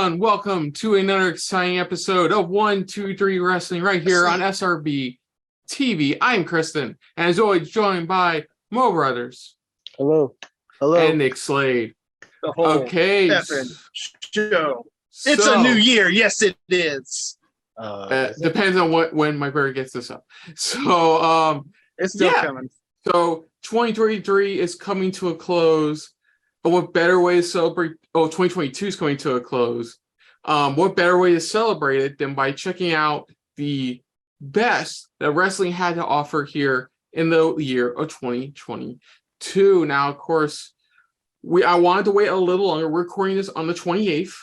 everyone. Welcome to another exciting episode of 123 Wrestling right here on SRB TV. I'm Kristen, and as always, joined by Mo Brothers. Hello. And Nick Slade. The whole Okay. show. It's a new year. Yes, it is. Depends on when my bird gets this up. So, it's still coming. So 2023 is coming to a close. But what better way to celebrate? 2022 is coming to a close. What better way to celebrate it than by checking out the best that wrestling had to offer here in the year of 2022. Now, of course, I wanted to wait a little longer. We're recording this on the 28th,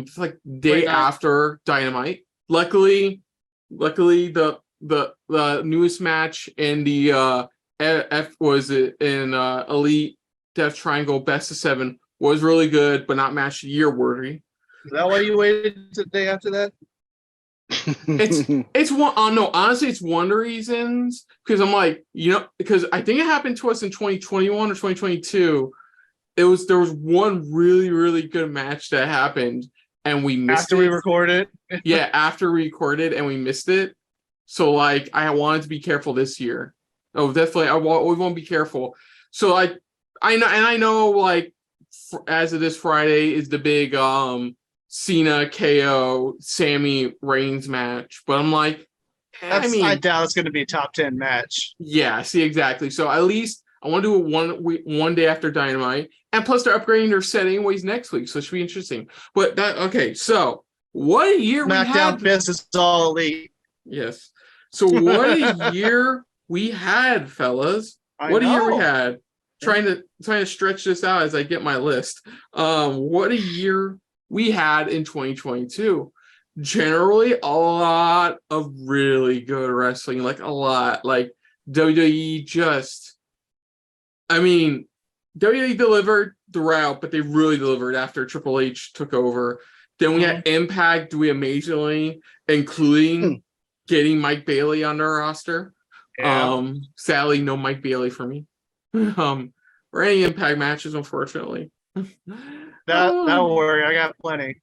just like day after Dynamite. Luckily, the newest match in the Elite Death Triangle Best of 7 was really good, but not match of the year worthy. Is that why you waited the day after that? It's one. No, honestly, it's one of the reasons, because I'm like, because I think it happened to us in 2021 or 2022. There was one really, really good match that happened, and we missed after we recorded. Yeah, after we recorded, and we missed it. So like, I wanted to be careful this year. Oh, definitely, we want to be careful. So like, I know, like, as of this Friday is the big Cena KO Sammy Reigns match, but I'm like, I doubt it's going to be a top 10 match. Yeah, see, exactly. So at least I want to do it one day after Dynamite, and plus they're upgrading their set anyways next week, so it should be interesting. But okay, so what a year we had! SmackDown Fist is all elite. Yes. So what a year we had, fellas. What a year we had. Trying to stretch this out as I get my list. What a year we had in 2022. Generally, a lot of really good wrestling, like a lot. Like WWE WWE delivered throughout, but they really delivered after Triple H took over. Then we had Impact do amazingly, including getting Mike Bailey on their roster. Yeah. Sadly, no Mike Bailey for me. Or any Impact matches, unfortunately. Don't worry, I got plenty.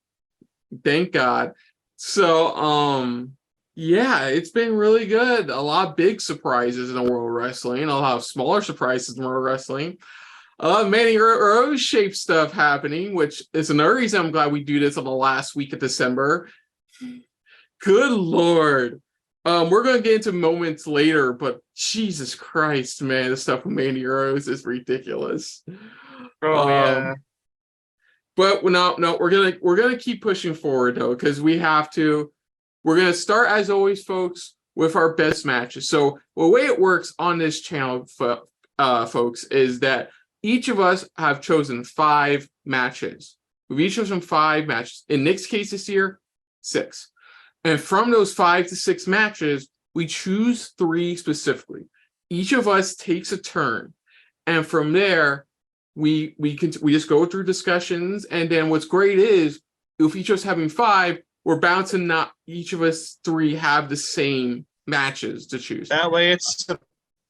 Thank God. So, yeah, it's been really good. A lot of big surprises in the world of wrestling, a lot of smaller surprises in the world of wrestling. Many Rhodes-shaped stuff happening, which is another reason I'm glad we do this on the last week of December. Good Lord. We're going to get into moments later, but Jesus Christ, man, the stuff with Mandy Rose is ridiculous. Yeah. But no, we're gonna keep pushing forward though, because we have to. We're gonna start, as always, folks, with our best matches. So the way it works on this channel, folks, is that each of us have chosen 5 matches. We've each chosen 5 matches. In Nick's case this year, 6. And from those 5 to 6 matches, we choose 3 specifically. Each of us takes a turn, and from there, we just go through discussions. And then what's great is, if each of us having 5, we're bound to not each of us 3 have the same matches to choose. That way, it's a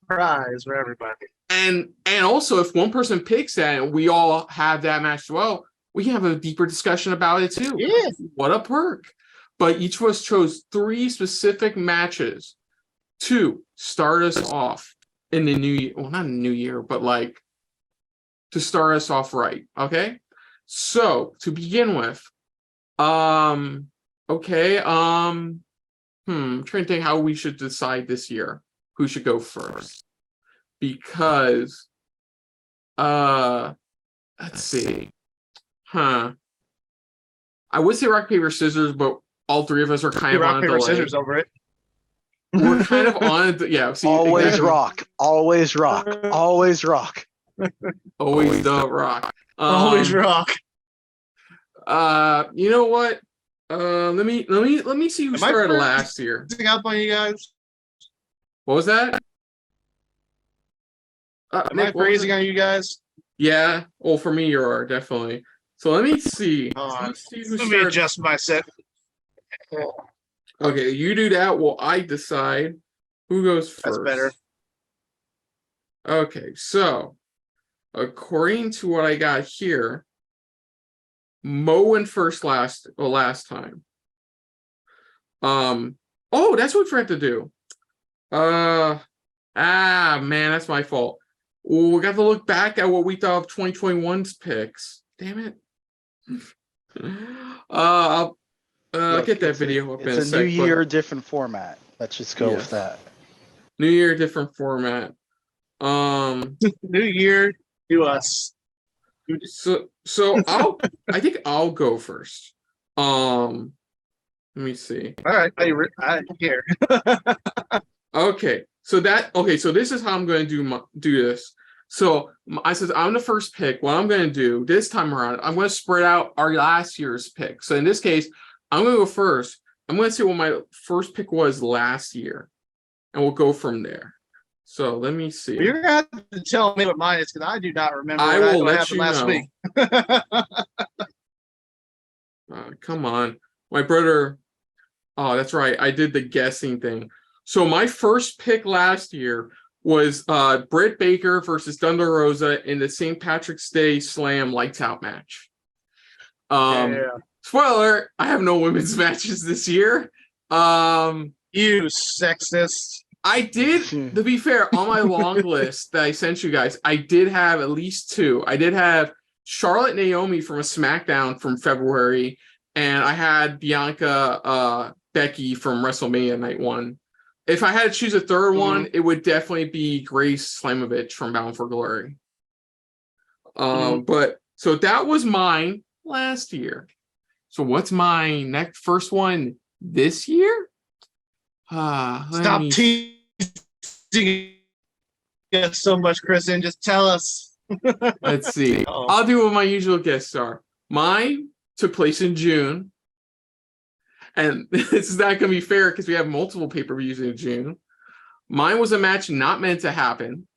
surprise for everybody. And also, if one person picks that and we all have that match as well, we can have a deeper discussion about it too. Yeah. What a perk. But each of us chose 3 specific matches to start us off in the new year. Well, not in the new year, but like to start us off right. Okay. So to begin with, I'm trying to think how we should decide this year who should go first. Because let's see. I would say rock, paper, scissors, but all 3 of us are kind of on a delay. Rock, paper, scissors over it. We're kind of on it. Yeah. See, always exactly. Rock. Always rock. Always rock. Always the rock. Always rock. You know what? Let me see who started last year. Up on you guys. What was that? Am I freezing on you guys? Yeah. Well, for me, you are definitely. So let me see. Let me adjust my set. Okay, you do that while I decide who goes first. That's better. Okay, so according to what I got here, Mo went first last time. Oh, that's what we forgot to do. Man, that's my fault. We got to look back at what we thought of 2021's picks. Damn it. I'll Look, get that it's video up in It's a a sec. new but- year, different format. Let's just go Yes. with that. New year, different format. New year, do us. So I think I'll go first. Let me see. All right, I here. Okay, so this is how I'm going to do this. So I says I'm the first pick. What I'm going to do this time around, I'm going to spread out our last year's pick. So in this case, I'm going to go first. I'm going to see what my first pick was last year, and we'll go from there. So let me see. You're gonna have to tell me what mine is because I do not remember. I will let happened you last know. week. Come on, my brother. Oh, that's right. I did the guessing thing. So my first pick last year was Britt Baker versus Thunder Rosa in the St. Patrick's Day Slam Lights Out match. Yeah. Spoiler: I have no women's matches this year. You sexist. I did, to be fair, on my long list that I sent you guys, I did have at least two. I did have Charlotte Naomi from a SmackDown from February, and I had Bianca Becky from WrestleMania Night 1. If I had to choose a third one, it would definitely be Grace Slamovich from Bound for Glory. But so that was mine last year. So what's my first one this year? Stop teasing us so much, Kristen. Just tell us. Let's see. Uh-oh. I'll do what my usual guests are. Mine took place in June. And this is not going to be fair because we have multiple pay-per-views in June. Mine was a match not meant to happen.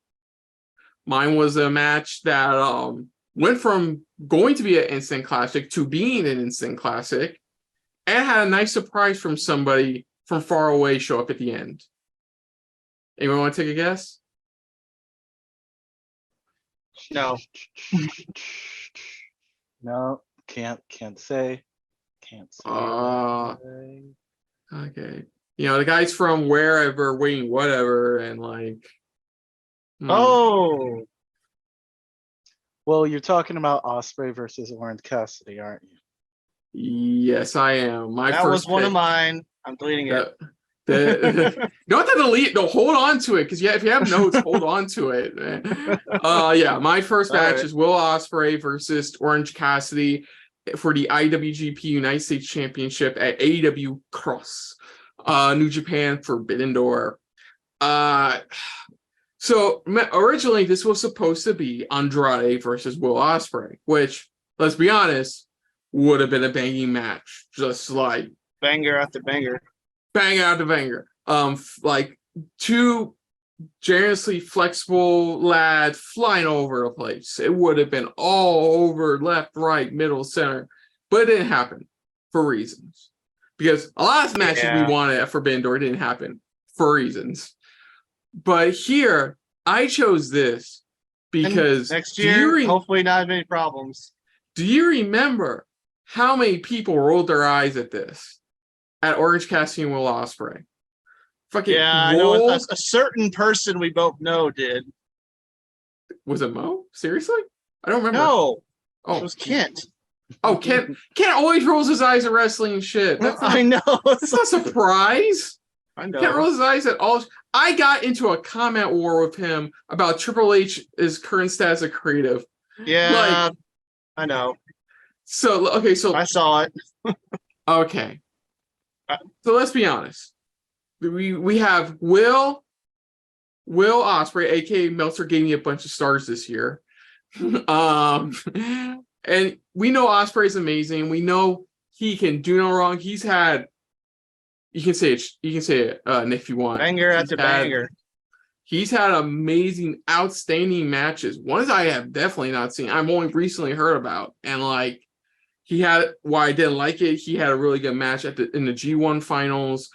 Mine was a match that went from going to be an instant classic to being an instant classic and had a nice surprise from somebody from far away show up at the end. Anyone want to take a guess? No. No, can't say. Can't say. Okay. You know, the guy's from wherever, waiting whatever, and like. Oh. Well, you're talking about Ospreay versus Orange Cassidy, aren't you? Yes, I am. My That first was one pick. of mine. I'm deleting it. Don't have to delete. No, hold on to it because if you have notes, hold on to it. Yeah, my first match is Will Ospreay versus Orange Cassidy for the IWGP United States Championship at AEW Cross, New Japan Forbidden Door. So originally this was supposed to be Andrade versus Will Ospreay, which, let's be honest, would have been a banging match, just like Banger after banger. bang out the banger. Like two generously flexible lads flying over the place. It would have been all over left, right, middle, center, but it didn't happen for reasons. Because a lot of matches we wanted at Forbidden Door didn't happen for reasons. But here, I chose this because and next year, hopefully not many problems. Do you remember how many people rolled their eyes at this? At Orange Cassidy and Will Ospreay. Fucking I know a certain person we both know did. Was it Mo? Seriously? I don't remember. No. Oh, It was Kent. Oh, Kent always rolls his eyes at wrestling and shit. I know. That's not a surprise. I know. Kent rolls his eyes at all. I got into a comment war with him about Triple H's current status of creative. Yeah, I know. So I saw it. Okay. So let's be honest. We have Will Ospreay, aka Meltzer gave me a bunch of stars this year. And we know Ospreay's amazing. We know he can do no wrong. He's had you can say it, Nick, if you want. Banger after banger. He's had amazing, outstanding matches. Ones I have definitely not seen. I've only recently heard about. And like he had, why I didn't like it, he had a really good match in the G1 finals.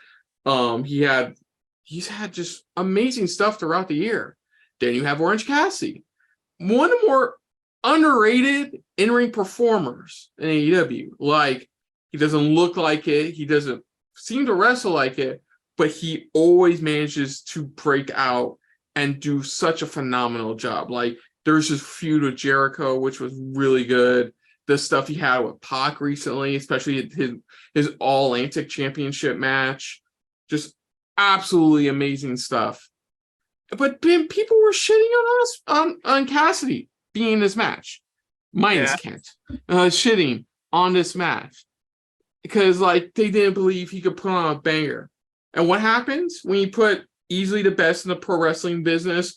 He's had just amazing stuff throughout the year. Then you have Orange Cassidy. One of the more underrated in-ring performers in AEW. Like, he doesn't look like it. He doesn't seem to wrestle like it, but he always manages to break out and do such a phenomenal job. Like, there's this feud with Jericho, which was really good. The stuff he had with Pac recently, especially his All-Atlantic Championship match, just absolutely amazing stuff. But people were shitting on us on Cassidy being in this match, minus Kent, shitting on this match because like they didn't believe he could put on a banger. And what happens when you put easily the best in the pro wrestling business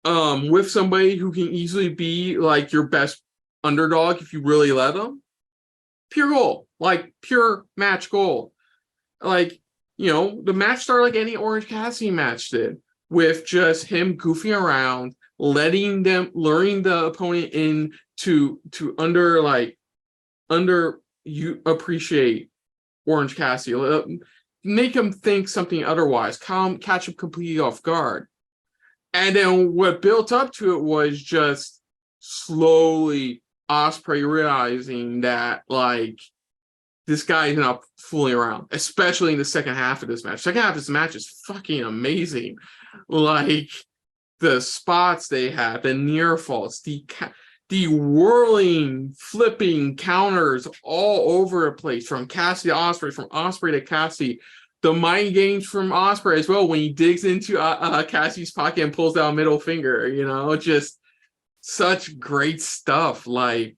with somebody who can easily be like your best underdog if you really let them? Pure gold, like pure match gold. Like, you know, the match started like any Orange Cassidy match did, with just him goofing around, luring the opponent in to you appreciate Orange Cassidy, make him think something otherwise, catch him completely off guard. And then what built up to it was just slowly Ospreay realizing that like this guy is not fooling around, especially in the second half of this match. Second half of this match is fucking amazing. Like the spots they had, the near falls, the whirling, flipping counters all over the place from Cassidy to Ospreay, from Ospreay to Cassidy. The mind games from Ospreay as well when he digs into Cassidy's pocket and pulls down middle finger. You know, just such great stuff. Like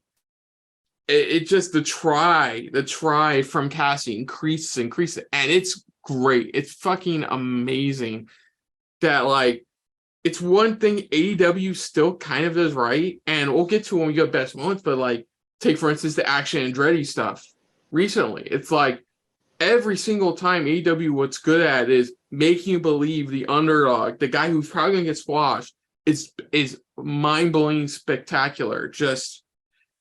it just the try from Cassidy increases, and it's great. It's fucking amazing that like it's one thing AEW still kind of does right, and we'll get to when we get best moments, but like take for instance the Action Andretti stuff recently. It's like every single time AEW what's good at is making you believe the underdog, the guy who's probably gonna get squashed, is mind-blowing spectacular. Just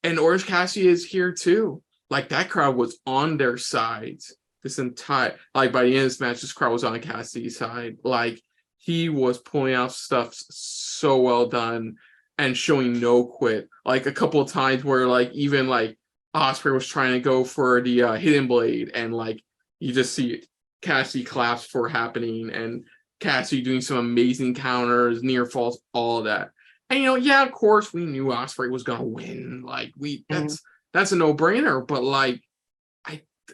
and Orange Cassidy is here too. Like that crowd was on their sides this entire like by the end of this match, this crowd was on Cassidy's side. Like he was pulling out stuff so well done and showing no quit. Like a couple of times where like even like Ospreay was trying to go for the hidden blade and like you just see Cassidy collapse before happening and Cassidy doing some amazing counters, near falls, all of that. And you know, yeah, of course we knew Ospreay was gonna win. Like that's a no-brainer, but like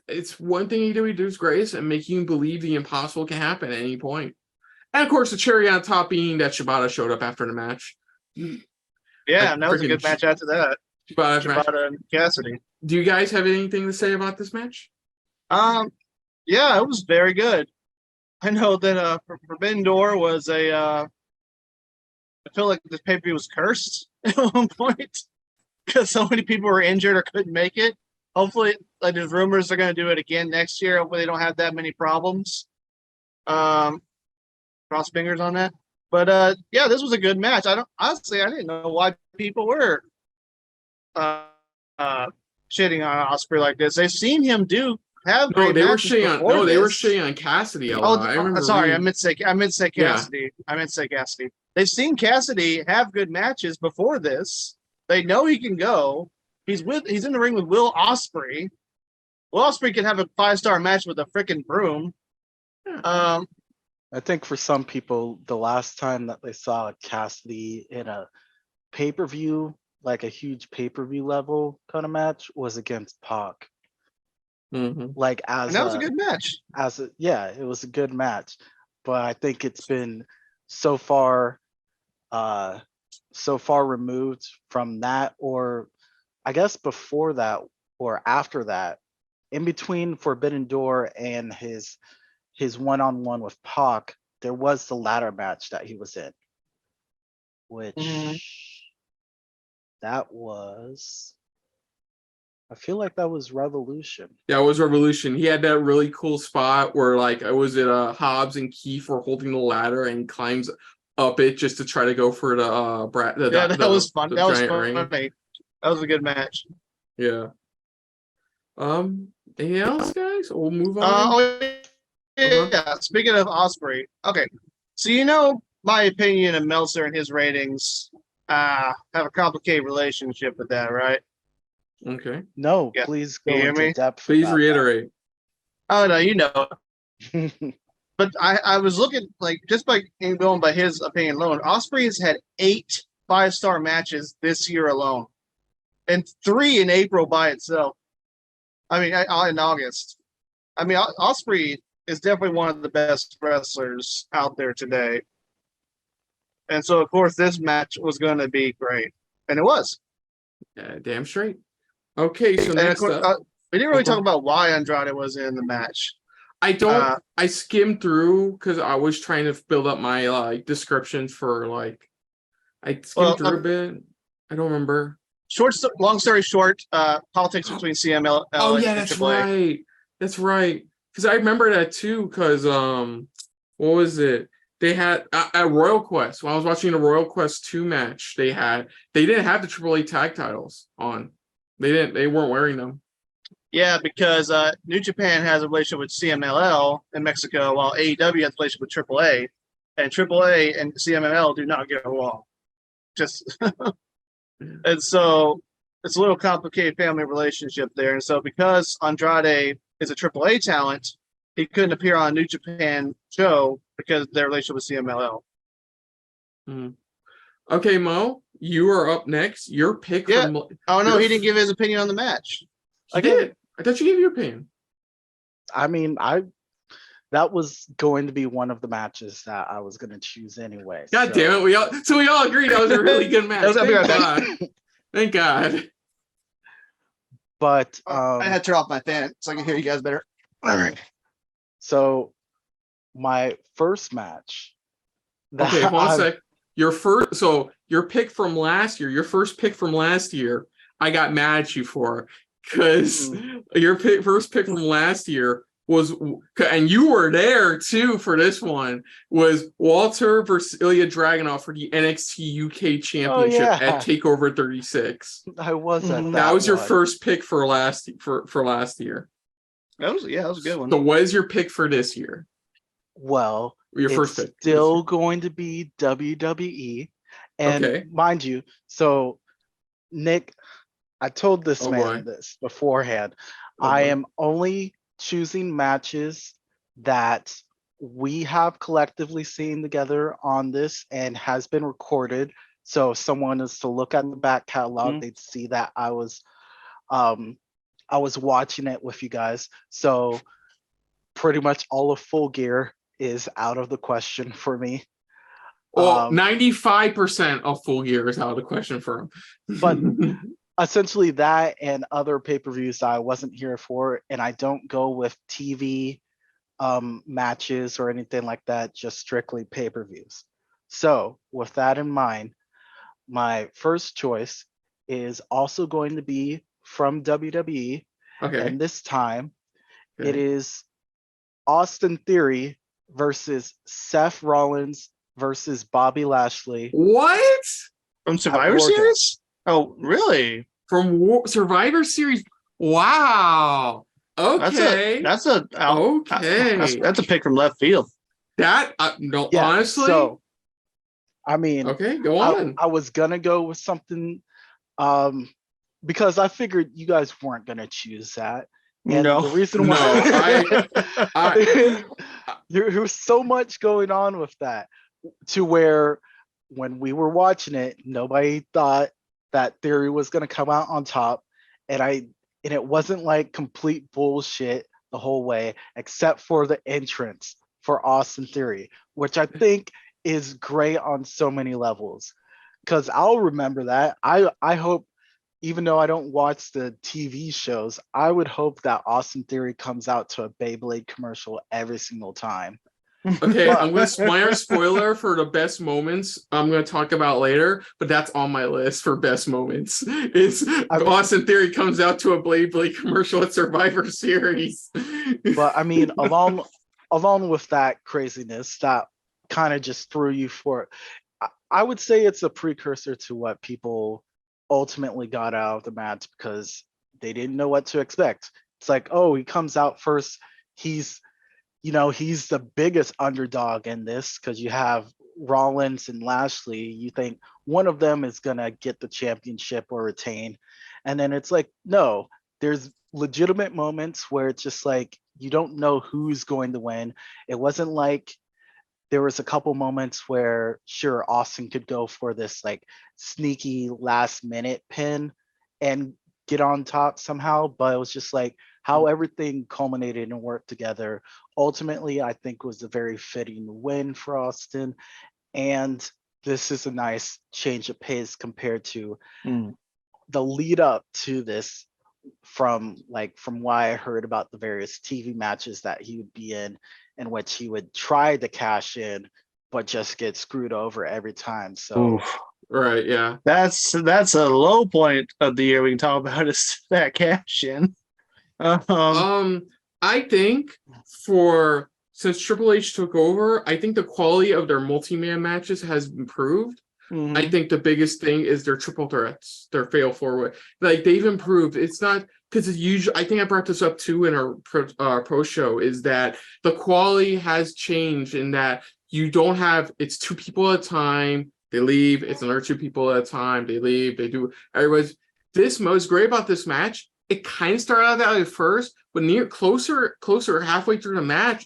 it's one thing AEW does great and making you believe the impossible can happen at any point. And of course, the cherry on top being that Shibata showed up after the match. Yeah, and that was a good match after that. Shibata and Cassidy. Do you guys have anything to say about this match? Yeah, it was very good. I know that Forbidden Door was I feel like this pay-per-view was cursed at one point because so many people were injured or couldn't make it. Hopefully, like there's rumors they're going to do it again next year. Hopefully, they don't have that many problems. Cross fingers on that. But yeah, this was a good match. I didn't know why people were shitting on Ospreay like this. They've seen him they were shitting on Cassidy a lot. I meant to say Cassidy. Yeah. I meant to say Cassidy. They've seen Cassidy have good matches before this. They know he can go. He's in the ring with Will Ospreay. Will Ospreay can have a 5-star match with a freaking broom. I think for some people, the last time that they saw Cassidy in a pay-per-view, like a huge pay-per-view level kind of match, was against Pac. Mm-hmm. Like and that was a good match. It was a good match. But I think it's been so far removed from that, or I guess before that or after that, in between Forbidden Door and his one-on-one with Pac, there was the ladder match that he was in, which that was, I feel like that was Revolution. Yeah, it was Revolution. He had that really cool spot where like Hobbs and Keith were holding the ladder and climbs up it just to try to go for the that was fun. That was funny. That was a good match. Yeah. Anything else, guys? We'll move on. Yeah. Speaking of Ospreay, okay. So you know my opinion of Meltzer and his ratings. have a complicated relationship with that, right? Okay. No, Yeah. please You go hear into me? depth. Please about reiterate. Oh no, you know. that. But I was looking like just by going by his opinion alone, Ospreay has had 8 5-star matches this year alone, and 3 in April by itself. I mean, in August. I mean, Ospreay is definitely one of the best wrestlers out there today. And so, of course, this match was going to be great, and it was. Yeah, damn straight. Okay, so And of next course, up, we didn't really Okay. talk about why Andrade was in the match. I don't. I skimmed through because I was trying to build up my descriptions for I skimmed through a bit. I don't remember. Long story short, politics between CML Oh yeah, and that's AAA. right. That's right. Because I remember that too. Because what was it? They had at Royal Quest when I was watching the Royal Quest 2 match. They didn't have the AAA tag titles on. They weren't wearing them. Yeah, because New Japan has a relationship with CMLL in Mexico, while AEW has a relationship with AAA, and AAA and CMLL do not get along. Just and so it's a little complicated family relationship there. And so because Andrade is a AAA talent, he couldn't appear on a New Japan show because of their relationship with CMLL. Okay, Mo, you are up next. Your pick Yeah. from. Oh no, he didn't give his opinion on the match. I did. I thought you gave your opinion. I mean, that was going to be one of the matches that I was going to choose anyway. God damn it! We all agreed that was a really good match. That was Thank a God. good Thank God. But I had to turn off my fan so I can hear you guys better. All right. So my first match. Okay, hold on a sec. Your pick from last year, your first pick from last year, I got mad at you for because your first pick from last year was, and you were there too for this one, was Walter versus Ilya Dragunov for the NXT UK Championship at TakeOver 36. I was at that was your first pick for last year. That was a good one. So what is your pick for this year? Well, your first pick. Still going to be WWE. And mind you, so Nick, I told this this beforehand. I am only choosing matches that we have collectively seen together on this and has been recorded. So if someone is to look at the back catalog, they'd see that I was watching it with you guys. So pretty much all of Full Gear is out of the question for me. Well, 95% of Full Gear is out of the question for him. But essentially that and other pay-per-views I wasn't here for, and I don't go with TV matches or anything like that, just strictly pay-per-views. So with that in mind, my first choice is also going to be from WWE. And this time it is Austin Theory versus Seth Rollins versus Bobby Lashley. What? From Survivor Series? Oh, really? From Survivor Series? Wow. Okay. That's a pick from left field. Honestly. So, I mean, go on. I was gonna go with something, because I figured you guys weren't gonna choose that. And the reason why there's so much going on with that, to where when we were watching it, nobody thought that Theory was going to come out on top, and it wasn't like complete bullshit the whole way, except for the entrance for Austin Theory, which I think is great on so many levels. Because I'll remember that. I hope, even though I don't watch the TV shows, I would hope that Austin Theory comes out to a Beyblade commercial every single time. Okay, I'm going to minor spoiler for the best moments I'm going to talk about later, but that's on my list for best moments. Austin Theory comes out to a Beyblade commercial at Survivor Series. But I mean, along with that craziness that kind of just threw you for it, I would say it's a precursor to what people ultimately got out of the match, because they didn't know what to expect. It's like, oh, he comes out first. He's the biggest underdog in this, because you have Rollins and Lashley, you think one of them is gonna get the championship or retain, and then it's like, no, there's legitimate moments where it's just like you don't know who's going to win. It wasn't like there was a couple moments where sure Austin could go for this like sneaky last minute pin and get on top somehow, but it was just like how everything culminated and worked together. Ultimately, I think was a very fitting win for Austin, and this is a nice change of pace compared to the lead up to this from what I heard about the various TV matches that he would be in which he would try to cash in, but just get screwed over every time. So Oof. Right, yeah. That's a low point of the year we can talk about is that cash in. I think since Triple H took over, I think the quality of their multi-man matches has improved. I think the biggest thing is their triple threats, their fail forward. Like they've improved. It's not because it's usually. I think I brought this up too in our pro show. Is that the quality has changed in that you don't have. It's two people at a time. They leave. It's another two people at a time. They leave. They do. Everybody's. This most great about this match. It kind of started out that way first, but closer halfway through the match,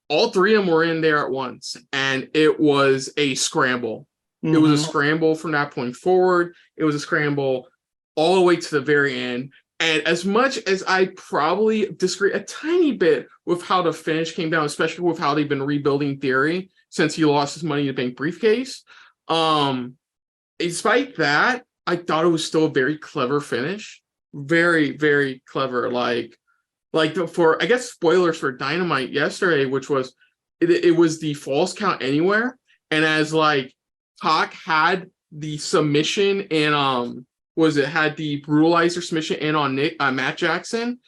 all three of them were in there at once, and it was a scramble. It was a scramble from that point forward. It was a scramble all the way to the very end. And as much as I probably disagree a tiny bit with how the finish came down, especially with how they've been rebuilding Theory since he lost his Money in the Bank briefcase, despite that, I thought it was still a very clever finish. Very, very clever. Like for, I guess, spoilers for Dynamite yesterday, which was, it was the false count anywhere. And as like, Pac had the submission and had the brutalizer submission in on Matt Jackson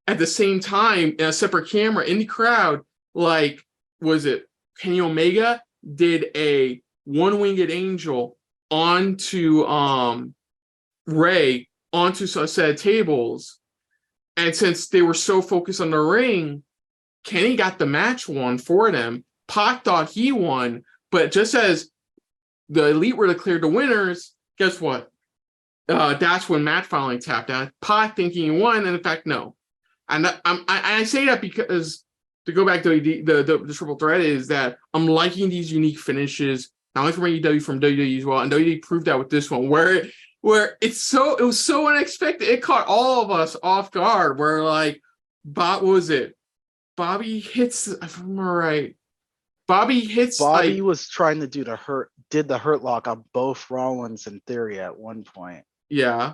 at the same time in a separate camera in the crowd. Like, was it Kenny Omega did a one-winged angel onto Ray onto a set of tables, and since they were so focused on the ring, Kenny got the match won for them. Pac thought he won, but just as the Elite were declared the winners, guess what? That's when Matt finally tapped out. Pac thinking he won, and in fact, no. And I say that because, to go back to the triple threat, is that I'm liking these unique finishes, not only from AEW, from WWE as well, and WWE proved that with this one, where it was so unexpected. It caught all of us off guard, where like, what was it? Bobby hits, if I remember right. Bobby was trying to do the hurt lock on both Rollins and Theory at one point. Yeah.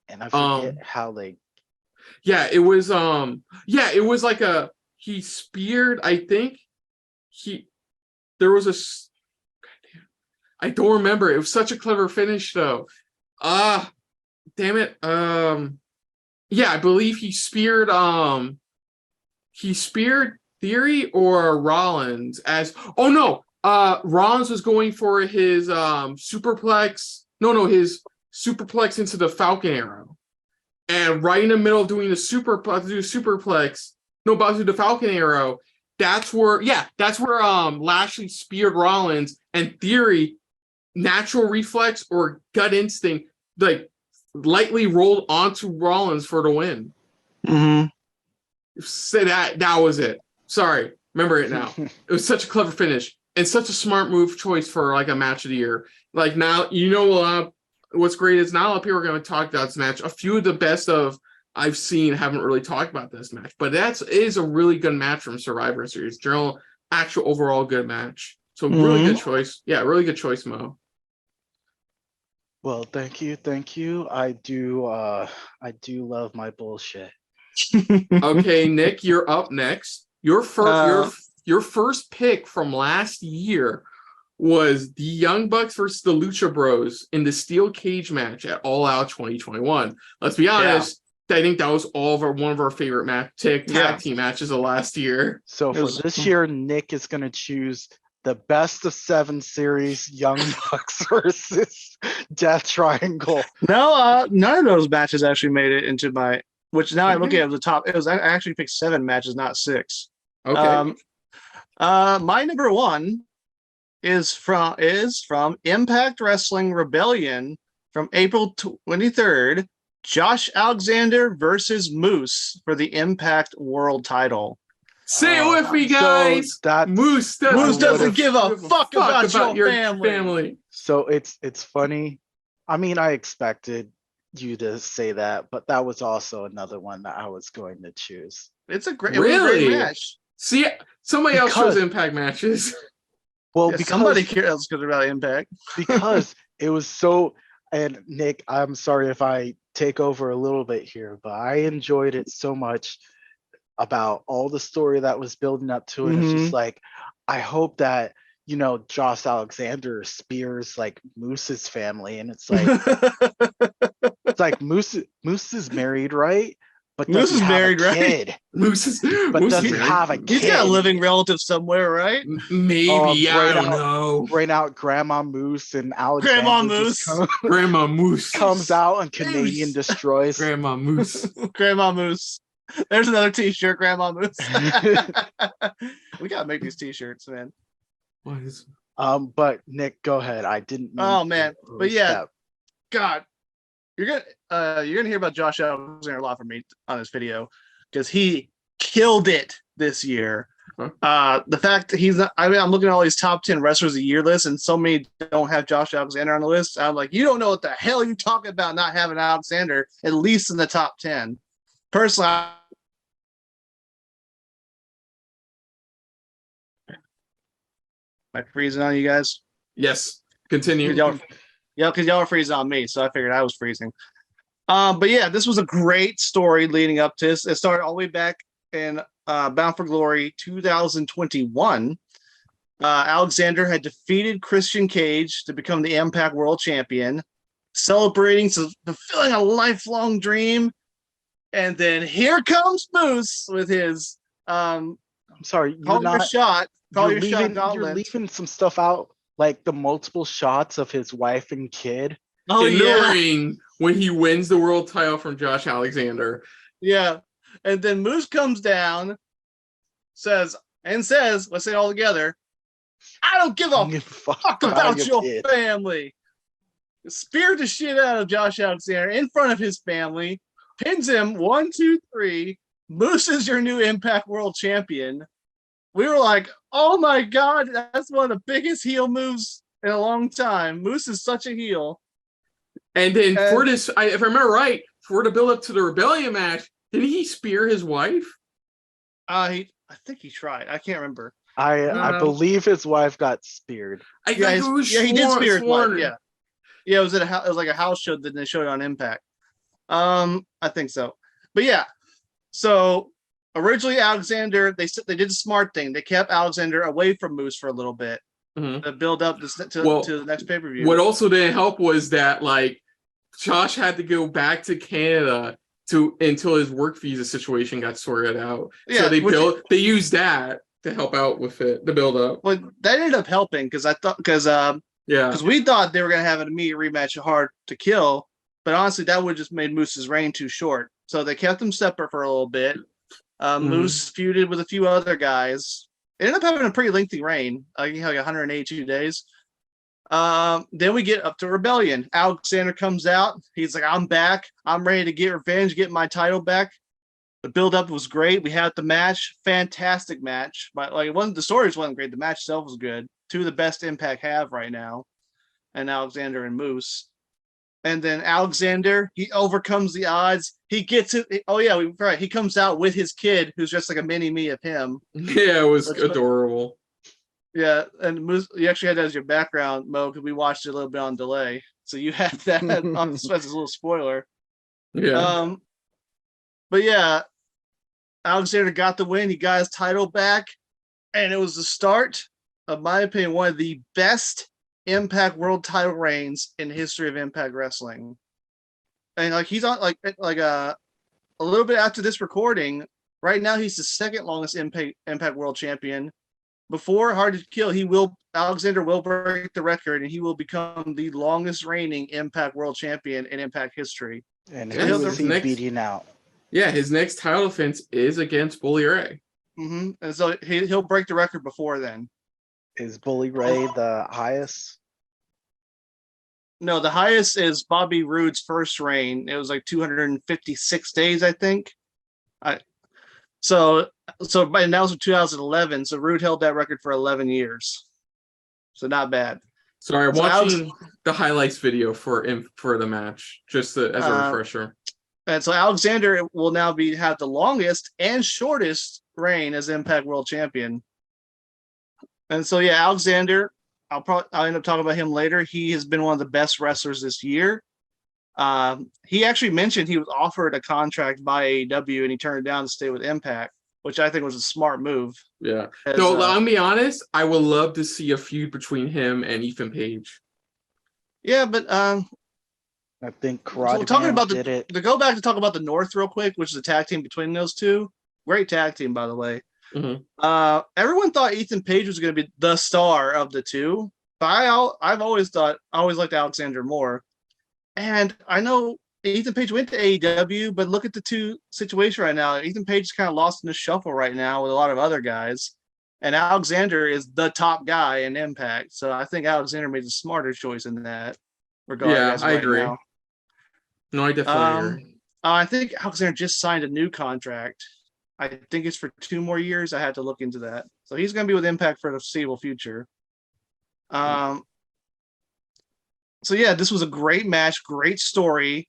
And I forget how they. Yeah, it was like he speared, I think there was I don't remember. It was such a clever finish though. Damn it. Yeah, I believe he speared Theory or Rollins Rollins was going for his superplex. His superplex into the Falcon Arrow. And right in the middle of doing the superplex, about to do the Falcon Arrow, that's where Lashley speared Rollins, and Theory, natural reflex or gut instinct, like lightly rolled onto Rollins for the win. Say that was it. Sorry, remember it now. It was such a clever finish and such a smart move choice for like a match of the year. Like now, what's great is now people are going to talk about this match. A few of the best of I've seen haven't really talked about this match, but it is a really good match from Survivor Series. Actual overall good match. So really good choice. Yeah, really good choice, Mo. Well, thank you. I do love my bullshit. Okay, Nick, you're up next. Your first pick from last year was the Young Bucks versus the Lucha Bros in the Steel Cage match at All Out 2021. Let's be honest, I think that was one of our favorite tag team matches of last year. So for this year, Nick is going to choose the best of 7 series, Young Bucks versus Death Triangle. No, none of those matches actually made it into my. Which now I'm looking at the top. I actually picked 7 matches, not 6. Okay. My number 1 is from Impact Wrestling Rebellion from April 23rd. Josh Alexander versus Moose for the Impact World Title. Say it with me, So guys. that's- Moose Moose doesn't give a fuck about your family. family. So it's funny. I mean, I expected you to say that, but that was also another one that I was going to choose. It's it was a great match. See, somebody else chose Because- Impact matches. Well, Yeah, because somebody else cares about Impact. because it was so. And Nick, I'm sorry if I take over a little bit here, but I enjoyed it so much about all the story that was building up to it. It's just like, I hope that, you know, Josh Alexander spears like Moose's family, and it's like it's like Moose is married, right? But Moose doesn't is have married, a right? kid. Moose is doesn't married. have a He's got a kid. living relative somewhere, right? Maybe, I don't know. Bring out Grandma Moose, and Alexander Grandma just Moose. Grandma Moose. comes out and Canadian destroys. Grandma Moose. Grandma Moose. There's another T-shirt, Grandma Moose. We gotta make these T-shirts, man. What is? But Nick, go ahead. I didn't. mean Oh to man, but yeah, overstep. God, you're gonna hear about Josh Alexander a lot from me on this video because he killed it this year. The fact that he's not, I mean, I'm looking at all these top 10 wrestlers a year lists, and so many don't have Josh Alexander on the list. I'm like, you don't know what the hell you're talking about not having Alexander at least in the top 10. Personally, am I freezing on you guys? Yes. Continue. Yeah, because y'all were freezing on me, so I figured I was freezing. But yeah, this was a great story leading up to this. It started all the way back in Bound for Glory 2021. Alexander had defeated Christian Cage to become the Impact World Champion, celebrating, fulfilling a lifelong dream. And then here comes Moose with his I'm sorry, you're call your not. shot. Call You're your shot leaving, you're gauntlet. leaving some stuff out, like the multiple shots of his wife and kid. Oh in the yeah. ring when he wins the world title from Josh Alexander. Yeah. And then Moose comes down, says, let's say it all together, I don't give a fuck about your kid. family. Speared the shit out of Josh Alexander in front of his family, pins him 1, 2, 3. Moose is your new Impact World Champion. We were like, oh my God, that's one of the biggest heel moves in a long time. Moose is such a heel. And then for this, if I remember right, for the build up to the Rebellion match, did he spear his wife? I think he tried. I can't remember. I believe his wife got speared. He did spear his wife. Yeah, it was it was like a house show that they showed on Impact. I think so. But yeah, so originally Alexander, they did a smart thing. They kept Alexander away from Moose for a little bit to build up to the next pay-per-view. What also didn't help was that like Josh had to go back to Canada until his work visa situation got sorted out. Yeah, so they used that to help out with it, the build up. But that ended up helping because we thought they were gonna have an immediate rematch of Hard to Kill, but honestly that would have just made Moose's reign too short. So they kept them separate for a little bit. Moose feuded with a few other guys. It ended up having a pretty lengthy reign, like 182 days. Then we get up to Rebellion. Alexander comes out. He's like, I'm back. I'm ready to get revenge, get my title back. The build-up was great. We had the match, fantastic match. But like, the stories wasn't great. The match itself was good. Two of the best Impact have right now, and Alexander and Moose. And then Alexander, he overcomes the odds. He gets it. Oh yeah, right. He comes out with his kid, who's just like a mini me of him. Yeah, it was adorable. Yeah, and Moose, you actually had that as your background, Mo, because we watched it a little bit on delay. So you had that on as a little spoiler. Yeah. But yeah, Alexander got the win. He got his title back, and it was the start, of my opinion, one of the best Impact World title reigns in the history of Impact Wrestling. And like he's on like a little bit after this recording. Right now, he's the second longest Impact World Champion. Before Hard to Kill, Alexander will break the record, and he will become the longest reigning Impact World Champion in Impact history. And who is he beating out? Yeah, his next title defense is against Bully Ray. And so he'll break the record before then. Is Bully Ray the highest? No, the highest is Bobby Roode's first reign. It was like 256 days, I think. So and that was in 2011. So Rude held that record for 11 years. So not bad. Sorry, I'm So watching the highlights video for the match, just as a refresher. And so Alexander will now have the longest and shortest reign as Impact World Champion. And so yeah, Alexander, I'll end up talking about him later. He has been one of the best wrestlers this year. He actually mentioned he was offered a contract by AEW and he turned it down to stay with Impact, which I think was a smart move. Yeah. No, I'll be honest. I would love to see a feud between him and Ethan Page. Yeah, but I think Karate so talking about did it. to go back to talk about the North real quick, which is a tag team between those two. Great tag team, by the way. Mm-hmm. Everyone thought Ethan Page was going to be the star of the two, but I've always liked Alexander more. And I know Ethan Page went to AEW, but look at the two situation right now. Ethan Page is kind of lost in the shuffle right now with a lot of other guys, and Alexander is the top guy in Impact. So I think Alexander made a smarter choice in that regard. Yeah, I agree. Now. No, I definitely agree. I think Alexander just signed a new contract. I think it's for 2 more years. I had to look into that. So he's going to be with Impact for the foreseeable future. So yeah, this was a great match, great story.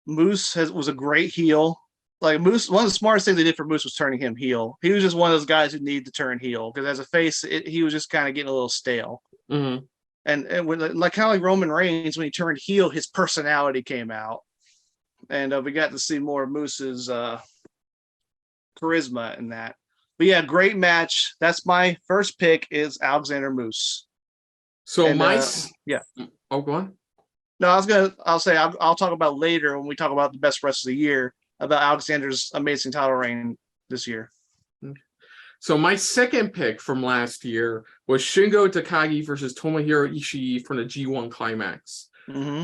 Moose was a great heel. Like Moose, one of the smartest things they did for Moose was turning him heel. He was just one of those guys who needed to turn heel because as a face, he was just kind of getting a little stale. Mm-hmm. And when, like kind of like Roman Reigns, when he turned heel, his personality came out, and we got to see more of Moose's charisma in that. But yeah, great match. That's my first pick is Alexander Moose. So and, yeah. Oh, go on. No, I'll talk about later when we talk about the best wrestlers of the year about Alexander's amazing title reign this year. So my second pick from last year was Shingo Takagi versus Tomohiro Ishii from the G1 Climax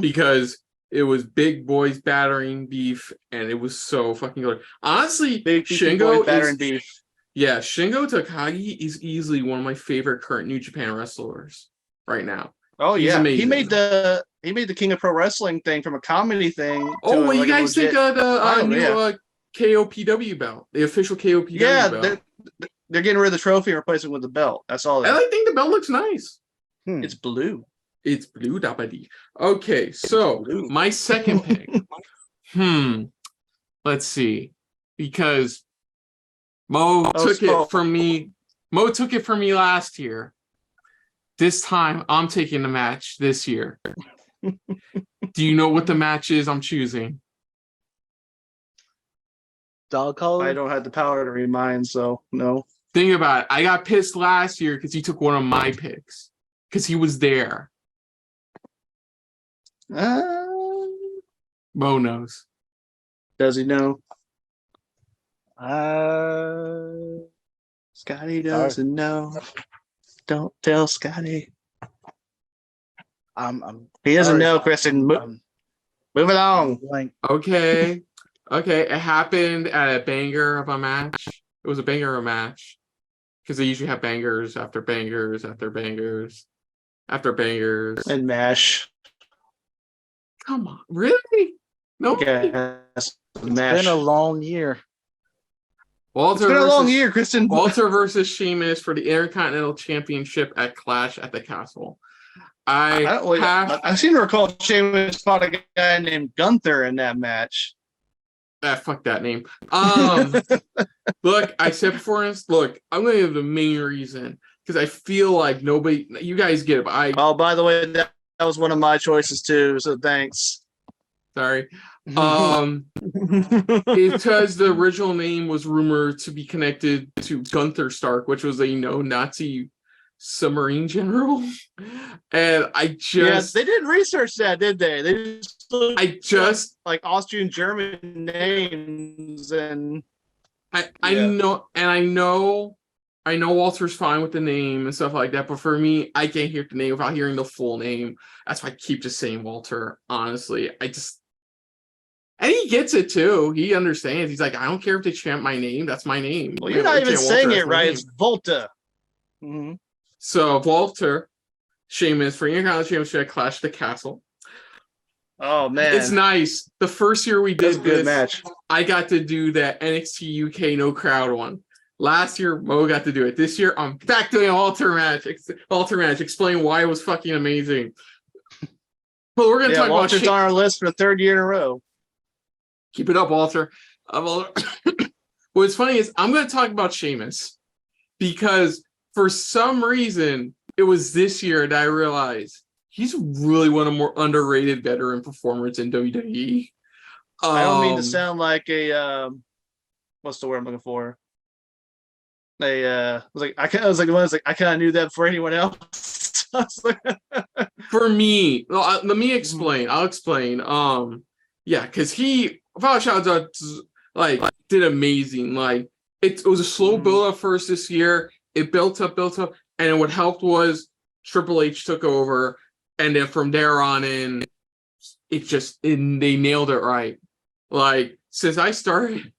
because it was big boys battering beef and it was so fucking good. Honestly, Shingo battering beef. Yeah, Shingo Takagi is easily one of my favorite current New Japan wrestlers right now. Oh He's yeah, amazing. He made the King of Pro Wrestling thing from a comedy thing. Oh, what do you guys think of the new KOPW belt, the official KOPW belt? They're getting rid of the trophy and replacing it with the belt. That's all. I think the belt looks nice. It's blue. It's blue, Dabadi. Okay, so my second pick. Let's see, because Mo took it from me. Mo took it from me last year. This time, I'm taking the match this year. Do you know what the match is I'm choosing? Dog collar? I don't have the power to read mine, so no. Think about it. I got pissed last year because he took one of my picks because he was there. Mo knows. Does he know? Scotty doesn't know. Don't tell Scotty. He doesn't know, Kristen. Move along. Okay. It happened at a banger of a match. It was a banger of a match. Because they usually have bangers after bangers after bangers after bangers. And MASH. Come on. Really? No. Okay. It's been a long year. It's been a long year, Kristen. Walter versus Sheamus for the Intercontinental Championship at Clash at the Castle. I seem to recall Sheamus fought a guy named Gunther in that match. Fuck that name. Look, I said before this. Look, I'm going to give the main reason because I feel like nobody. You guys get it. But by the way, that was one of my choices too. So thanks. Sorry. Because the original name was rumored to be connected to Gunther Stark, which was a Nazi submarine general, and they didn't research that, did they? They just like Austrian German names, and I know Walter's fine with the name and stuff like that, but for me, I can't hear the name without hearing the full name. That's why I keep just saying Walter. Honestly, and he gets it too. He understands. He's like, I don't care if they chant my name. That's my name. Well, you're not even saying it right. It's Volta. So Walter, Sheamus for Intercontinental Championship Clash at the Castle. Oh man, It's nice. The first year we that's did a good this, match. I got to do that NXT UK no crowd one. Last year, Mo got to do it. This year, I'm back doing an altar match. Explain why it was fucking amazing. But we're gonna talk Walter's about on our list for the third year in a row. Keep it up, Walter. What's funny is I'm gonna talk about Sheamus because for some reason it was this year that I realized he's really one of the more underrated veteran performers in WWE. I don't mean to sound like a what's the word I'm looking for? I kind of knew that before anyone else. For me, let me explain. I'll explain. Because he without shout out did amazing. Like it was a slow build up first this year. It built up, and then what helped was Triple H took over, and then from there on in, they nailed it right. Like since I started.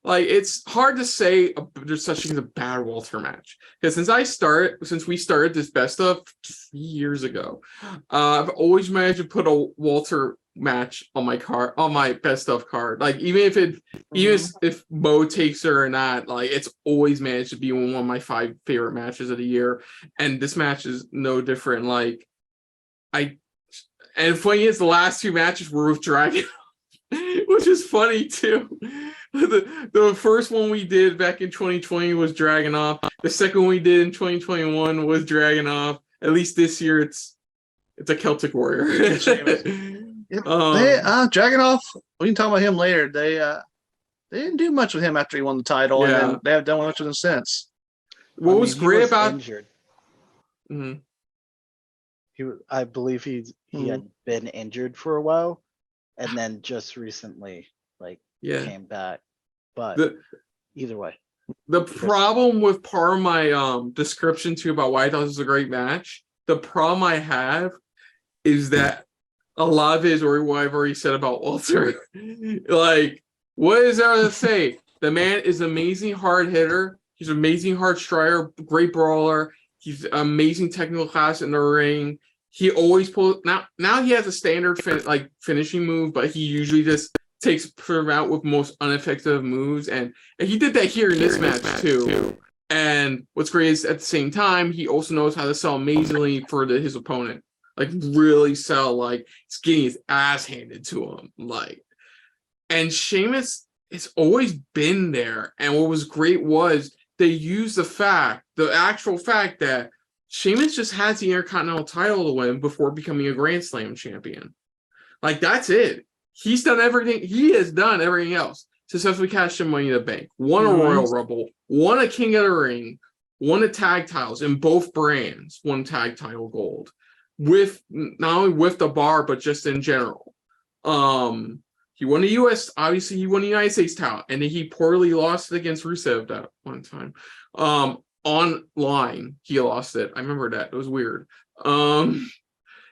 Like it's hard to say there's such thing as a bad Walter match because since we started this best of 3 years ago, I've always managed to put a Walter match on my best of card. Like even if Mo takes her or not, like it's always managed to be one of my 5 favorite matches of the year, and this match is no different. Like and funny is the last 2 matches were with Dragon. Which is funny too. The first one we did back in 2020 was Dragon Off. The second one we did in 2021 was Dragon Off. At least this year it's a Celtic Warrior. Dragon Off. We can talk about him later. They didn't do much with him after he won the title, and then they haven't done much with him since. What was great about injured? Mm-hmm. I believe he had been injured for a while. And then just recently, came back. But either way. The problem with part of my description too about why I thought this was a great match, the problem I have is that a lot of it is what I've already said about Walter. Like, what is there to say? The man is an amazing hard hitter. He's an amazing hard striker, great brawler. He's amazing technical class in the ring. He always pulls now he has a standard finishing move, but he usually just takes him out with most ineffective moves, and he did that here in this match too. And what's great is at the same time he also knows how to sell amazingly for his opponent, like really sell, like he's getting his ass handed to him, like. And Sheamus has always been there, and what was great was they used the actual fact that Sheamus just has the Intercontinental title to win before becoming a Grand Slam champion. Like, that's it. He's done everything. He has done everything else. Successfully cashed in Money in the Bank. Won a Royal Rumble. Won a King of the Ring. Won a tag titles in both brands. Won tag title gold. With not only with the bar, but just in general. He won the US, obviously he won the United States title. And then he poorly lost it against Rusev that one time. Online he lost it. I remember that. It was weird.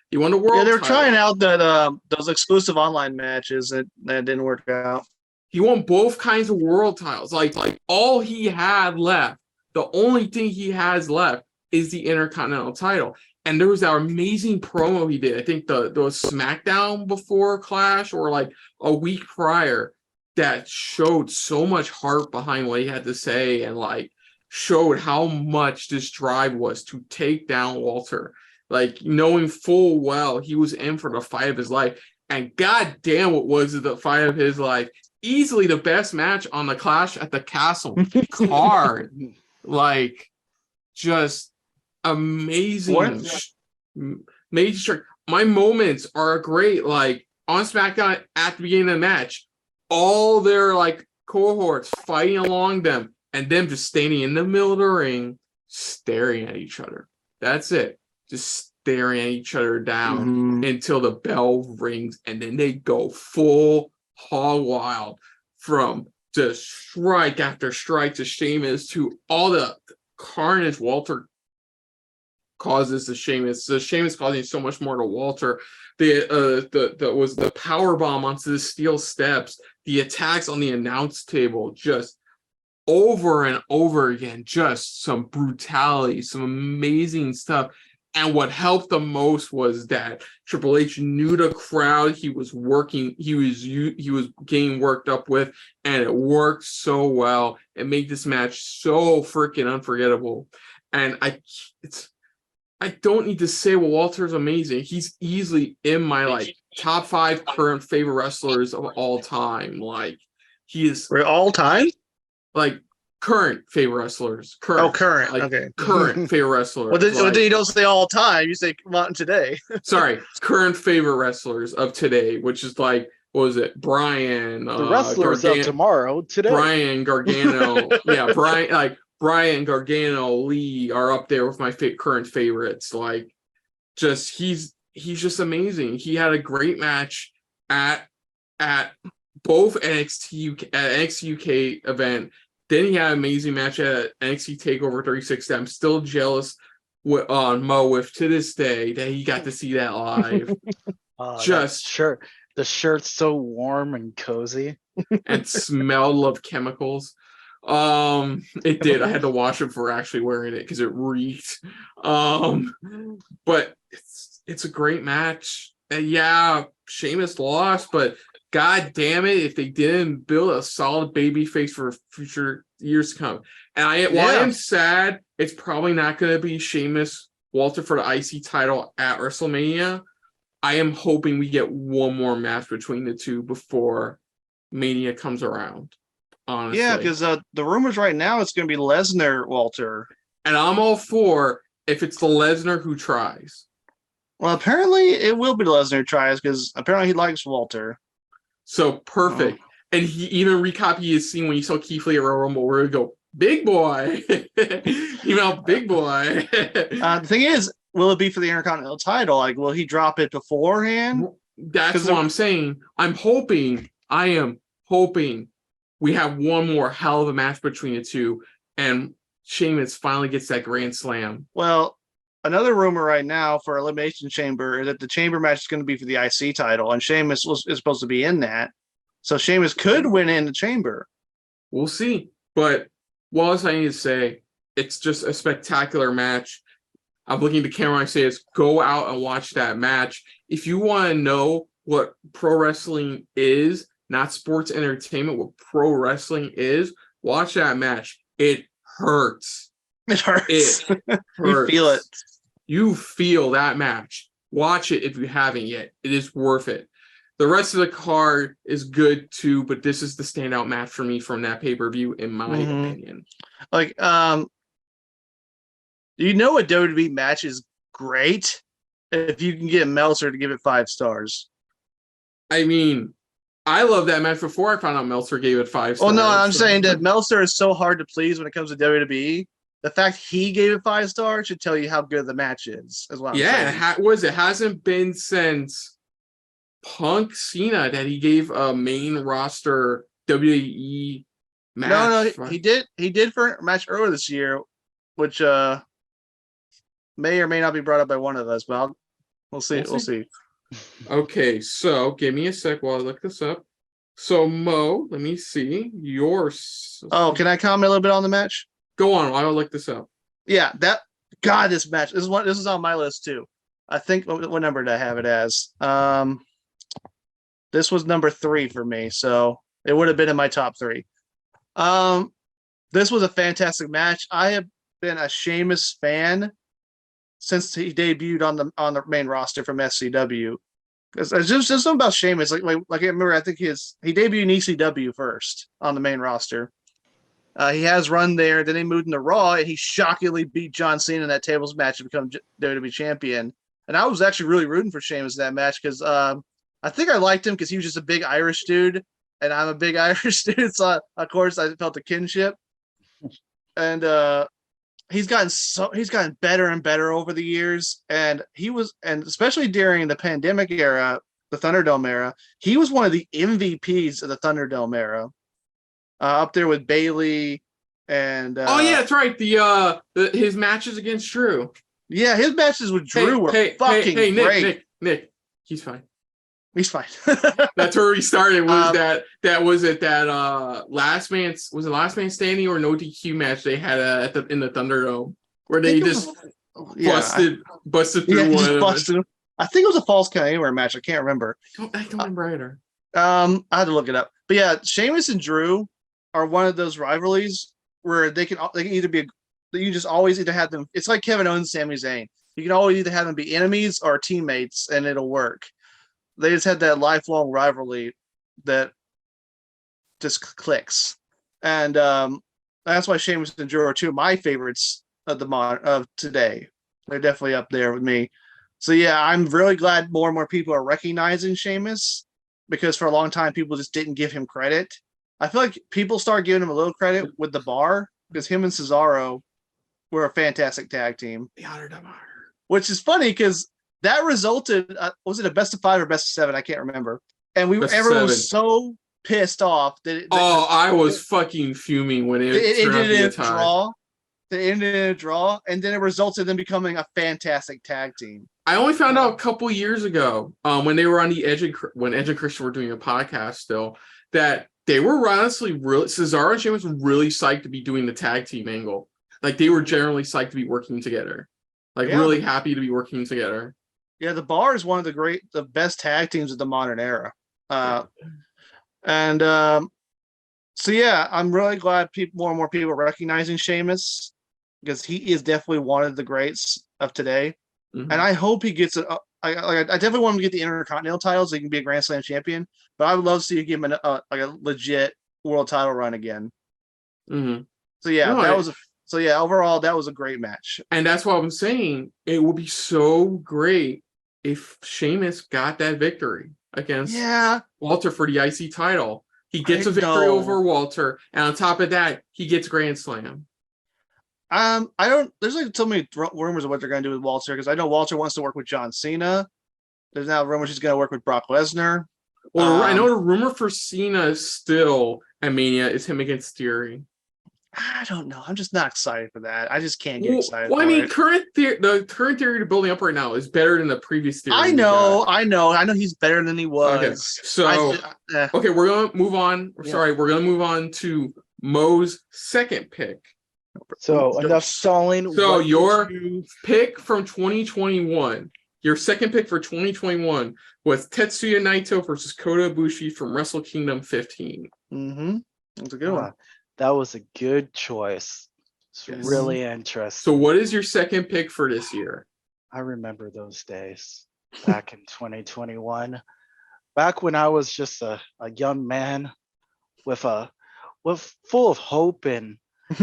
He won the world they're title. trying out that those exclusive online matches that didn't work out. He won both kinds of world titles. Like all he had left, the only thing he has left is the Intercontinental title. And there was that amazing promo he did. I think the SmackDown before Clash or like a week prior that showed so much heart behind what he had to say and like showed how much this drive was to take down Walter, like knowing full well he was in for the fight of his life. And goddamn, what was it, the fight of his life? Easily the best match on the Clash at the Castle card. Like, just amazing. Major. My moments are great. Like on SmackDown at the beginning of the match, all their like cohorts fighting along them. And them just standing in the middle of the ring, staring at each other. That's it. Just staring at each other down until the bell rings. And then they go full hog wild from just strike after strike to Sheamus to all the carnage Walter causes to Sheamus. So Sheamus causing so much more to Walter. The power bomb onto the steel steps, the attacks on the announce table, just over and over again, just some brutality, some amazing stuff. And what helped the most was that Triple H knew the crowd he was working, he was getting worked up with, and it worked so well. It made this match so freaking unforgettable. And I don't need to say, well, Walter's amazing. He's easily in my like top 5 current favorite wrestlers of all time. Like he is For all time? like current favorite wrestlers. Oh, current. Like, Okay. Current favorite wrestlers. Well, then like, you don't say all time. You say come on today. sorry, current favorite wrestlers of today, which is like, what was it? Brian. The wrestlers of tomorrow, today. Brian Gargano. Yeah, Brian Gargano, Lee are up there with my current favorites. Like, just he's just amazing. He had a great match at both NXT UK event. Then he had an amazing match at NXT TakeOver 36 that I'm still jealous on Mo with to this day that he got to see that live. The shirt's so warm and cozy. And smelled of chemicals. It did. I had to wash it for actually wearing it because it reeked. But it's a great match. And yeah, Sheamus lost, but God damn it, if they didn't build a solid baby face for future years to come. And while I am sad, it's probably not going to be Sheamus Walter for the IC title at WrestleMania. I am hoping we get one more match between the two before Mania comes around. Honestly. Yeah, because the rumors right now it's going to be Lesnar Walter. And I'm all for if it's the Lesnar who tries. Well, apparently it will be Lesnar who tries because apparently he likes Walter. So perfect. And he even recopied his scene when you saw Keith Lee at Royal Rumble where he go, big boy. Big boy. The thing is, will it be for the Intercontinental title? Like, will he drop it beforehand? That's what I'm saying. I am hoping we have one more hell of a match between the two and Sheamus finally gets that Grand Slam. Well, another rumor right now for Elimination Chamber is that the Chamber match is going to be for the IC title, and Sheamus is supposed to be in that. So Sheamus could win in the Chamber. We'll see. But what else I need to say, it's just a spectacular match. I'm looking at the camera, I say is go out and watch that match. If you want to know what pro wrestling is, not sports entertainment, what pro wrestling is, watch that match. It hurts. It hurts. It hurts. You feel it. You feel that match. Watch it if you haven't yet. It is worth it. The rest of the card is good too, but this is the standout match for me from that pay-per-view, in my opinion. Like, you know, a WWE match is great if you can get Meltzer to give it 5 stars. I mean, I love that match before I found out Meltzer gave it 5 stars. Oh, no, I'm saying that Meltzer is so hard to please when it comes to WWE. The fact he gave it 5 stars should tell you how good the match is. As well. Yeah, it hasn't been since Punk Cena that he gave a main roster WWE match. No, he did for a match earlier this year, which may or may not be brought up by one of us, but we'll see. We'll see. Okay, so give me a sec while I look this up. So Mo, let me see yours. Oh, can I comment a little bit on the match? Go on, I'll look this up. Yeah, this match. This is on my list too. I think what number did I have it as? This was number 3 for me, so it would have been in my top 3. This was a fantastic match. I have been a Sheamus fan since he debuted on the main roster from SCW. It's just something about Sheamus. Like I remember, I think he debuted in ECW first on the main roster. He has run there. Then he moved into Raw, and he shockingly beat John Cena in that tables match to become WWE champion. And I was actually really rooting for Sheamus in that match because I think I liked him because he was just a big Irish dude, and I'm a big Irish dude. So of course I felt the kinship. And he's gotten better and better over the years. And especially during the pandemic era, the Thunderdome era, he was one of the MVPs of the Thunderdome era. Up there with Bailey and oh yeah, that's right. His matches against Drew. Yeah, his matches with Drew were fucking great. Nick, he's fine. He's fine. That's where we started. Was Um, that was it? That last man was it last man standing or no DQ match they had in the Thunderdome where I they think it was just yeah, busted yeah, through he one just of them. busted him. I think it was a Falls Count Anywhere match. I can't remember. I don't remember either. I had to look it up. But yeah, Sheamus and Drew are one of those rivalries where they can either be you just always either have them. It's like Kevin Owens, Sami Zayn. You can always either have them be enemies or teammates, and it'll work. They just had that lifelong rivalry that just clicks, and that's why Sheamus and Drew are two of my favorites of today. They're definitely up there with me. So yeah, I'm really glad more and more people are recognizing Sheamus because for a long time people just didn't give him credit. I feel like people started giving him a little credit with the bar because him and Cesaro were a fantastic tag team. The honor. Which is funny because that resulted. Was it a best of 5 or best of 7? I can't remember. And everyone was so pissed off that. I was fucking fuming when it turned out to be a tie. Draw. They ended in a draw, and then it resulted in them becoming a fantastic tag team. I only found out a couple years ago, when they were on the Edge when Edge and Christian were doing a podcast still, that they were honestly really Cesaro and Sheamus were really psyched to be doing the tag team angle. Like they were generally psyched to be working together. Like really happy to be working together. Yeah, the Bar is one of the best tag teams of the modern era. So yeah, I'm really glad more and more people are recognizing Sheamus because he is definitely one of the greats of today. Mm-hmm. And I hope he gets it. I definitely want him to get the Intercontinental title so he can be a Grand Slam champion. But I would love to see him give him a legit world title run again. Mm-hmm. So yeah, overall that was a great match. And that's what I'm saying. It would be so great if Sheamus got that victory against Walter for the IC title. He gets a victory over Walter, and on top of that, he gets Grand Slam. There's like so many rumors of what they're going to do with Walter because I know Walter wants to work with John Cena. There's now rumors he's going to work with Brock Lesnar. Well, I know the rumor for Cena still at Mania is him against Theory. I don't know. I'm just not excited for that. I just can't get excited. Well, I mean, the current theory to building up right now is better than the previous theory. I know he's better than he was. Okay. So, okay, we're gonna move on. Sorry, we're gonna move on to Mo's second pick. So enough stalling. So your pick from 2021, your second pick for 2021 was Tetsuya Naito versus Kota Ibushi from Wrestle Kingdom 15. Mm-hmm. That's a good one. That was a good choice. It's really interesting. So what is your second pick for this year? I remember those days back in 2021. Back when I was just a young man with full of hope and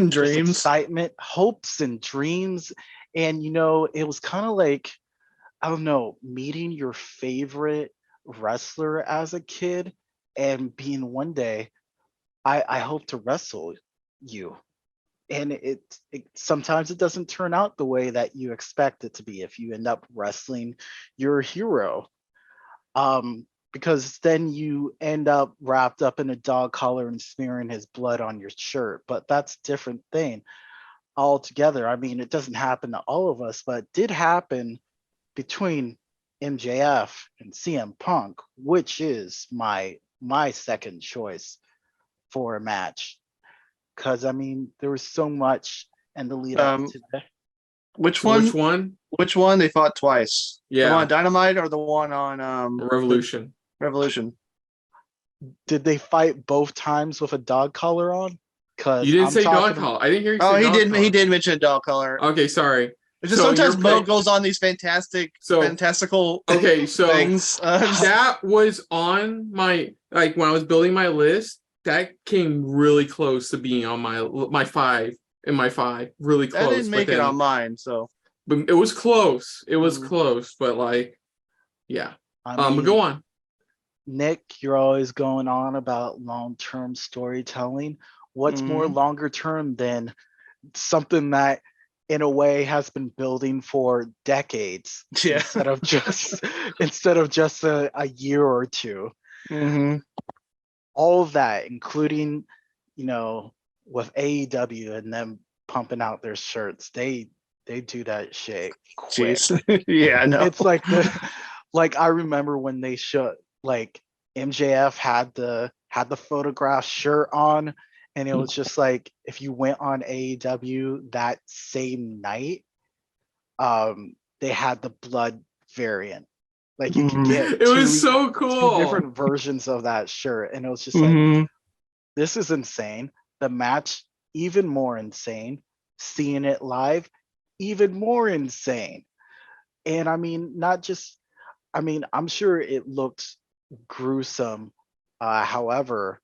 dreams, excitement, hopes and dreams. And it was kind of like, I don't know, meeting your favorite wrestler as a kid and being one day, I hope to wrestle you. And it sometimes it doesn't turn out the way that you expect it to be if you end up wrestling your hero. Because then you end up wrapped up in a dog collar and smearing his blood on your shirt. But that's a different thing altogether. I mean, it doesn't happen to all of us, but it did happen between MJF and CM Punk, which is my second choice for a match. Because I mean, there was so much in the lead up to that. Which one? Which one? They fought twice. Yeah. The one on Dynamite or the one on Revolution? Revolution. Did they fight both times with a dog collar on? Because you didn't say dog collar. I didn't hear you say dog collar. He did mention dog collar. Okay, sorry. It's just sometimes Mo goes on these fantastical things. That was on my when I was building my list. That came really close to being on my 5 in my 5. Really close. I didn't make it on mine, so. But it was close. It was close, but yeah. Go on. Nick, you're always going on about long-term storytelling. What's more longer term than something that in a way has been building for decades instead of just a year or two. Mm-hmm. All of that, including, with AEW and them pumping out their shirts, they do that shit quick. Yeah, I know. It's like I remember when they like MJF had the photograph shirt on, and it was just like if you went on AEW that same night, they had the blood variant. Like you could get It was so two cool. different versions of that shirt, and it was just Mhm. like, this is insane. The match even more insane. Seeing it live, even more insane. And I mean, not just, I mean, I'm sure it looked gruesome. However,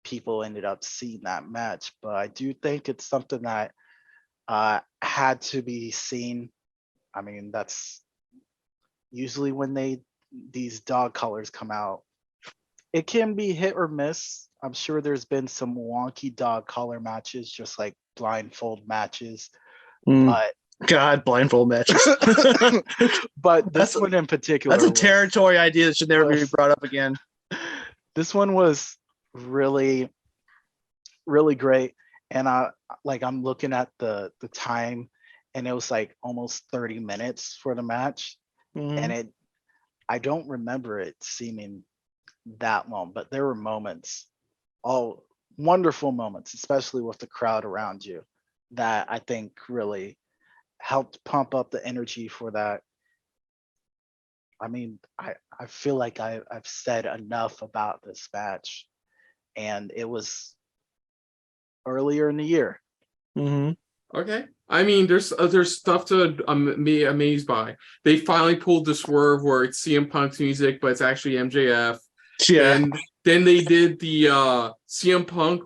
people ended up seeing that match, but I do think it's something that had to be seen. I mean, that's usually when these dog colors come out. It can be hit or miss. I'm sure there's been some wonky dog collar matches, just like blindfold matches. Mm. But God, blindfold matches. but this That's a- one in particular, That's a was- territory idea that should never be was- brought up again. this one was really, really great. And I'm looking at the time, and it was like almost 30 minutes for the match. Mhm. And I don't remember it seeming that long, but there were moments, all wonderful moments, especially with the crowd around you, that I think really helped pump up the energy for that. I mean, I feel like I've said enough about this match, and it was earlier in the year. Mhm. Okay. I mean, there's stuff to be amazed by. They finally pulled the swerve where it's CM Punk's music, but it's actually MJF. Yeah. And then they did the CM Punk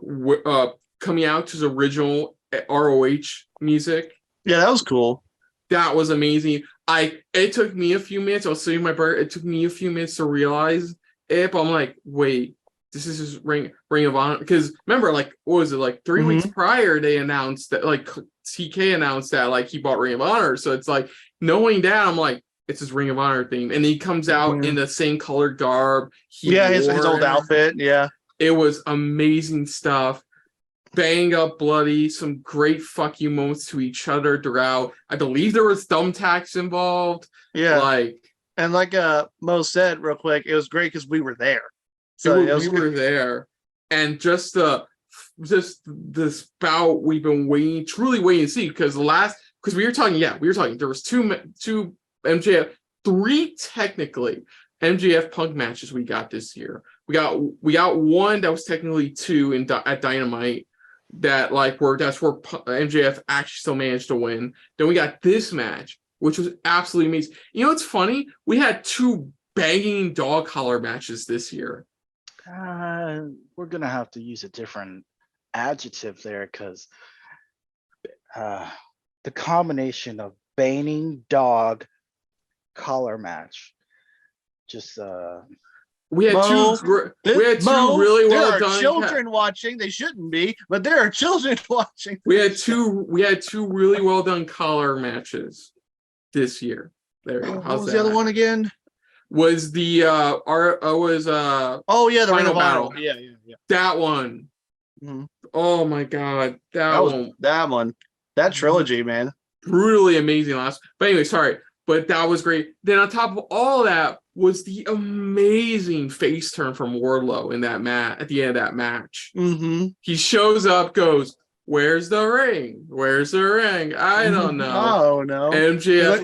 coming out to his original ROH music. Yeah, that was cool. That was amazing. It took me a few minutes. I was sitting in my bar. It took me a few minutes to realize it, but I'm like, wait, this is his Ring of Honor. Because remember, like, what was it, like 3 weeks prior? They announced that, like, TK announced that, like, he bought Ring of Honor. So it's like, knowing that, I'm like, it's his Ring of Honor theme, and he comes out in the same colored garb. His old outfit. Yeah. It was amazing stuff. Bang up bloody, some great fuck you moments to each other throughout. I believe there was thumbtacks involved. Yeah. Like Mo said real quick, it was great because we were there. So So we were there, and just this bout we've been truly waiting to see, because we were talking there was two MJF, three technically MJF Punk matches we got this year. We got one that was technically two at Dynamite, that's where MJF actually still managed to win. Then we got this match, which was absolutely amazing. You know, it's funny, we had two banging dog collar matches this year. We're gonna have to use a different adjective there, because the combination of banging dog collar match, just we had Mo, two really well there done. are children watching. They shouldn't be, but there are children watching. We had two really well done collar matches this year. There you go. What was the other one again? Was the the Ring of Battle. Honor. Yeah. That one. Mhm. Oh my god, that one. That trilogy, man. Brutally amazing last. But anyway, sorry. But that was great. Then on top of all that was the amazing face turn from Wardlow in that at the end of that match. Mm-hmm. He shows up, goes, "Where's the ring? Where's the ring? I don't know." Oh no. MJF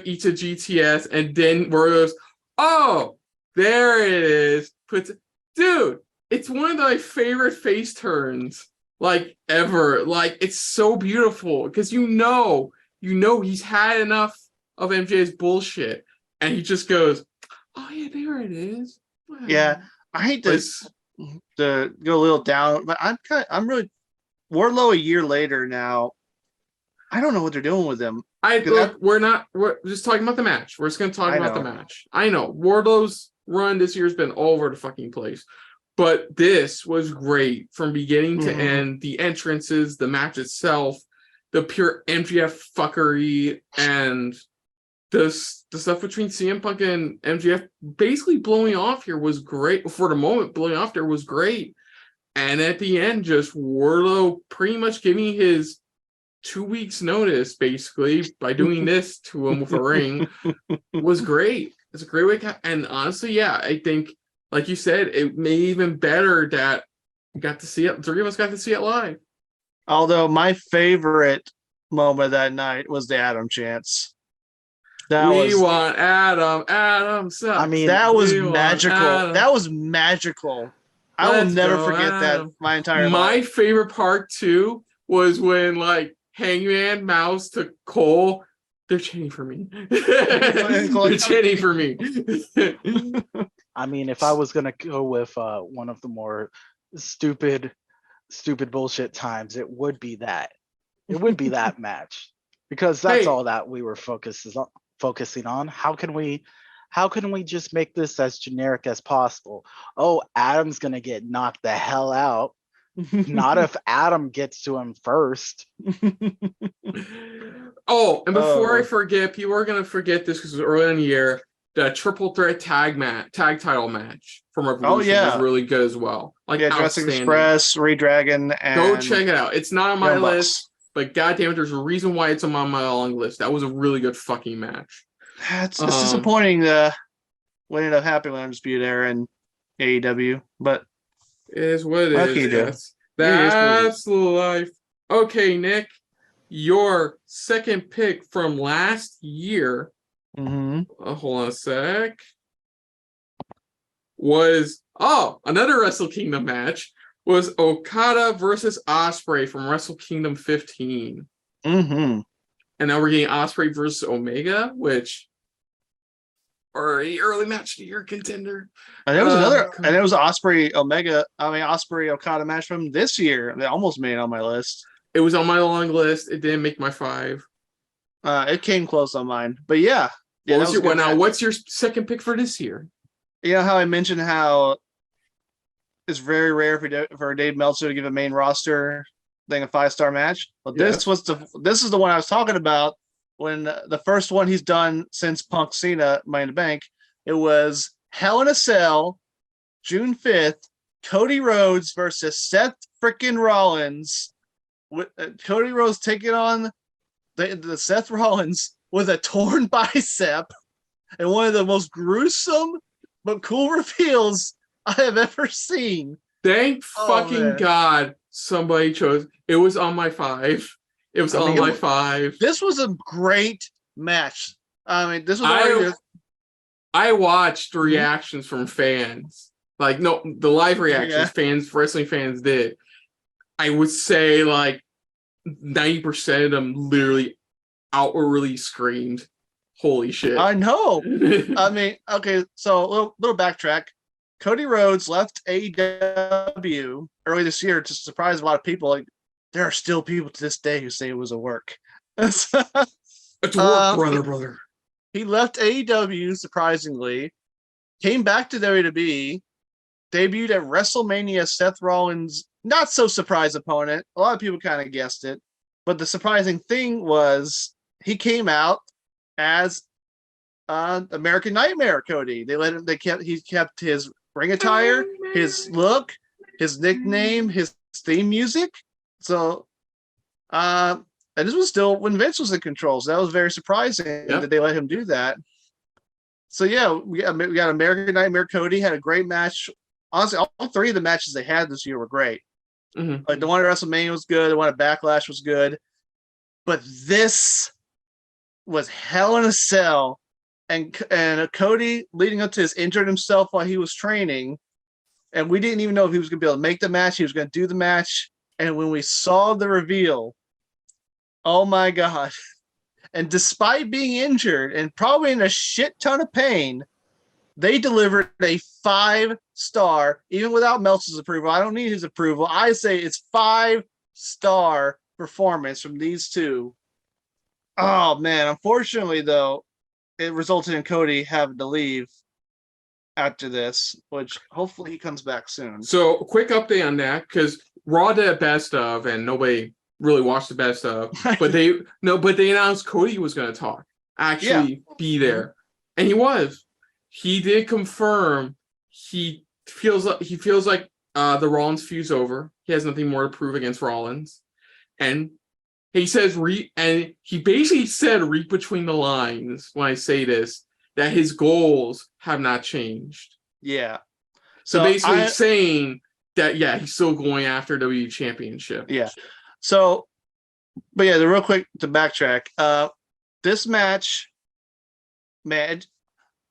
eats a GTS, and then Wardlow goes, "Oh, there it is." Dude, it's one of my favorite face turns like ever. Like, it's so beautiful because you know he's had enough of MJ's bullshit, and he just goes, "Oh yeah, there it is." Wow. Yeah, I hate to go a little down, but I'm really Wardlow a year later now. I don't know what they're doing with him. We're just talking about the match. We're just gonna talk about the match. I know Wardlow's run this year's been all over the fucking place, but this was great from beginning to end. The entrances, the match itself, the pure MJF fuckery, and the stuff between CM Punk and MJF basically blowing off here was great. For the moment, blowing off there was great. And at the end, just Wardlow pretty much giving his 2 weeks notice, basically, by doing this to him with a ring, was great. It's a great way. And honestly, yeah, I think, like you said, it made even better that we got to see it. 3 of us got to see it live. Although my favorite moment of that night was the Adam chants. Want Adam sucks. I mean, that was we want magical. Adam. That was magical. I will Let's never go, forget Adam. that my entire My life. favorite part too was when like Hangman Mouse to Cole. They're chanting for me. They're chanting for me. I mean, if I was gonna go with one of the more stupid bullshit times, it would be that. It would be that match, because that's Hey. all that we were focusing on. How can we just make this as generic as possible? Oh, Adam's gonna get knocked the hell out. Not if Adam gets to him first. Oh, and before I Oh. forget, people are gonna forget this because it was early in the year. The triple threat tag title match from Revolution yeah. was really good as well. Like Yeah, Dressing outstanding. Express, Redragon, and Go check it out. It's not on my Young list, Bucks. but goddamn it, there's a reason why it's on my long list. That was a really good fucking match. It's disappointing what ended up happening with Undisputed Era and AEW, but It is what it What is. can you do? Yes. It is what it That's the life. Okay, Nick, your second pick from last year. Hold on a sec. Was another Wrestle Kingdom match was Okada versus Ospreay from Wrestle Kingdom 15. Mm-hmm. And now we're getting Ospreay versus Omega, which are an early match of the year contender. And there was and it was Ospreay Okada match from this year. They almost made it on my list. It was on my long list. It didn't make my 5. It came close on mine, but yeah. What's your second pick for this year? You know how I mentioned how it's very rare for Dave Meltzer to give a main roster thing a 5-star match. Well, Yes. this is the one I was talking about when the first one he's done since Punk Cena Money in the Bank. It was Hell in a Cell, June 5th, Cody Rhodes versus Seth freaking Rollins. With Cody Rhodes taking on the Seth Rollins with a torn bicep and one of the most gruesome but cool reveals I have ever seen. Thank fucking God somebody chose. It was on my 5. It was on my 5. This was a great match. I mean, this was I watched reactions from fans. Like, no, the live reactions wrestling fans did. I would say like 90% of them literally outwardly screamed, "Holy shit!" I know. I mean, okay, so a little backtrack. Cody Rhodes left AEW early this year to surprise a lot of people. Like, there are still people to this day who say it was a work. It's work, brother. He left AEW surprisingly, came back to WWE, debuted at WrestleMania. Seth Rollins, not so surprise opponent. A lot of people kind of guessed it, but the surprising thing was he came out as American Nightmare Cody. He kept his ring attire, his look, his nickname, his theme music. So, and this was still when Vince was in control. So that was very surprising that they let him do that. So yeah, we got American Nightmare Cody, had a great match. Honestly, all 3 of the matches they had this year were great. Mm-hmm. Like the one at WrestleMania was good, the one at Backlash was good, but this was Hell in a Cell. And Cody leading up to his injured himself while he was training, and we didn't even know if he was going to be able to make the match. He was going to do the match, and when we saw the reveal, oh my God! And despite being injured and probably in a shit ton of pain, they delivered a 5-star, even without Meltzer's approval. I don't need his approval. I say it's 5-star performance from these two. Oh man! Unfortunately, though, it resulted in Cody having to leave after this, which hopefully he comes back soon. So, a quick update on that, because Raw did a best of, and nobody really watched the best of. But they announced Cody was going to be there, and he was. He did confirm he feels like the Rollins feud's over. He has nothing more to prove against Rollins, and he says and he basically said, read between the lines when I say this, that his goals have not changed. Yeah. So basically saying that, yeah, he's still going after WWE Championship. Yeah. So, but yeah, the real quick to backtrack, this match, man,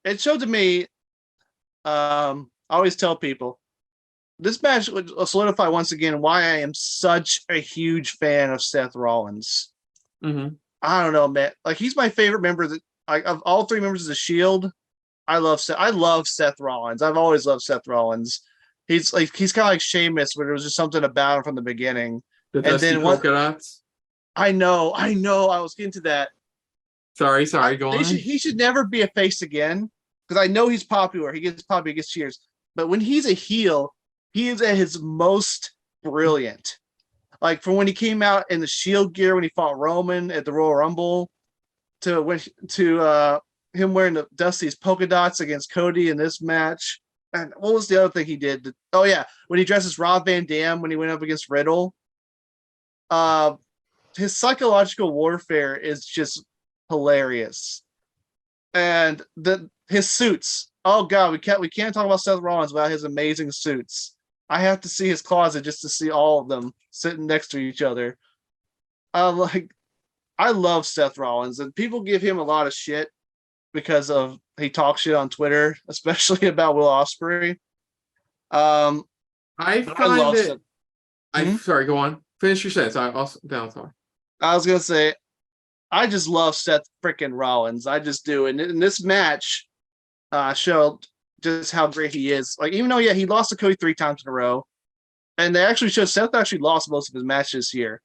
it showed to me, I always tell people, this match would solidify once again why I am such a huge fan of Seth Rollins. Mm-hmm. I don't know, man. Like, he's my favorite member of all three members of the Shield. I love Seth Rollins. I've always loved Seth Rollins. He's kind of like Sheamus, but there was just something about him from the beginning. The dusty polka dots. I know. I was getting to that. Sorry, go on. He should never be a face again, because I know he's popular. He gets popular, he gets cheers. But when he's a heel, he is at his most brilliant. Like, from when he came out in the Shield gear when he fought Roman at the Royal Rumble, to him wearing the Dusty's polka dots against Cody in this match. And what was the other thing he did? Oh yeah, when he dresses Rob Van Dam when he went up against Riddle. His psychological warfare is just hilarious, and his suits. Oh god, we can't talk about Seth Rollins without his amazing suits. I have to see his closet just to see all of them sitting next to each other. I love Seth Rollins, and people give him a lot of shit because he talks shit on Twitter, especially about Will Ospreay. Sorry, go on. Finish your sentence. I was gonna say, I just love Seth freaking Rollins. I just do. And in this match, showed just how great he is. Like, even though he lost to Cody 3 times in a row, and they actually showed Seth actually lost most of his matches here,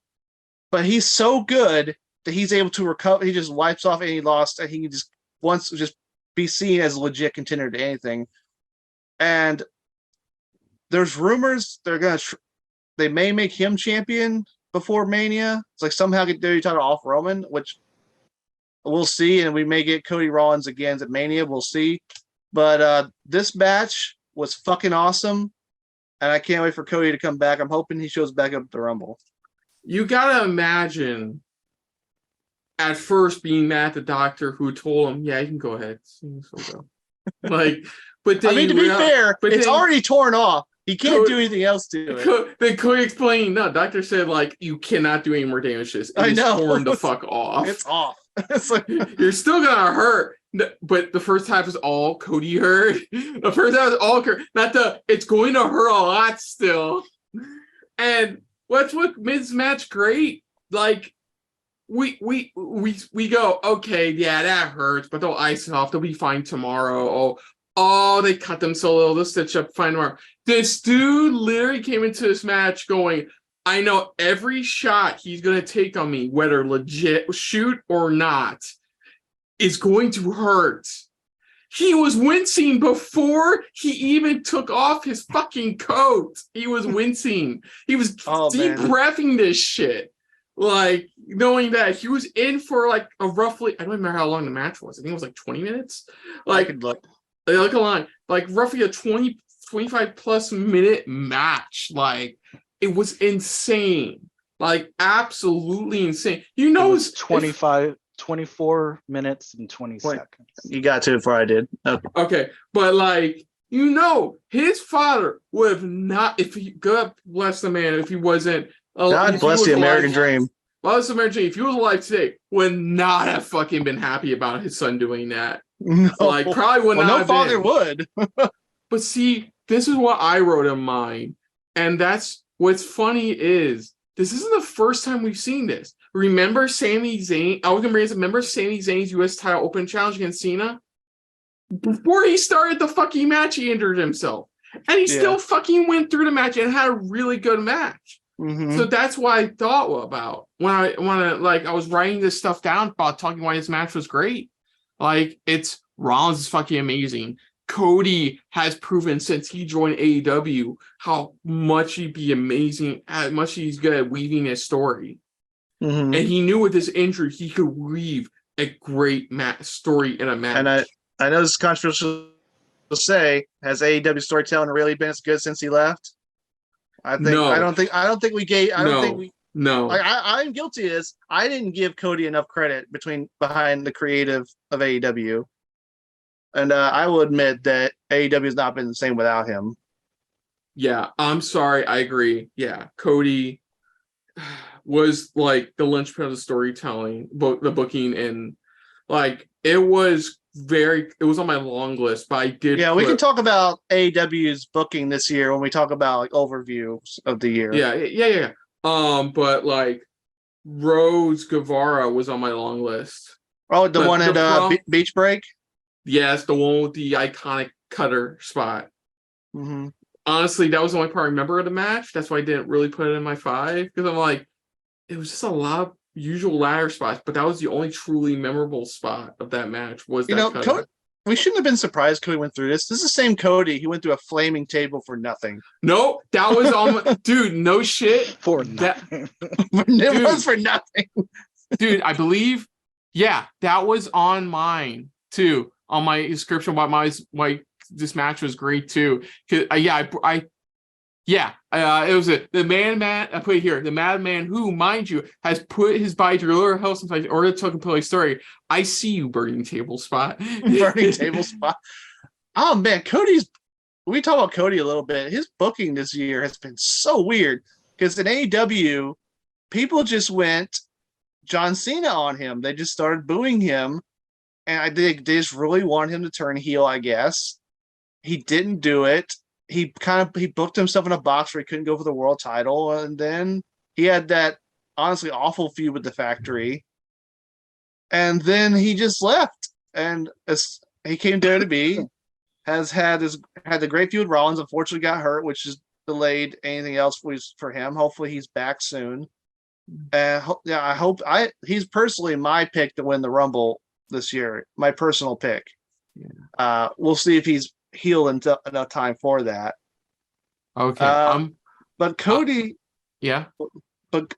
but he's so good that he's able to recover. He just wipes off any loss, and he just wants to just be seen as a legit contender to anything. And there's rumors they may make him champion before Mania. It's like somehow get WWE title off Roman, which we'll see. And we may get Cody Rollins again at Mania. We'll see. But this match was fucking awesome. And I can't wait for Cody to come back. I'm hoping he shows back up at the Rumble. You gotta imagine at first being mad at the doctor who told him, yeah, you can go ahead. Like, but then to be fair, it's already torn off. He can't do anything else to it. Then Cody explained, no, doctor said, like, you cannot do any more damage to this. I know. It's torn the fuck off. It's off. It's like, you're still gonna hurt. But the first half is all Cody hurt. The first half is all it's going to hurt a lot still. And what's what Miz match great? Like, we go, okay, yeah, that hurts, but they'll ice it off. They'll be fine tomorrow. Oh, they cut them so little. They'll stitch up fine tomorrow. This dude literally came into this match going, I know every shot he's going to take on me, whether legit shoot or not, is going to hurt. He was wincing before he even took off his fucking coat. He was wincing. He was deep breathing this shit. Like, knowing that he was in for like a roughly, I don't remember how long the match was. I think it was like 20 minutes. Like, I could look a line, like roughly a 25 plus minute match. Like, it was insane. Like, absolutely insane. You know, it's 24 minutes and 20 seconds. You got to before I did. Okay. But like, you know, his father would have not, God bless the man, if he wasn't. God bless the American dream. Bless the American dream. If he was alive today, would not have fucking been happy about his son doing that. No. Like, probably would not no have father been. would. But see, this is what I wrote in mine. And that's what's funny is this isn't the first time we've seen this. Remember Sami Zayn? Remember Sami Zayn's US title open challenge against Cena? Before he started the fucking match, he injured himself. And he still fucking went through the match and had a really good match. Mm-hmm. So that's what I thought about when I was writing this stuff down about talking why this match was great. Like, it's Rollins is fucking amazing. Cody has proven since he joined AEW how much he'd be amazing, how much he's good at weaving his story. Mm-hmm. And he knew with his injury, he could weave a great story in a match. And I know this is controversial to say, has AEW storytelling really been as good since he left? I don't think we gave. No. Like, I'm guilty of this. I didn't give Cody enough credit behind the creative of AEW. And I will admit that AEW has not been the same without him. Yeah, I'm sorry. I agree. Yeah, Cody was like the linchpin of the storytelling, the booking, and like it was on my long list, but I did. Yeah, we can talk about AEW's booking this year when we talk about like overviews of the year. Yeah. But like Rhodes Guevara was on my long list. Oh, the one at Beach Break? Yes, the one with the iconic cutter spot. Mm-hmm. Honestly, that was the only part I remember of the match. That's why I didn't really put it in my 5, because I'm like, it was just a lot of usual ladder spots, but that was the only truly memorable spot of that match. Was that cutter. We shouldn't have been surprised Cody went through this. This is the same Cody. He went through a flaming table for nothing. No, that was on dude. No shit For nothing. It was for nothing. Dude, I believe, yeah, that was on mine too. On my description, why this match was great too. It was the man. I put it here, the madman who, mind you, has put his body to lure health in order to compel a story. I see you, burning table spot. Burning table spot. Oh man, we talk about Cody a little bit. His booking this year has been so weird because in AEW, people just went John Cena on him. They just started booing him. And I think they just really wanted him to turn heel, I guess. He didn't do it. He booked himself in a box where he couldn't go for the world title. And then he had that honestly awful feud with the Factory. And then he just left. And he came to WWE, has had the great feud with Rollins, unfortunately got hurt, which has delayed anything else for him. Hopefully he's back soon. I hope he's personally my pick to win the Rumble this year, my personal pick. Yeah. We'll see if he's healed enough time for that. Okay. But Cody, yeah. But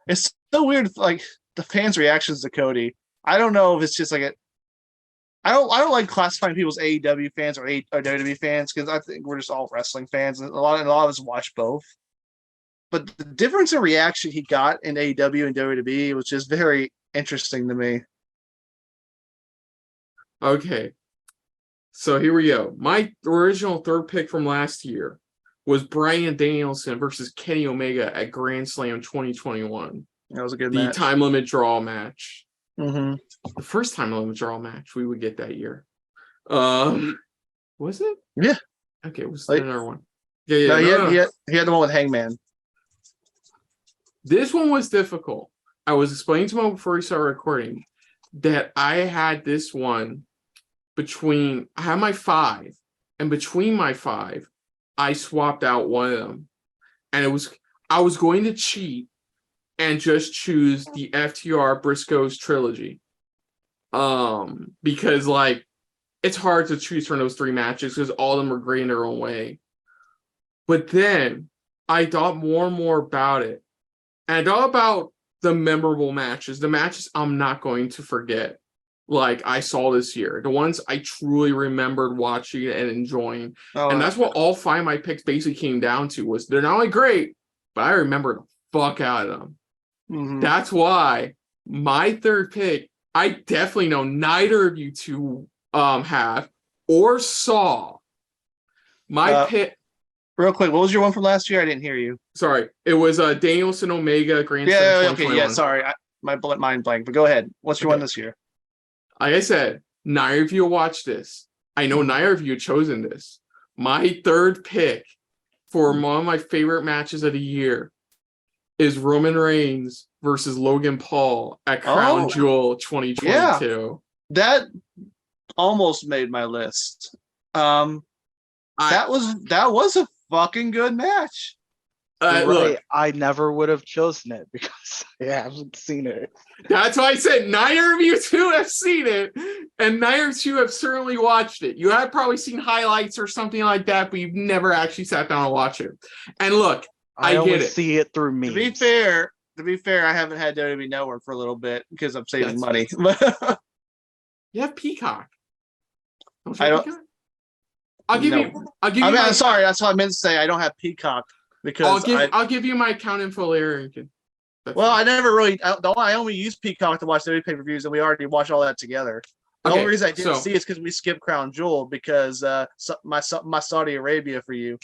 it's so weird, like the fans' reactions to Cody. I don't know if it's just like I don't like classifying people as AEW fans or WWE fans because I think we're just all wrestling fans, and a lot of us watch both. But the difference in reaction he got in AEW and WWE was just very interesting to me. Okay, so here we go. My original 3rd pick from last year was Bryan Danielson versus Kenny Omega at Grand Slam 2021. That was a good match. The time limit draw match. Mm-hmm. The first time limit draw match we would get that year. Was it? Yeah. Okay, it was another one. Yeah. He had the one with Hangman. This one was difficult. I was explaining to him before we started recording that I had this one I had my 5, and between my 5, I swapped out one of them. And I was going to cheat and just choose the FTR Briscoes trilogy. Because like it's hard to choose from those 3 matches because all of them are great in their own way. But then I thought more and more about it. And I thought about the memorable matches, the matches I'm not going to forget, like I saw this year, the ones I truly remembered watching and enjoying. And that's what all 5 of my picks basically came down to, was they're not only great, but I remember the fuck out of them. Mm-hmm. That's why my 3rd pick, I definitely know neither of you two have or saw. My pick. Real quick, what was your one from last year? I didn't hear you. Sorry, it was Danielson Omega Grand Slam. Okay, yeah, sorry, my mind blank. But go ahead. What's your one this year? Like I said, neither of you watched this. I know neither of you chosen this. My 3rd pick for one of my favorite matches of the year is Roman Reigns versus Logan Paul at Crown Jewel 2022. Yeah, that almost made my list. That was a fucking good match. Look, I never would have chosen it because I haven't seen it. That's why I said neither of you two have seen it, and neither of you have certainly watched it. You have probably seen highlights or something like that, but you've never actually sat down and watched it. And look, I only get it. See it through me. To be fair, I haven't had WWE Network for a little bit because I'm saving money. You have Peacock. I don't. Peacock? I'll give you. I'm sorry. That's what I meant to say. I don't have Peacock because I'll give you my account info later. I never really. I only use Peacock to watch the pay-per-views, and we already watched all that together. The Okay, only reason I didn't so- see is because we skipped Crown Jewel because my Saudi Arabia for you.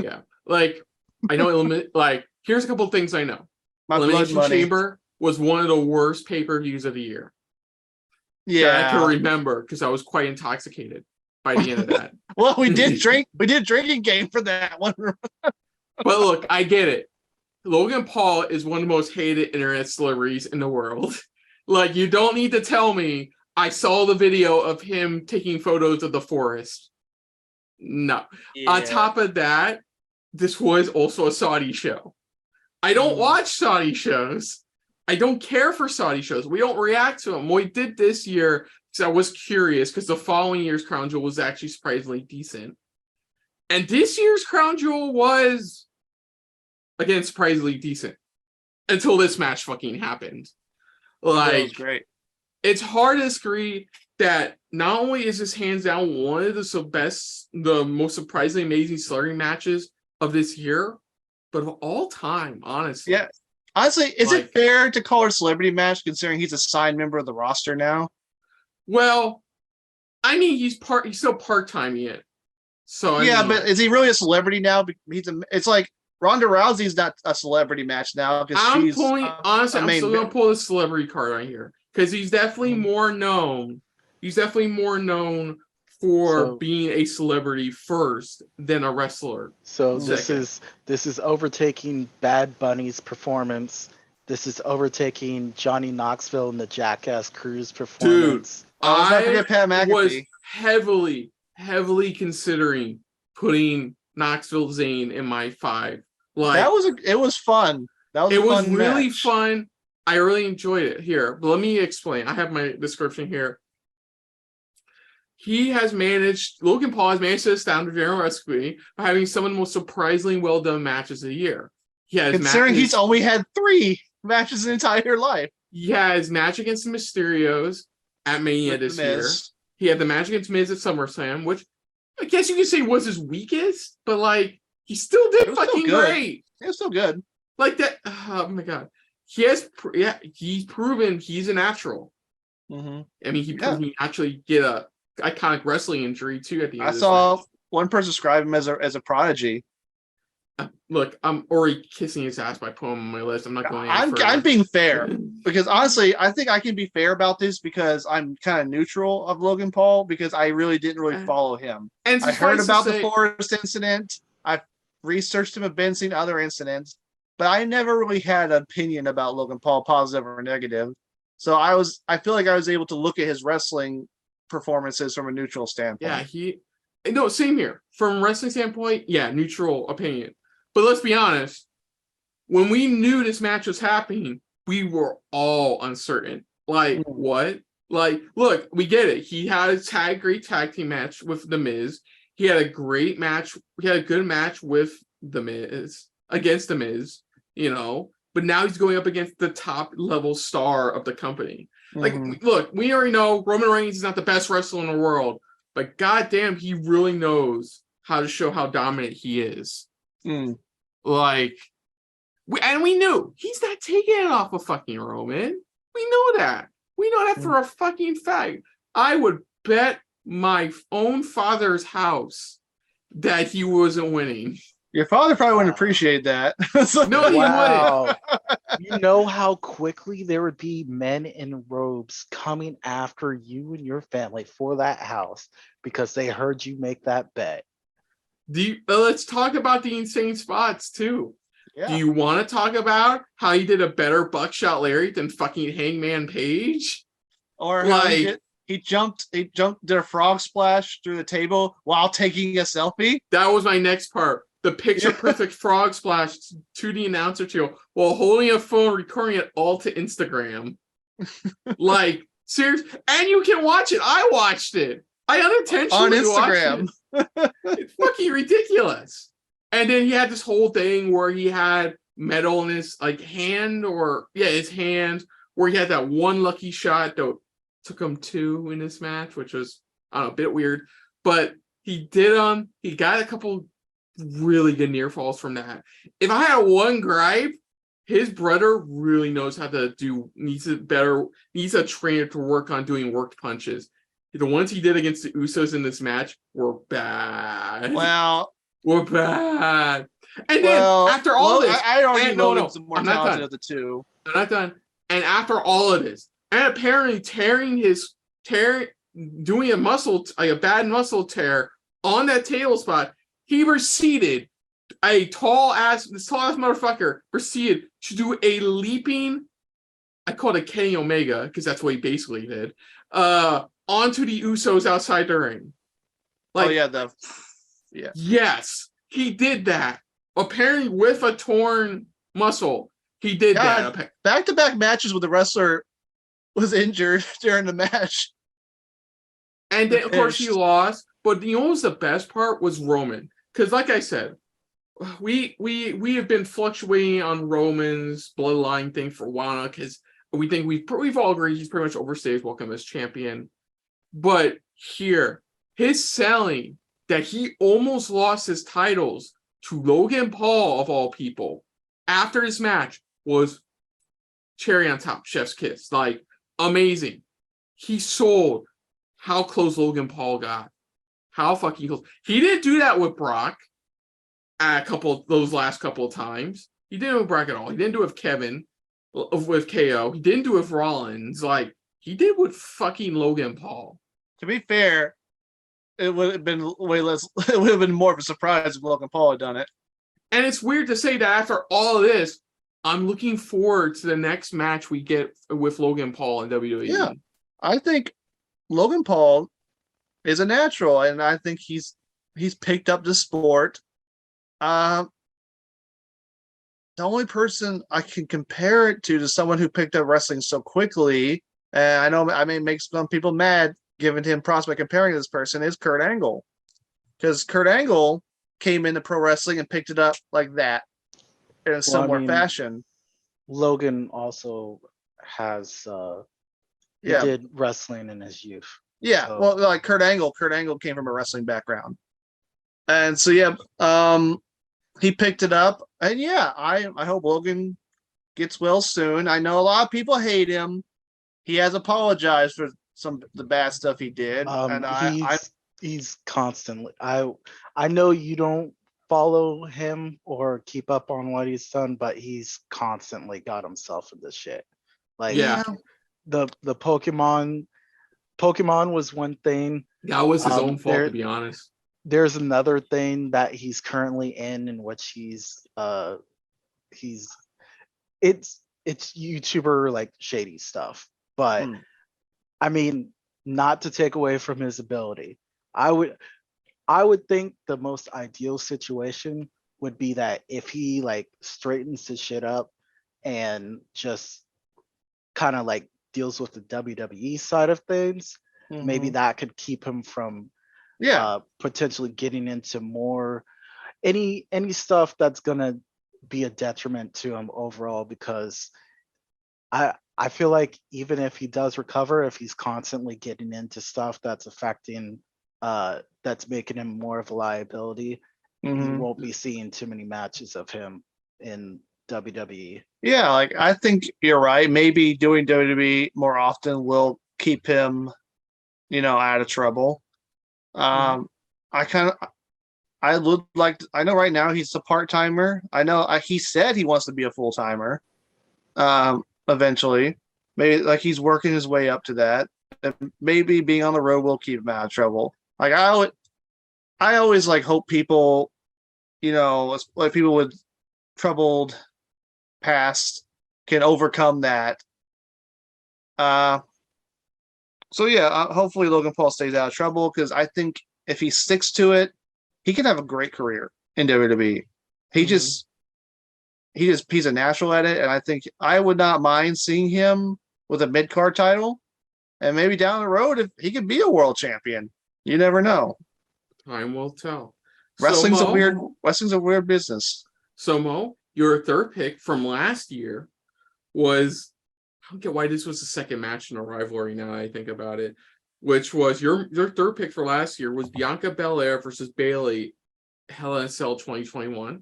Yeah, like I know. Like, here's a couple of things I know. My blood Elimination money. Chamber was one of the worst pay-per-views of the year that I can Yeah. remember because I was quite intoxicated by the end of that. Well, we did drink. We did drinking game for that one. But look, I get it. Logan Paul is one of the most hated internet celebrities in the world. Like, you don't need to tell me I saw the video of him taking photos of the forest. No. On top of that, this was also a Saudi show. I don't watch Saudi shows. I don't care for Saudi shows. We don't react to them. We did this year because I was curious because the following year's Crown Jewel was actually surprisingly decent. And this year's Crown Jewel was, again, surprisingly decent. Until this match fucking happened. Like, That was great. It's hard to disagree that not only is this hands down one of the most surprisingly amazing celebrity matches of this year, but of all time, honestly. Yeah. Honestly, is Like- it fair to call it a celebrity match considering he's a signed member of the roster now? Well, I mean, he's still part-time yet. So I Yeah, mean, but is he really a celebrity now? It's like Ronda Rousey's not a celebrity match now because I'm she's pulling, honestly, a I'm main still gonna pull the celebrity card right here. Because he's definitely more known. He's definitely more known for So- being a celebrity first than a wrestler. So Second. this is overtaking Bad Bunny's performance. This is overtaking Johnny Knoxville and the Jackass Crew's performance. Oh, let's not forget Pat I was McAfee. heavily considering putting Knoxville Zane in my 5. Like, It was fun. That was it a was fun really match. fun. I really enjoyed it. Here, but let me explain. I have my description here. Logan Paul has managed to astound the general recipe by having some of the most surprisingly well done matches of the year. He has Considering matches, he's only had 3 matches his entire life. he has match against the Mysterios at Mania With this The year. Miz. He had the match against Miz at SummerSlam, which I guess you could say was his weakest, but like he still It did was still fucking good. great. It was still good. Like that. Oh my god. He's proven he's a natural. Mm-hmm. I mean, he Yeah. proved he actually get a iconic wrestling injury too at the end. I of this saw match. one person describe him as a prodigy. Look, I'm already kissing his ass by putting him on my list. I'm not going. any further. I'm being fair because honestly, I think I can be fair about this because I'm kind of neutral of Logan Paul because I really didn't really follow him. And I heard suffice to about say- the Forest incident. I've researched him, I've been seeing other incidents, but I never really had an opinion about Logan Paul, positive or negative. So I feel like I was able to look at his wrestling performances from a neutral standpoint. Yeah, same here. From a wrestling standpoint, yeah, neutral opinion. But let's be honest, when we knew this match was happening, we were all uncertain. Like, what? Like, look, we get it. He had a great tag team match with The Miz. He had a great match. He had a good match with The Miz, against The Miz, but now he's going up against the top level star of the company. Like, look, we already know Roman Reigns is not the best wrestler in the world, but goddamn, he really knows how to show how dominant he is. Like, we knew he's not taking it off of fucking Roman. We know that. We know that for a fucking fact. I would bet my own father's house that he wasn't winning. Your father probably wouldn't appreciate that. No, he wouldn't. You know how quickly there would be men in robes coming after you and your family for that house because they heard you make that bet. Let's talk about the insane spots too. Yeah. Do you want to talk about how he did a better buckshot Larry than fucking Hangman Page? Or how he jumped, did a frog splash through the table while taking a selfie. That was my next part. The picture perfect frog splash to the announcer table while holding a phone, recording it all to Instagram. Like, serious. And you can watch it. I watched it. I unintentionally On Instagram. watched it. It's fucking ridiculous. And then he had this whole thing where he had metal in his hand, his hand, where he had that one lucky shot that took him 2 in this match, which was, I don't know, a bit weird. But he got a couple really good near falls from that. If I had one gripe, his brother really knows how to needs a trainer to work on doing worked punches. The ones he did against the Usos in this match were bad. Well, Were bad. And then after all this, I argue Logan's the more I'm not talented done. of the two. I'm not done. And after all of this, and apparently doing a bad muscle tear on that table spot, he proceeded, this tall ass motherfucker proceeded to do a leaping, I call it a Kenny Omega, because that's what he basically did, onto the Usos outside the ring. Yes, he did that. Apparently with a torn muscle, he did that. Back-to-back matches with the wrestler was injured during the match. And then, of course, he lost. But you know what was the best part was Roman. Because like I said, we have been fluctuating on Roman's bloodline thing for a while because we think we've all agreed he's pretty much overstayed his welcome as champion. But here, his selling that he almost lost his titles to Logan Paul, of all people, after this match was cherry on top, chef's kiss. Like, amazing. He sold how close Logan Paul got. How fucking close. He didn't do that with Brock those last couple of times. He didn't do it with Brock at all. He didn't do it with Kevin, with KO. He didn't do it with Rollins. Like, he did with fucking Logan Paul. To be fair, it would have been way less. It would have been more of a surprise if Logan Paul had done it. And it's weird to say that after all of this, I'm looking forward to the next match we get with Logan Paul in WWE. Yeah, I think Logan Paul is a natural, and I think he's picked up the sport. The only person I can compare it to someone who picked up wrestling so quickly, and I know I may make some people mad giving him props by comparing this person, is Kurt Angle. Because Kurt Angle came into pro wrestling and picked it up like that in a similar fashion. Logan also has did wrestling in his youth. Yeah, so. Well, like Kurt Angle came from a wrestling background. And so he picked it up. And I hope Logan gets well soon. I know a lot of people hate him. He has apologized for the bad stuff he did. And he's constantly I know you don't follow him or keep up on what he's done, but he's constantly got himself in this shit. Like the Pokemon was one thing. That was his own fault, to be honest. There's another thing that he's currently in which it's YouTuber like shady stuff. But I mean, not to take away from his ability. I would think the most ideal situation would be that if he like straightens his shit up and just kind of like deals with the WWE side of things, maybe that could keep him from potentially getting into more any stuff that's gonna be a detriment to him overall, because I feel like even if he does recover, if he's constantly getting into stuff that's affecting that's making him more of a liability, you won't be seeing too many matches of him in WWE. Yeah, like I think you're right. Maybe doing WWE more often will keep him, out of trouble. I know right now he's a part-timer. I know he said he wants to be a full-timer eventually. Maybe like he's working his way up to that. And maybe being on the road will keep him out of trouble. Like I always like hope people, like people with troubled past can overcome that. Hopefully Logan Paul stays out of trouble, because I think if he sticks to it, he can have a great career in WWE. He's a natural at it, and I think I would not mind seeing him with a mid-card title, and maybe down the road if he could be a world champion. You never know. Time will tell. Wrestling's a weird business. So Mo, your third pick from last year was, I don't get why this was the second match in a rivalry now I think about it, which was your third pick for last year was Bianca Belair versus Bayley, Hell in a Cell 2021.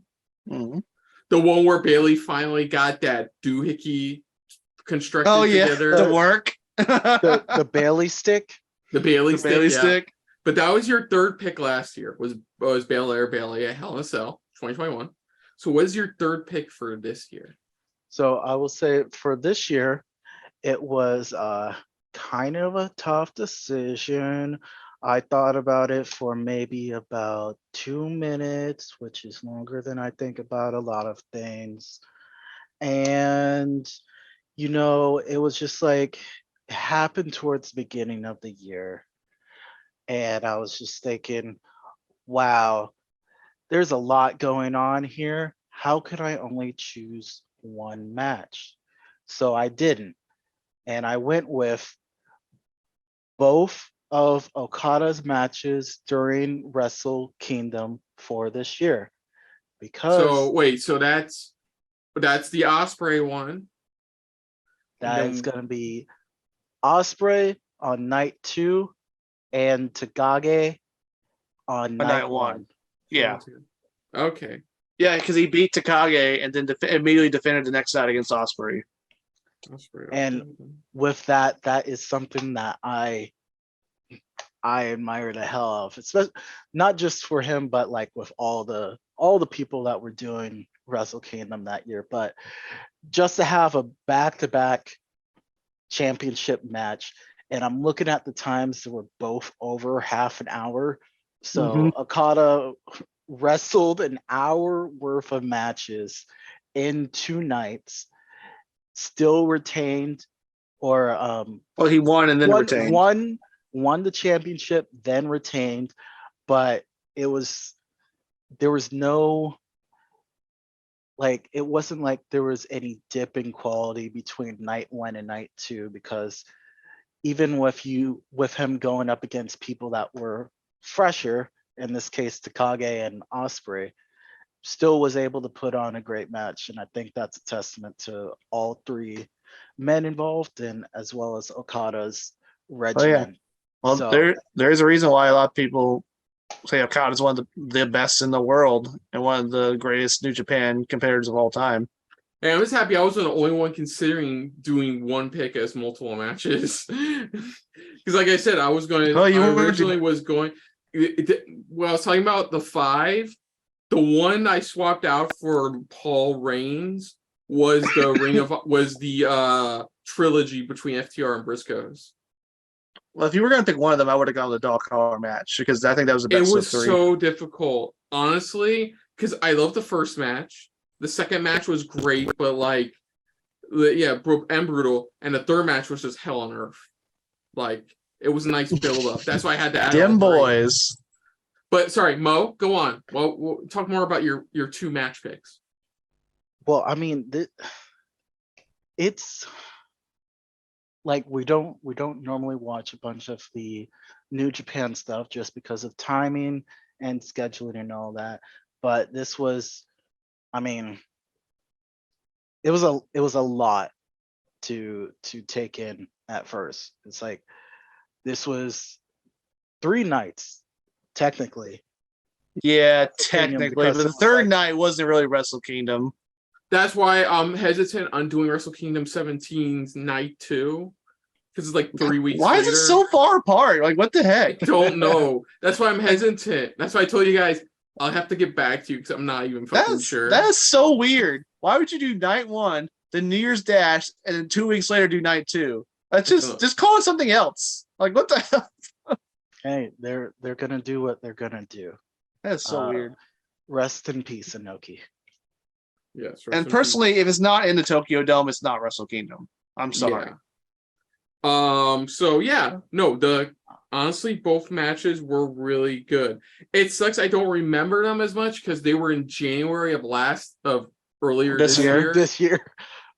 The one where Bailey finally got that doohickey constructed together. The work. The Bailey stick. The Bailey The Bailey yeah. stick. But that was your third pick last year. Was Bailey at Hell in a Cell 2021. So what is your third pick for this year? So I will say for this year, it was kind of a tough decision. I thought about it for maybe about 2 minutes, which is longer than I think about a lot of things. And, it was just like, it happened towards the beginning of the year. And I was just thinking, wow, there's a lot going on here. How could I only choose one match? So I didn't. And I went with both of Okada's matches during Wrestle Kingdom for this year. Because so that's the Ospreay one. that is going to be Ospreay on night 2 and Takagi on night 1. Yeah. Okay. Yeah, because he beat Takagi and then immediately defended the next night against Ospreay. And with that is something that I admire the hell of. It's not just for him, but like with all the people that were doing Wrestle Kingdom that year. But just to have a back-to-back championship match, and I'm looking at the times that were both over half an hour. So Okada wrestled an hour worth of matches in 2 nights, still retained, or he won and then retained. Won the championship, then retained, but there was no, like, it wasn't like there was any dip in quality between night 1 and night 2, because even with him going up against people that were fresher, in this case Takagi and Ospreay, still was able to put on a great match. And I think that's a testament to all 3 men involved, and as well as Okada's regimen. Well, so, there's a reason why a lot of people say Okada is one of the best in the world and one of the greatest New Japan competitors of all time. And I'm just happy I wasn't the only one considering doing one pick as multiple matches. Because like I said, I was going to, I was talking about the 5. The one I swapped out for Paul Reigns was the trilogy between FTR and Briscoes. Well, if you were going to pick one of them, I would have gone with the dog collar match, because I think that was the best of 3. It was of 3. so difficult, honestly, because I love the first match. The second match was great, but and brutal. And the third match was just hell on earth. Like, it was a nice build up. That's why I had to add Dim boys. But sorry, Mo, go on. Well, we'll talk more about your 2 match picks. Well, I mean, it's like we don't normally watch a bunch of the New Japan stuff just because of timing and scheduling and all that. But this was, I mean, it was a lot to take in at first. It's like, this was 3 nights technically. Yeah, technically, but the third night wasn't really Wrestle Kingdom. That's why I'm hesitant on doing Wrestle Kingdom 17's night 2, because it's like 3 weeks. Why later. Is it so far apart? Like, what the heck? I don't know. That's why I'm hesitant. That's why I told you guys I'll have to get back to you, because I'm not even fucking sure. That is so weird. Why would you do night 1, then New Year's Dash, and then 2 weeks later do night 2? That's just call it something else. Like, what the hell? Hey, they're gonna do what they're gonna do. That's so weird. Rest in peace, Inoki. Yes. And personally, if it's not in the Tokyo Dome, it's not Wrestle Kingdom. I'm sorry. Yeah. Honestly, both matches were really good. It sucks I don't remember them as much because they were in January of earlier this year. This year.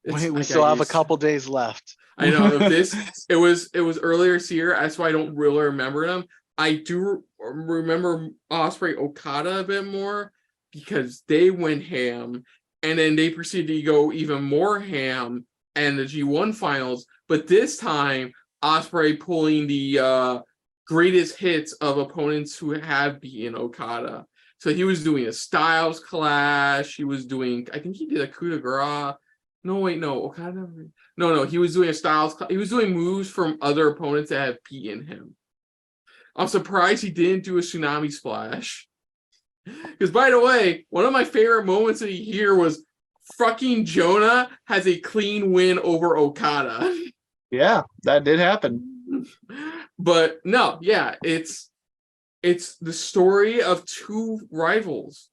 We still have a couple days left. I know it was earlier this year. That's why I don't really remember them. I do remember Ospreay Okada a bit more because they went ham, and then they proceeded to go even more ham and the G1 finals. But this time, Ospreay pulling the greatest hits of opponents who have beaten Okada. So he was doing a Styles Clash. He was doing, I think he did a coup de grace. No, wait, no. Okada. No. He was doing a Styles. He was doing moves from other opponents that have beaten him. I'm surprised he didn't do a tsunami splash. Because, by the way, one of my favorite moments of the year was fucking Jonah has a clean win over Okada. Yeah, that did happen. But no, yeah, it's the story of two rivals.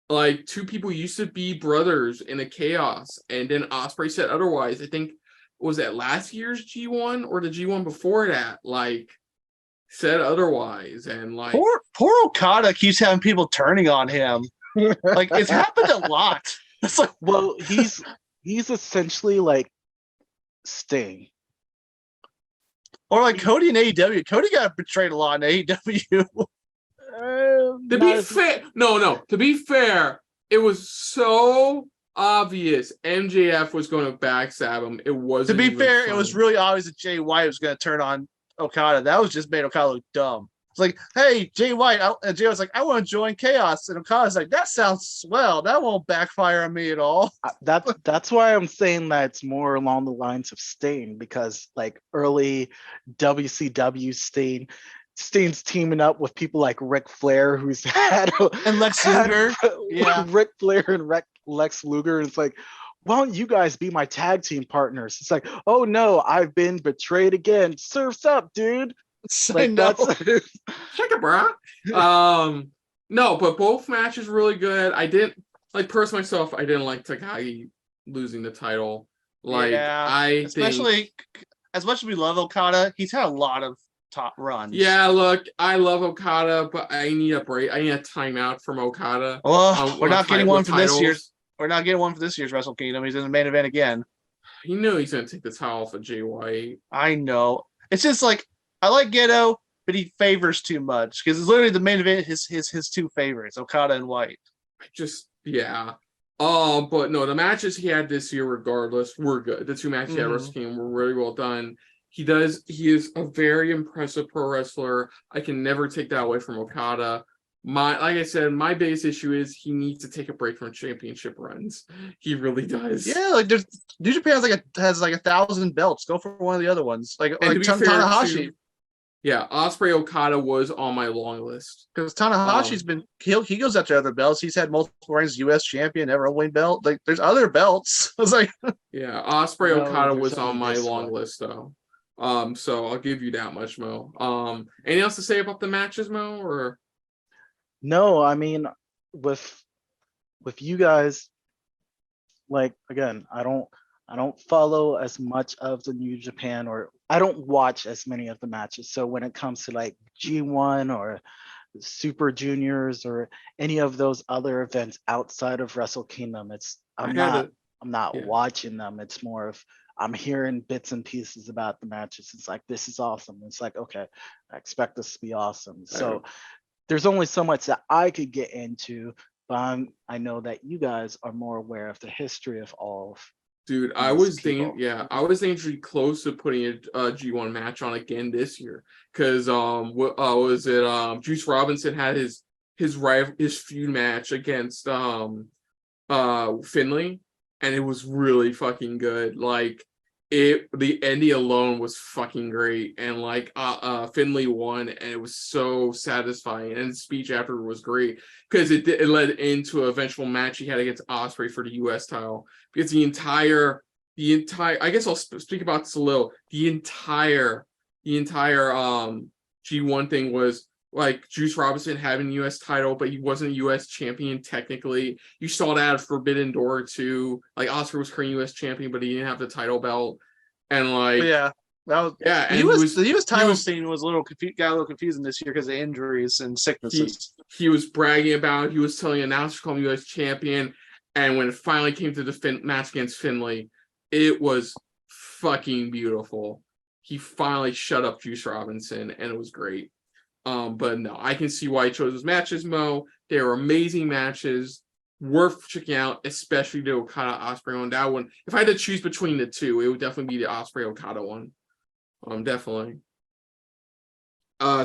Like, two people used to be brothers in a chaos, and then Ospreay said otherwise. I think, was that last year's G1 or the G1 before that? Like, said otherwise, and like Poor Okada keeps having people turning on him. Like, it's happened a lot. It's like, Well, he's essentially like Sting. or like Cody in AEW. Cody got betrayed a lot in AEW. to be fair, no. To be fair, it was so obvious MJF was going to backstab him. It wasn't. To be even fair, funny. it was really obvious that Jay White was going to turn on Okada. That was just made Okada look dumb. It's like, hey, Jay White, and Jay was like, I want to join Chaos, and Okada's like, that sounds swell. That won't backfire on me at all. That's why I'm saying that it's more along the lines of Sting, because like early WCW Sting's teaming up with people like Ric Flair, who's had And Lex Luger. Yeah. Ric Flair and Lex Luger, and it's like, why don't you guys be my tag team partners? It's like, oh no, I've been betrayed again. Surf's up, dude. Like, that's check it, bro. No, but both matches really good. I didn't like, personally myself, I didn't like Takagi losing the title. Like, yeah, especially as much as we love Okada, he's had a lot of top runs. Yeah, look, I love Okada, but I need a break. I need a timeout from Okada. Well, we're not getting one for this year's. We're not getting one for this year's Wrestle Kingdom. He's in the main event again. He knew he's going to take the title off of Jay White. I know. It's just like, I like Gedo, but he favors too much, because it's literally the main event. His two favorites, Okada and White. Yeah. But no, the matches he had this year, regardless, were good. The two matches he had Wrestle Kingdom were really well done. He is a very impressive pro wrestler. I can never take that away from Okada. Like I said, my biggest issue is he needs to take a break from championship runs. He really does. Yeah, like New Japan has like 1,000 belts. Go for one of the other ones, like Tanahashi. Yeah, Ospreay Okada was on my long list, because Tanahashi's been he goes after other belts. He's had multiple reigns, U.S. champion, ever win belt. Like, there's other belts. I was like, yeah, Ospreay Okada was on my long list though. So I'll give you that much, Mo. Anything else to say about the matches, Mo? Or no, I mean, with you guys, like, again, I don't follow as much of the New Japan, or I don't watch as many of the matches. So when it comes to like G1 or Super Juniors or any of those other events outside of Wrestle Kingdom, I'm not watching them. It's more of, I'm hearing bits and pieces about the matches. It's like, this is awesome. It's like, okay, I expect this to be awesome. So there's only so much that I could get into, but I know that you guys are more aware of the history of all of. Dude, I was dangerously close to putting a G1 match on again this year, because what was it? Juice Robinson had his feud match against Finley, and it was really fucking good. Like, the ending alone was fucking great, and like Finley won, and it was so satisfying, and his speech after was great, because it led into an eventual match he had against Ospreay for the US title, because the entire I guess I'll speak about this a little. The entire G1 thing was like Juice Robinson having the US title, but he wasn't a US champion technically. You saw that at Forbidden Door too. Like, Oscar was current US champion, but he didn't have the title belt. And like, that was, and the US title scene was got a little confusing this year because of injuries and sicknesses. He was bragging about, he was telling announcers to call him US champion, and when it finally came to the match against Finley, it was fucking beautiful. He finally shut up Juice Robinson, and it was great. But no, I can see why he chose those matches, Mo. They were amazing matches, worth checking out, especially the Okada Ospreay one. That one, if I had to choose between the two, it would definitely be the Ospreay Okada one. Definitely.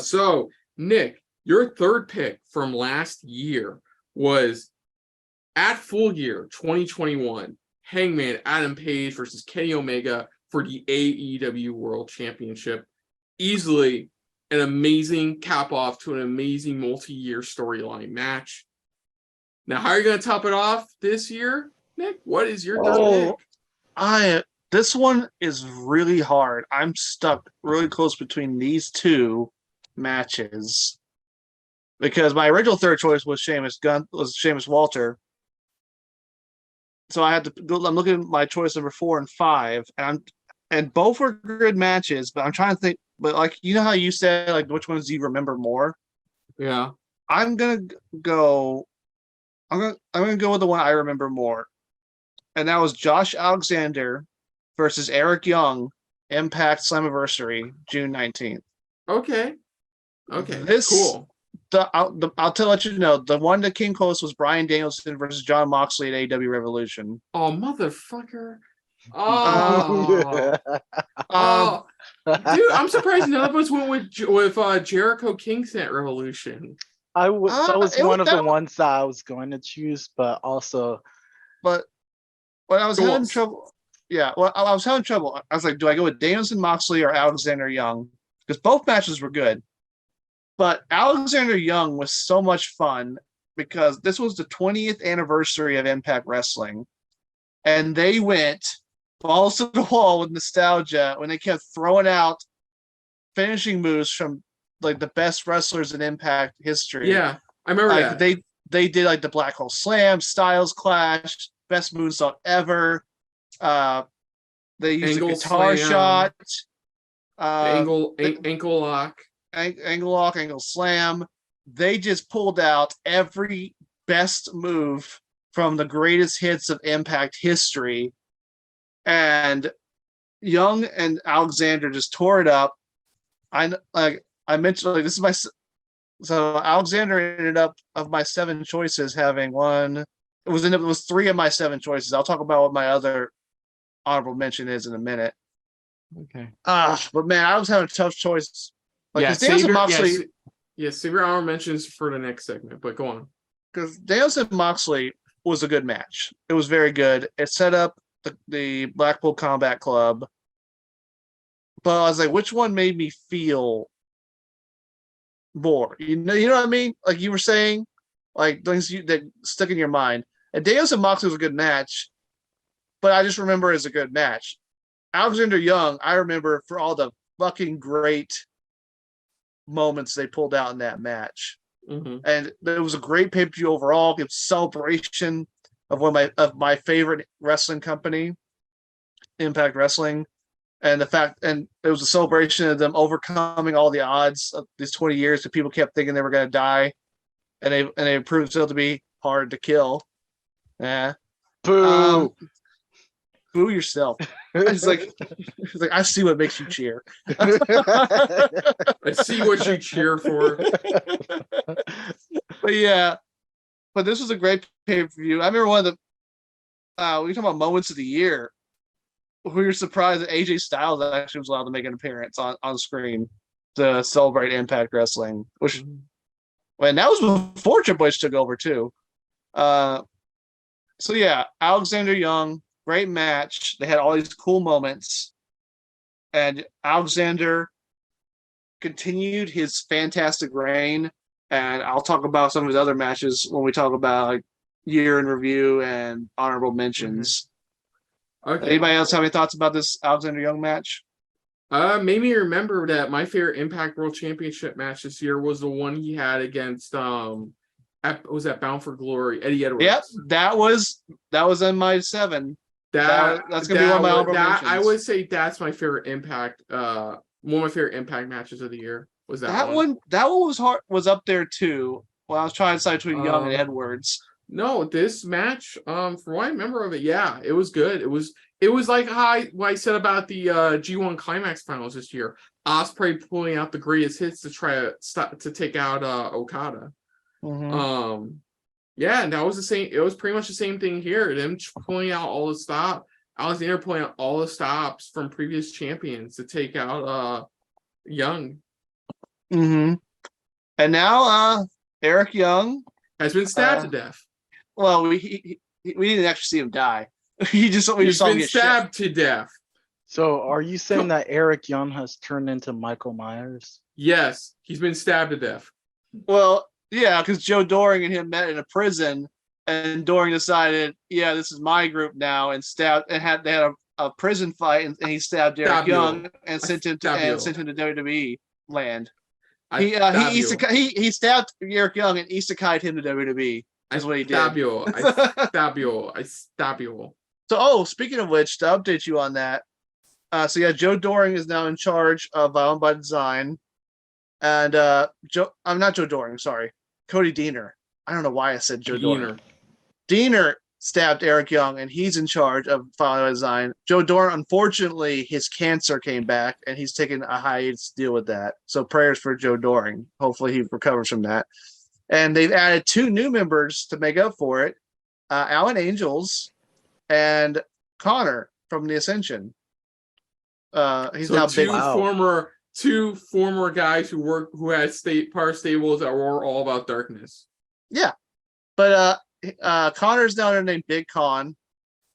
So Nick, your third pick from last year was at Full Gear 2021, Hangman Adam Page versus Kenny Omega for the AEW World Championship. Easily an amazing cap off to an amazing multi-year storyline match. Now, how are you going to top it off this year, Nick? What is your pick? This one is really hard. I'm stuck really close between these two matches because my original third choice was Sheamus Walter. So I had to go. I'm looking at my choice number 4 and 5, and both were good matches. But I'm trying to think. But like you know how you said like which ones do you remember more? Yeah, I'm gonna go. I'm gonna go with the one I remember more, and that was Josh Alexander versus Eric Young, Impact Slammiversary, June 19th. Okay, cool. I'll let you know, the one that came close was Bryan Danielson versus Jon Moxley at AEW Revolution. Oh, motherfucker. Oh, dude, I'm surprised none of us went with Jericho Kingston at Revolution. That was one of the ones that I was going to choose, but also. But when I was having trouble, I was having trouble. I was like, do I go with Danielson, Moxley, or Alexander Young? Because both matches were good. But Alexander Young was so much fun because this was the 20th anniversary of Impact Wrestling. And they went balls to the wall with nostalgia when they kept throwing out finishing moves from like the best wrestlers in Impact history. Yeah, I remember that. They did like the Black Hole Slam, Styles Clash, best moonsault ever. They used a guitar shot. Ankle lock. Angle lock, angle slam. They just pulled out every best move from the greatest hits of Impact history. And Young and Alexander just tore it up. I mentioned this is so Alexander ended up of my 7 choices having one. It was 3 of my 7 choices. I'll talk about what my other honorable mention is in a minute. Okay. But man, I was having a tough choice. Like, save your honorable mentions for the next segment, but go on. Because Danielson Moxley was a good match. It was very good. It set up the Blackpool Combat Club. But I was like, which one made me feel more? You know what I mean? Like you were saying, like things that stuck in your mind. And Danielson Moxley was a good match, but I just remember it as a good match. Alexander Young, I remember for all the fucking great moments they pulled out in that match. Mm-hmm. And it was a great pay-per-view overall. It was celebration of my favorite wrestling company, Impact Wrestling. And it was a celebration of them overcoming all the odds of these 20 years that people kept thinking they were going to die. And they proved themselves to be hard to kill. Yeah. Boo. Boo yourself. It's like I see what makes you cheer. I see what you cheer for. But yeah, but this was a great pay-per-view. I remember one of the we talking about moments of the year. We were surprised that AJ Styles actually was allowed to make an appearance on screen to celebrate Impact Wrestling, which and that was before Triple H took over too. So yeah, Alexander Young, great match. They had all these cool moments, and Alexander continued his fantastic reign. And I'll talk about some of his other matches when we talk about like year in review and honorable mentions. Okay. Anybody else have any thoughts about this Alexander Young match? Made me remember that my favorite Impact World Championship match this year was the one he had against was that Bound for Glory, Eddie Edwards. Yep, that was in my 7. That's gonna be one of my honorable mentions. I would say that's my favorite Impact. One of my favorite Impact matches of the year was that one. That one was hard. Was up there too. When I was trying to decide between Young and Edwards. No, this match, from what I remember of it, yeah, it was good. It was like what I said about the G1 Climax finals this year. Ospreay pulling out the greatest hits to try to take out Okada. Mm-hmm. Yeah, and that was the same. It was pretty much the same thing here. Them pulling out all the stops. Alexander pulling out all the stops from previous champions to take out Young. Mm-hmm. And now Eric Young has been stabbed to death. Well, we didn't actually see him die. we just He's saw him been get stabbed to death. So are you saying that Eric Young has turned into Michael Myers? Yes, he's been stabbed to death. Well, yeah, because Joe Doring and him met in a prison, and Doring decided, yeah, this is my group now, and they had a prison fight, and he stabbed Eric Young and sent him to WWE land. He stabbed Eric Young and isekai'd him to WWE. Is what he did. I stab you. So, speaking of which, to update you on that, so yeah, Joe Doring is now in charge of Violent by Design, and I'm not Joe Doring, sorry, Cody Deaner. I don't know why I said Joe Doring. Deaner stabbed Eric Young, and he's in charge of Violent by Design. Joe Doring, unfortunately, his cancer came back, and he's taking a hiatus to deal with that. So prayers for Joe Doring. Hopefully, he recovers from that. And they've added 2 new members to make up for it: Alan Angels and Connor from the Ascension. He's so now two former guys who had power stables that were all about darkness. Yeah, but Connor's down there named Big Con.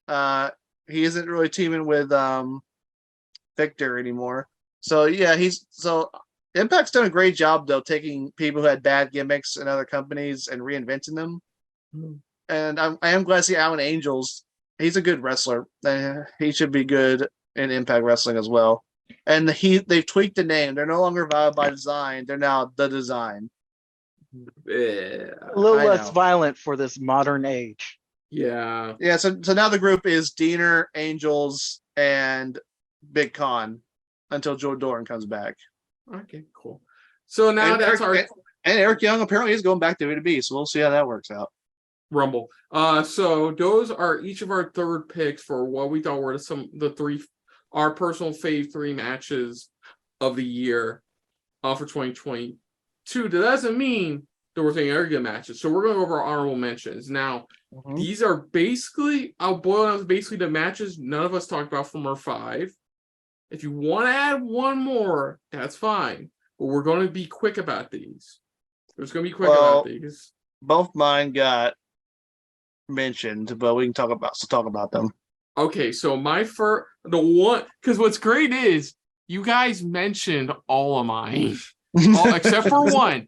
He isn't really teaming with Victor anymore. So yeah, Impact's done a great job though, taking people who had bad gimmicks in other companies and reinventing them. And I am glad to see Alan Angels. He's a good wrestler. He should be good in Impact Wrestling as well. And they've tweaked the name. They're no longer Violent by Design. They're now The Design. A little less violent for this modern age. Yeah. Yeah. So now the group is Deaner, Angels, and Big Con until Joe Doring comes back. Okay, cool. So now and Eric Young apparently is going back to WWE, so we'll see how that works out. Rumble. So those are each of our third picks for what we thought were our personal fave 3 matches of the year for 2022. That doesn't mean there were any other good matches. So we're going over our honorable mentions. Now, these are basically, I'll boil down to basically the matches none of us talked about from our 5. If you want to add one more, that's fine. But we're going to be quick about these. About these. Both mine got mentioned, but we can talk about them. Okay, so because what's great is you guys mentioned all of mine, except for one.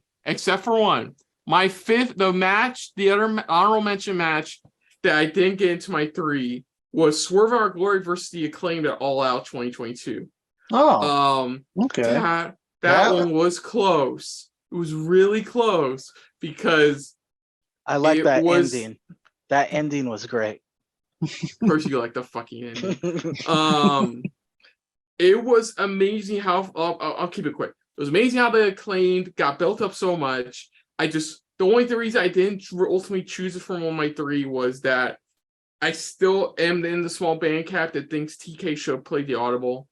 My 5th, the other honorable mention match that I didn't get into my 3 was Swerve in Our Glory versus the Acclaimed at All Out 2022. Okay. That one was close. It was really close because I like that ending. That ending was great. Of course you like the fucking ending. It was amazing how I'll keep it quick. It was amazing how the Acclaimed got built up so much. The reason I didn't ultimately choose it from one of my 3 was that I still am in the small band cap that thinks TK should have played the Audible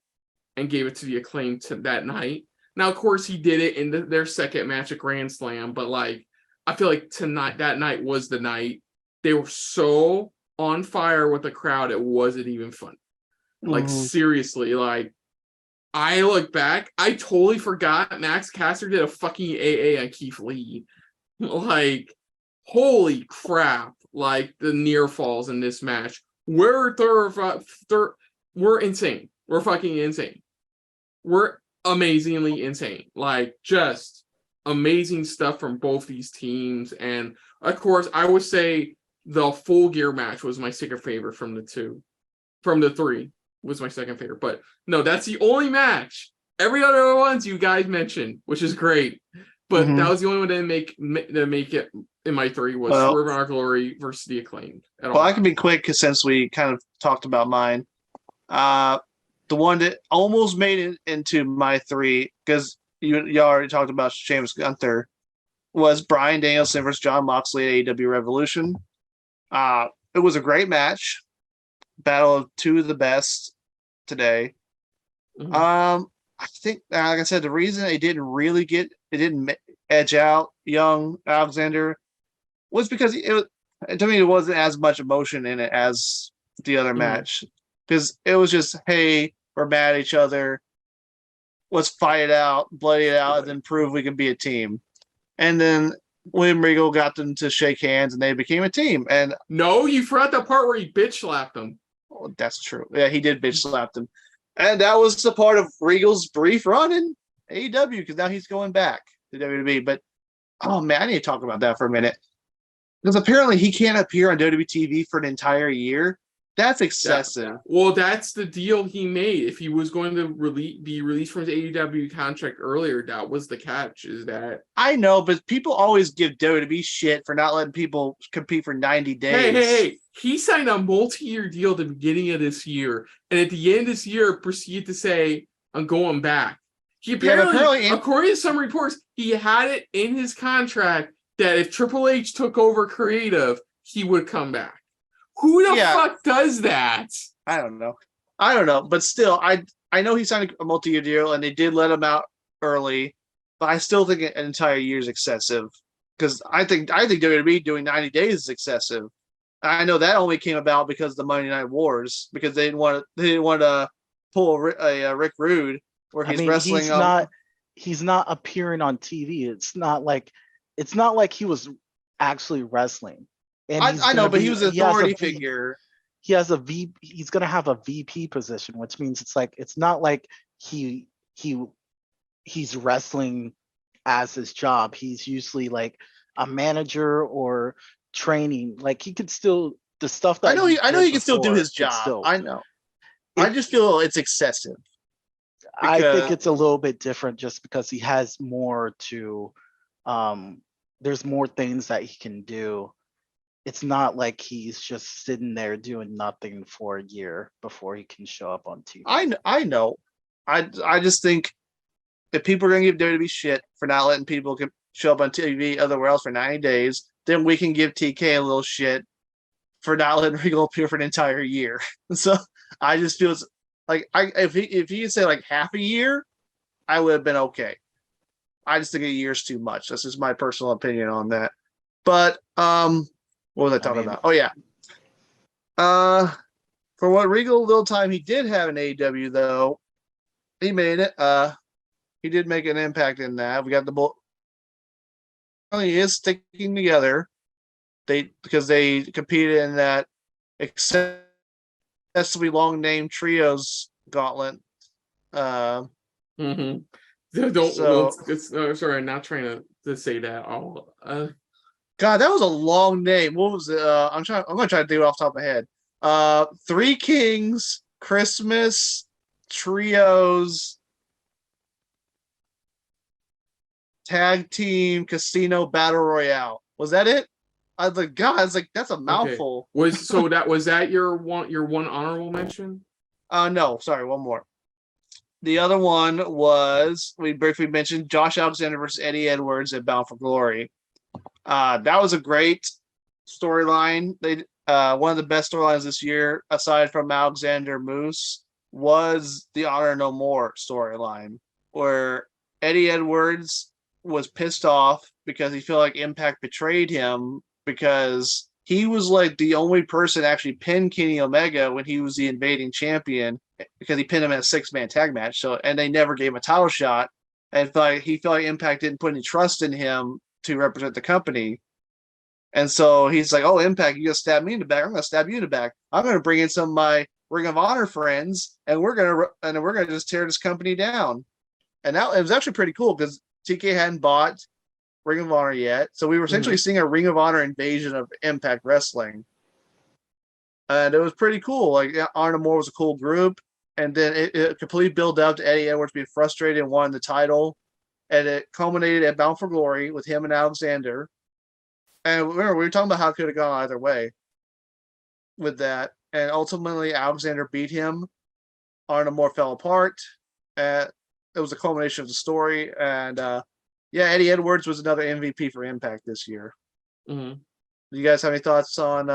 and gave it to the Acclaimed that night. Now, of course, he did it in their second match at Grand Slam, but I feel like that night was the night. They were so on fire with the crowd, it wasn't even fun. Seriously, I look back, I totally forgot Max Caster did a fucking AA on Keith Lee. Holy crap. The near falls in this match. We're insane. We're fucking insane. We're amazingly insane. Just amazing stuff from both these teams. And of course, I would say the Full Gear match was my second favorite from the 2. From the 3 was my second favorite. But no, that's the only match. Every other ones you guys mentioned, which is great. But that was the only one that didn't make it in my 3 was Swerve in Our Glory versus the Acclaimed. I can be quick because since we kind of talked about mine, the one that almost made it into my 3, because you already talked about Sheamus Gunther, was Bryan Danielson versus Jon Moxley at AEW Revolution. It was a great match, battle of 2 of the best today. I think, like I said, the reason it didn't edge out Young Alexander was because to me, it wasn't as much emotion in it as the other match. Because it was just, hey, we're mad at each other. Let's fight it out, bloody it out, and then prove we can be a team. And then William Regal got them to shake hands and they became a team. And No, you forgot the part where he bitch slapped him. oh, that's true. Yeah, he did bitch slap them. And that was the part of Regal's brief run in AEW because now he's going back to WWE. But oh man, I need to talk about that for a minute. Because apparently he can't appear on WWE TV for an entire year. That's excessive. Well, that's the deal he made. If he was going to be released from his AEW contract earlier, that was the catch. Is that I know, but people always give WWE shit for not letting people compete for 90 days. hey, he signed a multi-year deal at the beginning of this year, and at the end of this year, proceeded to say, "I'm going back." He apparently, according to some reports, he had it in his contract that if Triple H took over creative, he would come back. Who the fuck does that? I don't know. But still, I know he signed a multi-year deal and they did let him out early, but I still think an entire year is excessive. Because I think WWE doing 90 days is excessive. I know that only came about because of the Monday Night Wars, because they didn't want to pull a Rick Rude where he's wrestling. He's not appearing on TV. It's not like he was actually wrestling. And I know, but he was an authority figure. He's going to have a VP position, which means it's not like he's wrestling as his job. He's usually like a manager or training. Like he could still the stuff that I know he can still do his job. I know. I just feel it's excessive. I think it's a little bit different just because he has more to there's more things that he can do. It's not like he's just sitting there doing nothing for a year before he can show up on TV. I know. I just think if people are going to give WWE shit for not letting people show up on TV otherwhere else for 90 days, then we can give TK a little shit for not letting Regal appear for an entire year. So I just feel it's like if he could say like half a year, I would have been okay. I just think a year's too much. That's just my personal opinion on that. But what was I talking about? Oh yeah. For what Regal little time he did have in AEW though, he made it. He did make an impact in that. We got the bull. He is sticking together. Because they competed in that excessively long name trios gauntlet. Sorry, I'm not trying to say that all. God, that was a long name. What was it? I'm gonna try to do it off the top of my head. Three Kings, Christmas, Trios, Tag Team, Casino, Battle Royale. Was that it? I was like, God, it's like that's a mouthful. Okay. Was that your one honorable mention? No, sorry, one more. The other one was we briefly mentioned Josh Alexander versus Eddie Edwards at Bound for Glory. That was a great storyline. They one of the best storylines this year, aside from Alexander Moose, was the Honor No More storyline, where Eddie Edwards was pissed off because he felt like Impact betrayed him because he was like the only person actually pinned Kenny Omega when he was the invading champion because he pinned him in a 6-man tag match. So, and they never gave him a title shot. And he felt like Impact didn't put any trust in him to represent the company. And so he's like, oh, Impact, you gonna stab me in the back. I'm gonna stab you in the back. I'm gonna bring in some of my Ring of Honor friends and we're gonna just tear this company down. And that it was actually pretty cool because TK hadn't bought Ring of Honor yet. So we were essentially seeing a Ring of Honor invasion of Impact Wrestling. And it was pretty cool. Like Honor No More was a cool group. And then it completely built up to Eddie Edwards being frustrated and wanting the title. And it culminated at Bound for Glory with him and Alexander. And remember, we were talking about how it could have gone either way with that. And ultimately, Alexander beat him. Honor No More fell apart. It was a culmination of the story. And Eddie Edwards was another MVP for Impact this year. Mm-hmm. Do you guys have any thoughts on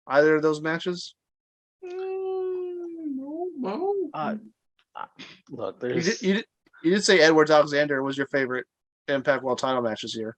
either of those matches? No. Look, you did say Edwards Alexander was your favorite Impact World Title match this year.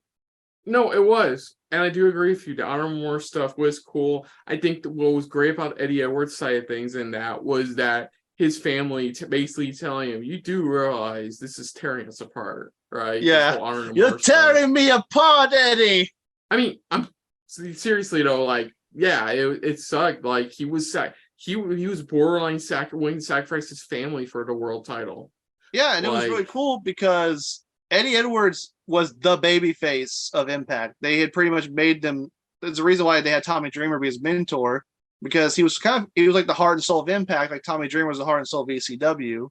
No, it was. And I do agree with you. The Honor No More stuff was cool. I think what was great about Eddie Edwards' side of things in that was that his family basically telling him, you do realize this is tearing us apart, right? This Yeah. whole honor and You're remorse stuff. tearing me apart, Eddie. I mean, I'm seriously though, like, yeah, it sucked. Like he was he was borderline willing to sacrifice his family for the world title. Yeah, and it was really cool because Eddie Edwards was the baby face of Impact. They had pretty much made them. There's a reason why they had Tommy Dreamer be his mentor, because he was like the heart and soul of Impact, like Tommy Dreamer was the heart and soul of ECW.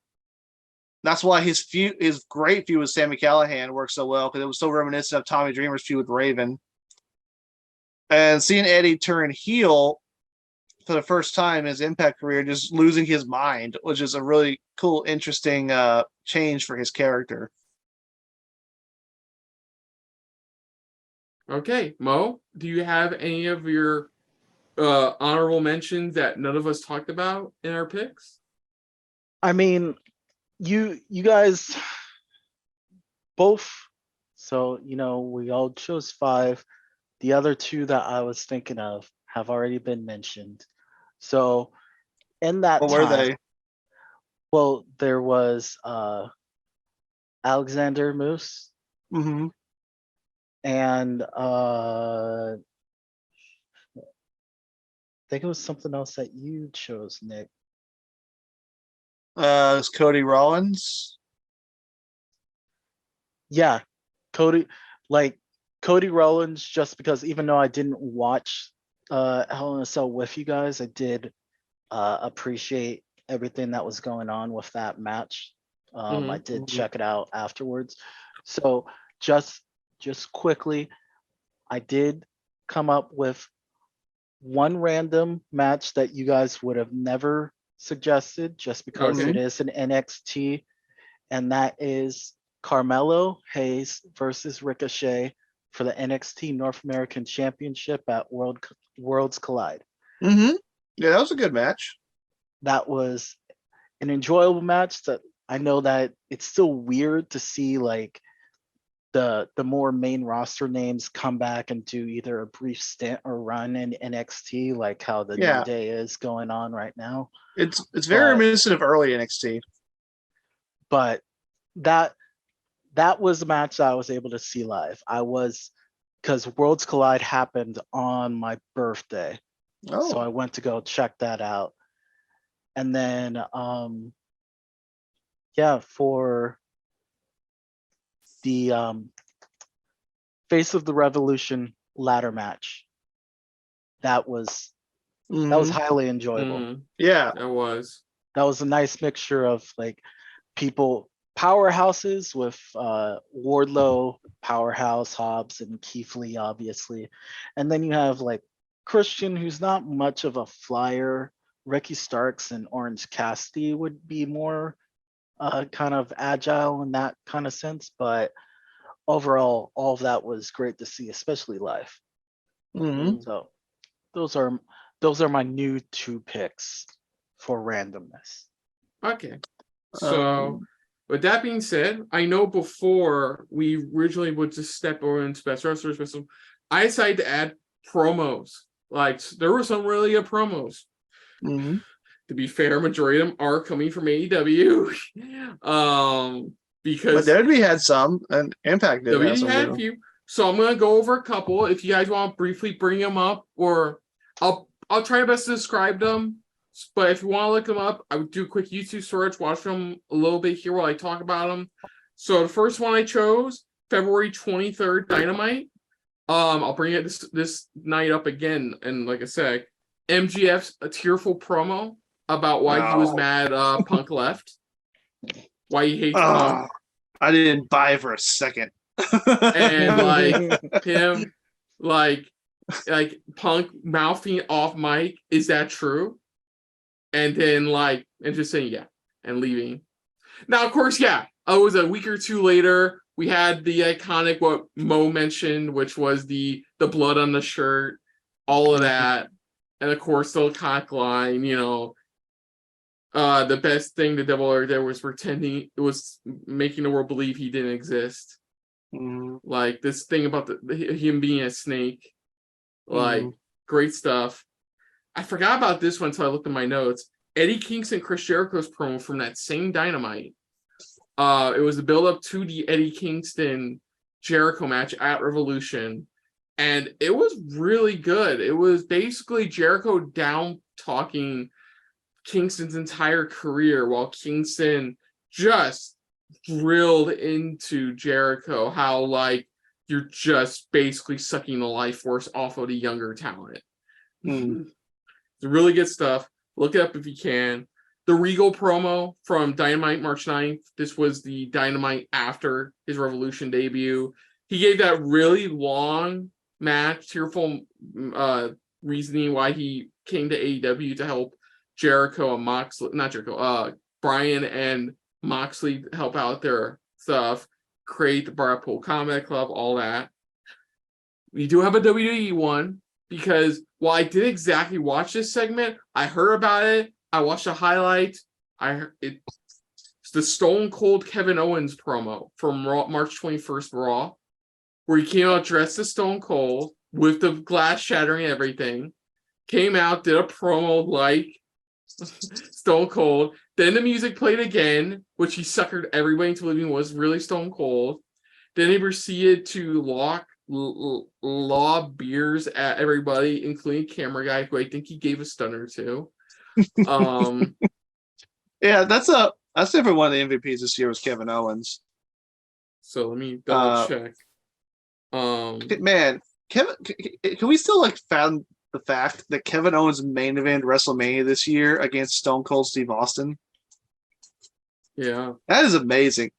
That's why his great feud with Sami Callihan worked so well, because it was so reminiscent of Tommy Dreamer's feud with Raven. And seeing Eddie turn heel for the first time in his Impact career, just losing his mind, which is a really cool, interesting change for his character. Okay, Mo, do you have any of your honorable mentions that none of us talked about in our picks? I mean, you guys both, so we all chose 5. The other 2 that I was thinking of have already been mentioned. So in that What time, were they? Well, there was Alexander Moose, Mm-hmm. and I think it was something else that you chose, Nick. It's Cody Rollins. Yeah, Cody Rollins, just because even though I didn't watch Hell in a Cell with you guys, I did appreciate everything that was going on with that match. I did check it out afterwards. So just quickly, I did come up with one random match that you guys would have never suggested, just because it is an NXT, and that is Carmelo Hayes versus Ricochet for the NXT North American Championship at Worlds Collide. Mm-hmm. Yeah, that was a good match. That was an enjoyable match. That I know that it's still weird to see like the more main roster names come back and do either a brief stint or run in NXT, like how the New Day is going on right now. It's very reminiscent of early NXT. But that was a match that I was able to see live. Because Worlds Collide happened on my birthday. So I went to go check that out. And then for the Face of the Revolution ladder match, that was highly enjoyable. Yeah, that was a nice mixture of like people, powerhouses with Wardlow, Powerhouse, Hobbs, and Keith Lee, obviously. And then you have like Christian, who's not much of a flyer. Ricky Starks and Orange Cassidy would be more kind of agile in that kind of sense. But overall, all of that was great to see, especially live. So those are my new 2 picks for randomness. Okay. So with that being said, I know before we originally would just step over into Best Wrestlers, I decided to add promos. Like there were some really good promos. To be fair, majority of them are coming from AEW. Because but WWE had some, and Impact did. WWE had a few. So I'm gonna go over a couple. If you guys want to briefly bring them up, or I'll try my best to describe them. But if you want to look them up, I would do a quick YouTube search, watch them a little bit here while I talk about them. So the first one I chose, February 23rd, Dynamite. I'll bring it this night up again, and like I said, MGF's a tearful promo about why he was mad Punk left, why he hates Punk. I didn't buy for a second. And like him, like Punk mouthing off mic, is that true? And then and just saying and leaving. Now, of course, it was a week or 2 later. We had the iconic what Mo mentioned, which was the blood on the shirt, all of that, and of course the iconic line. The best thing the devil ever did was pretending, it was making the world believe he didn't exist. Like this thing about him being a snake, great stuff. I forgot about this one until I looked at my notes. Eddie Kingston, Chris Jericho's promo from that same Dynamite. It was the build up to the Eddie Kingston Jericho match at Revolution, and it was really good. It was basically Jericho down talking Kingston's entire career while Kingston just drilled into Jericho how like you're just basically sucking the life force off of the younger talent. It's really good stuff. Look it up if you can. The Regal promo from Dynamite March 9th. This was the Dynamite after his Revolution debut. He gave that really long match, tearful reasoning why he came to AEW to help Jericho and Moxley, not Jericho, Bryan and Moxley help out their stuff, create the Barpool Combat Club, all that. We do have a WWE one because while I didn't exactly watch this segment, I heard about it. I watched a highlight. It's the Stone Cold Kevin Owens promo from March 21st Raw, where he came out dressed as Stone Cold with the glass shattering and everything. Came out, did a promo like Stone Cold. Then the music played again, which he suckered everybody into believing was really Stone Cold. Then he proceeded to lob beers at everybody, including camera guy, who I think he gave a stunner to. Yeah, that's definitely one of the MVPs this year was Kevin Owens. So let me double check. Man, Kevin, can we still like found the fact that Kevin Owens main event WrestleMania this year against Stone Cold Steve Austin? Yeah, that is amazing.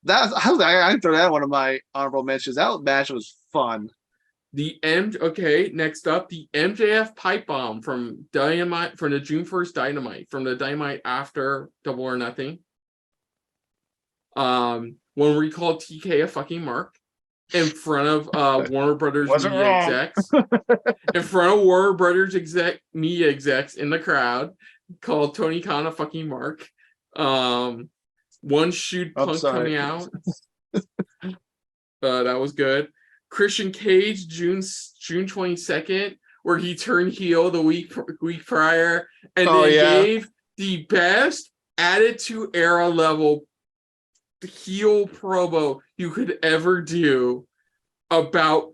I throw that one of my honorable mentions. That match was fun. Next up, the MJF pipe bomb from Dynamite, from the June 1st Dynamite, from the Dynamite after Double or Nothing. When we called TK a fucking mark in front of Warner Brothers media execs, in front of Warner Brothers media execs in the crowd, called Tony Khan a fucking mark. One shoot Punk coming out. That was good. Christian Cage, June 22nd, where he turned heel the week prior, and gave the best Attitude Era level heel promo you could ever do about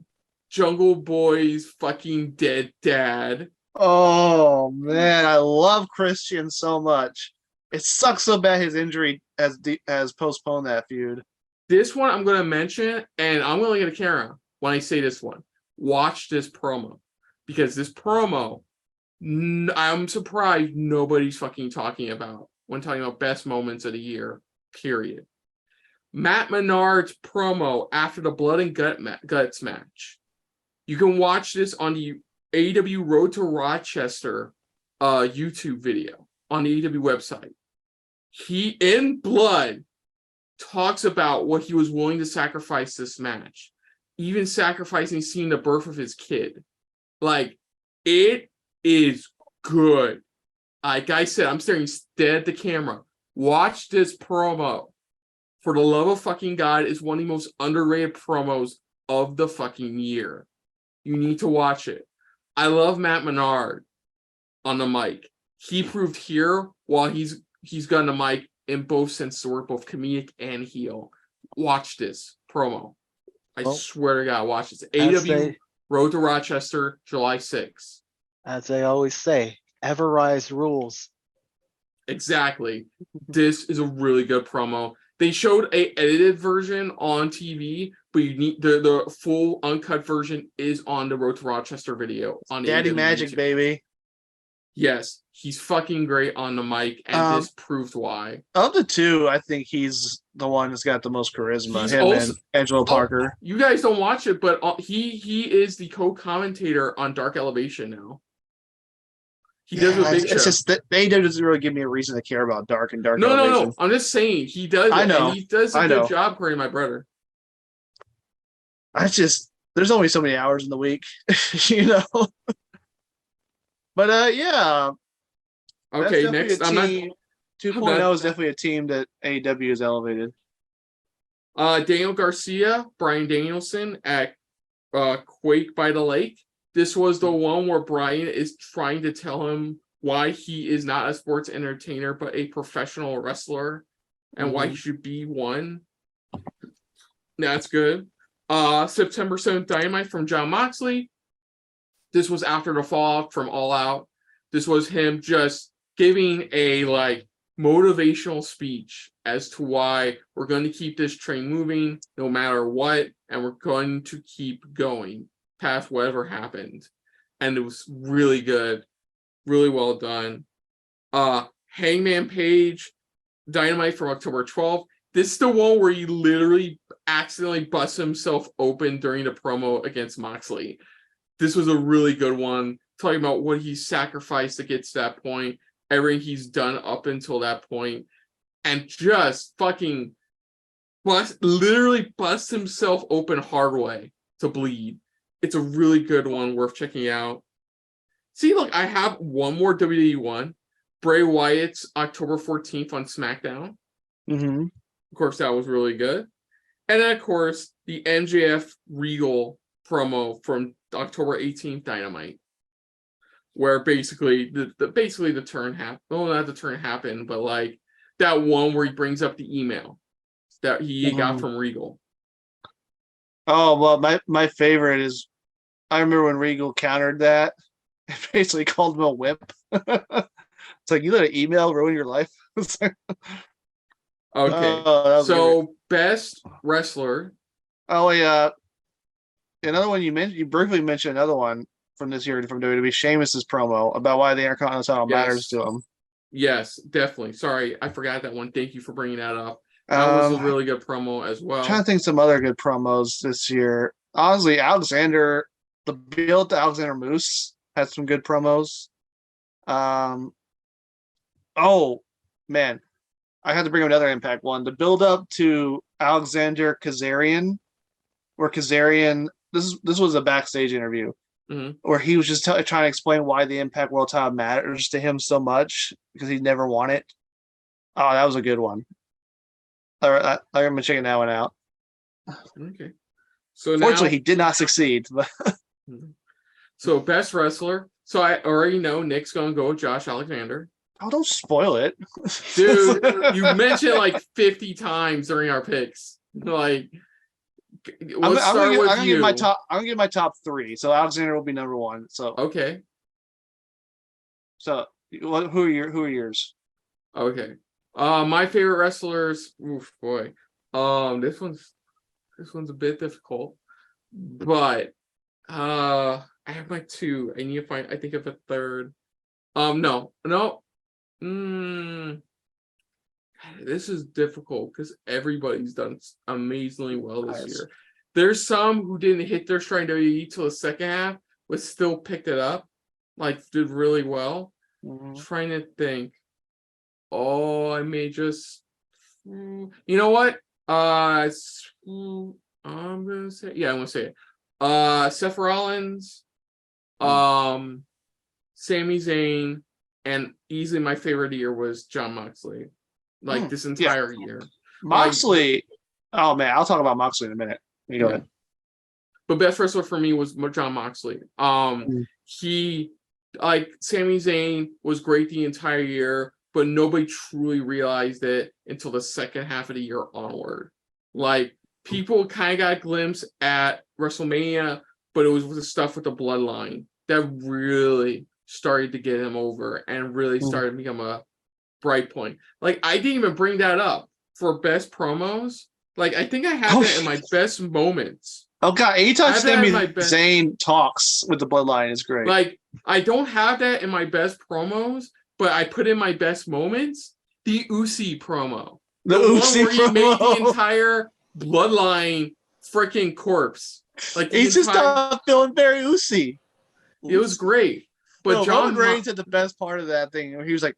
Jungle Boy's fucking dead dad. Oh man, I love Christian so much. It sucks so bad his injury has postponed that feud. This one I'm going to mention, and I'm going to look at a camera when I say this one. Watch this promo, because this promo, I'm surprised nobody's fucking talking about when talking about best moments of the year, period. Matt Menard's promo after the Blood and Guts match. You can watch this on the AEW Road to Rochester YouTube video on the AEW website. He, in blood, talks about what he was willing to sacrifice this match, even sacrificing seeing the birth of his kid. Like, it is good. Like I said, I'm staring dead at the camera. Watch this promo. For the love of fucking God, it's one of the most underrated promos of the fucking year. You need to watch it. I love Matt Menard on the mic. He proved here while he's gotten the mic in both senses of the word, both comedic and heel. Watch this promo. I swear to God, watch this. AEW Road to Rochester, July 6th. As they always say, ever rise rules. Exactly. This is a really good promo. They showed a edited version on TV, but you need the full uncut version is on the Road to Rochester video on Daddy AEW Magic, YouTube. baby. Yes, he's fucking great on the mic, and this proved why. Of the two, I think he's the one that's got the most charisma. He's him also, and Angelo Parker. You guys don't watch it, but he is the co-commentator on Dark Elevation now. He does a big show. It's just that AEW doesn't really give me a reason to care about Dark and Dark Elevation. No. I'm just saying he does. I know. And he does a good job creating my brother. There's only so many hours in the week, you know. But yeah. Okay, next. 2.0 is definitely a team that AEW has elevated. Daniel Garcia, Bryan Danielson at Quake by the Lake. This was the one where Bryan is trying to tell him why he is not a sports entertainer but a professional wrestler, and why he should be one. That's good. September 7th Dynamite from Jon Moxley. This was after the fallout from All Out. This was him just giving a like motivational speech as to why we're going to keep this train moving no matter what, and we're going to keep going past whatever happened. And it was really good, really well done. Hangman Page Dynamite from October 12th. This is the one where he literally accidentally busts himself open during the promo against Moxley. This was a really good one, talking about what he sacrificed to get to that point, everything he's done up until that point, and just fucking literally bust himself open hard way to bleed. It's a really good one, worth checking out. See, look, I have one more WWE one. Bray Wyatt's October 14th on SmackDown. Of course, that was really good. And then, of course, the MJF Regal promo from October 18th Dynamite, where basically the turn happened. Well, not the turn happened, but like that one where he brings up the email that he got from Regal. Oh, well, my favorite is, I remember when Regal countered that, and basically called him a whip. It's like, you let an email ruin your life? Okay, so good. Best wrestler. Oh, yeah. Another one you mentioned, you briefly mentioned another one from this year from WWE, Sheamus's promo about why the Intercontinental matters to him. Yes, definitely. Sorry, I forgot that one. Thank you for bringing that up. That was a really good promo as well. I'm trying to think some other good promos this year. Honestly, the build to Alexander Moose had some good promos. Oh, man. I had to bring up another Impact one. The build up to Alexander Kazarian, where Kazarian, this was a backstage interview, where he was just trying to explain why the Impact World title matters to him so much because he never won it. Oh, that was a good one. All right, I'm gonna check that one out. Okay. So fortunately, he did not succeed. But so best wrestler. So I already know Nick's gonna go with Josh Alexander. Oh, don't spoil it, dude. You mentioned like 50 times during our picks. Like, let's start with you. I'm gonna give my top three. So Alexander will be number one. So okay. So who are yours? Okay. My favorite wrestlers. Oof, boy. This one's a bit difficult, but I have my two. I need to find. I think of a third. No. This is difficult because everybody's done amazingly well this year. There's some who didn't hit their stride WWE till the second half, but still picked it up, like did really well. Trying to think. Oh, I may just. You know what? I'm gonna say. Yeah, I'm gonna say it. Seth Rollins, Sami Zayn. And easily my favorite year was Jon Moxley. Like this entire year. Moxley. Oh man, I'll talk about Moxley in a minute. You go ahead. But best wrestler for me was Jon Moxley. He like Sami Zayn was great the entire year, but nobody truly realized it until the second half of the year onward. Like people kind of got a glimpse at WrestleMania, but it was the stuff with the bloodline that really started to get him over and really started to become a bright point. Like I didn't even bring that up for best promos. Like I think I have that in my best moments. Oh god, anytime Sami Zayn talks with the bloodline is great. Like I don't have that in my best promos, but I put in my best moments the Uzi promo. The Uzi one where you make the entire bloodline freaking corpse. Like he's just feeling very Uzi. It was great. But John Reigns at the best part of that thing. He was like,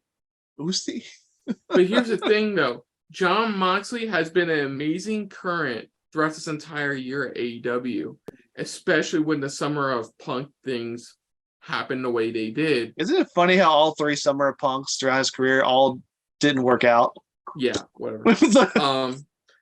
Uzi. But here's the thing, though. Jon Moxley has been an amazing current throughout this entire year at AEW, especially when the Summer of Punk things happened the way they did. Isn't it funny how all three Summer of Punks throughout his career all didn't work out? Yeah, whatever.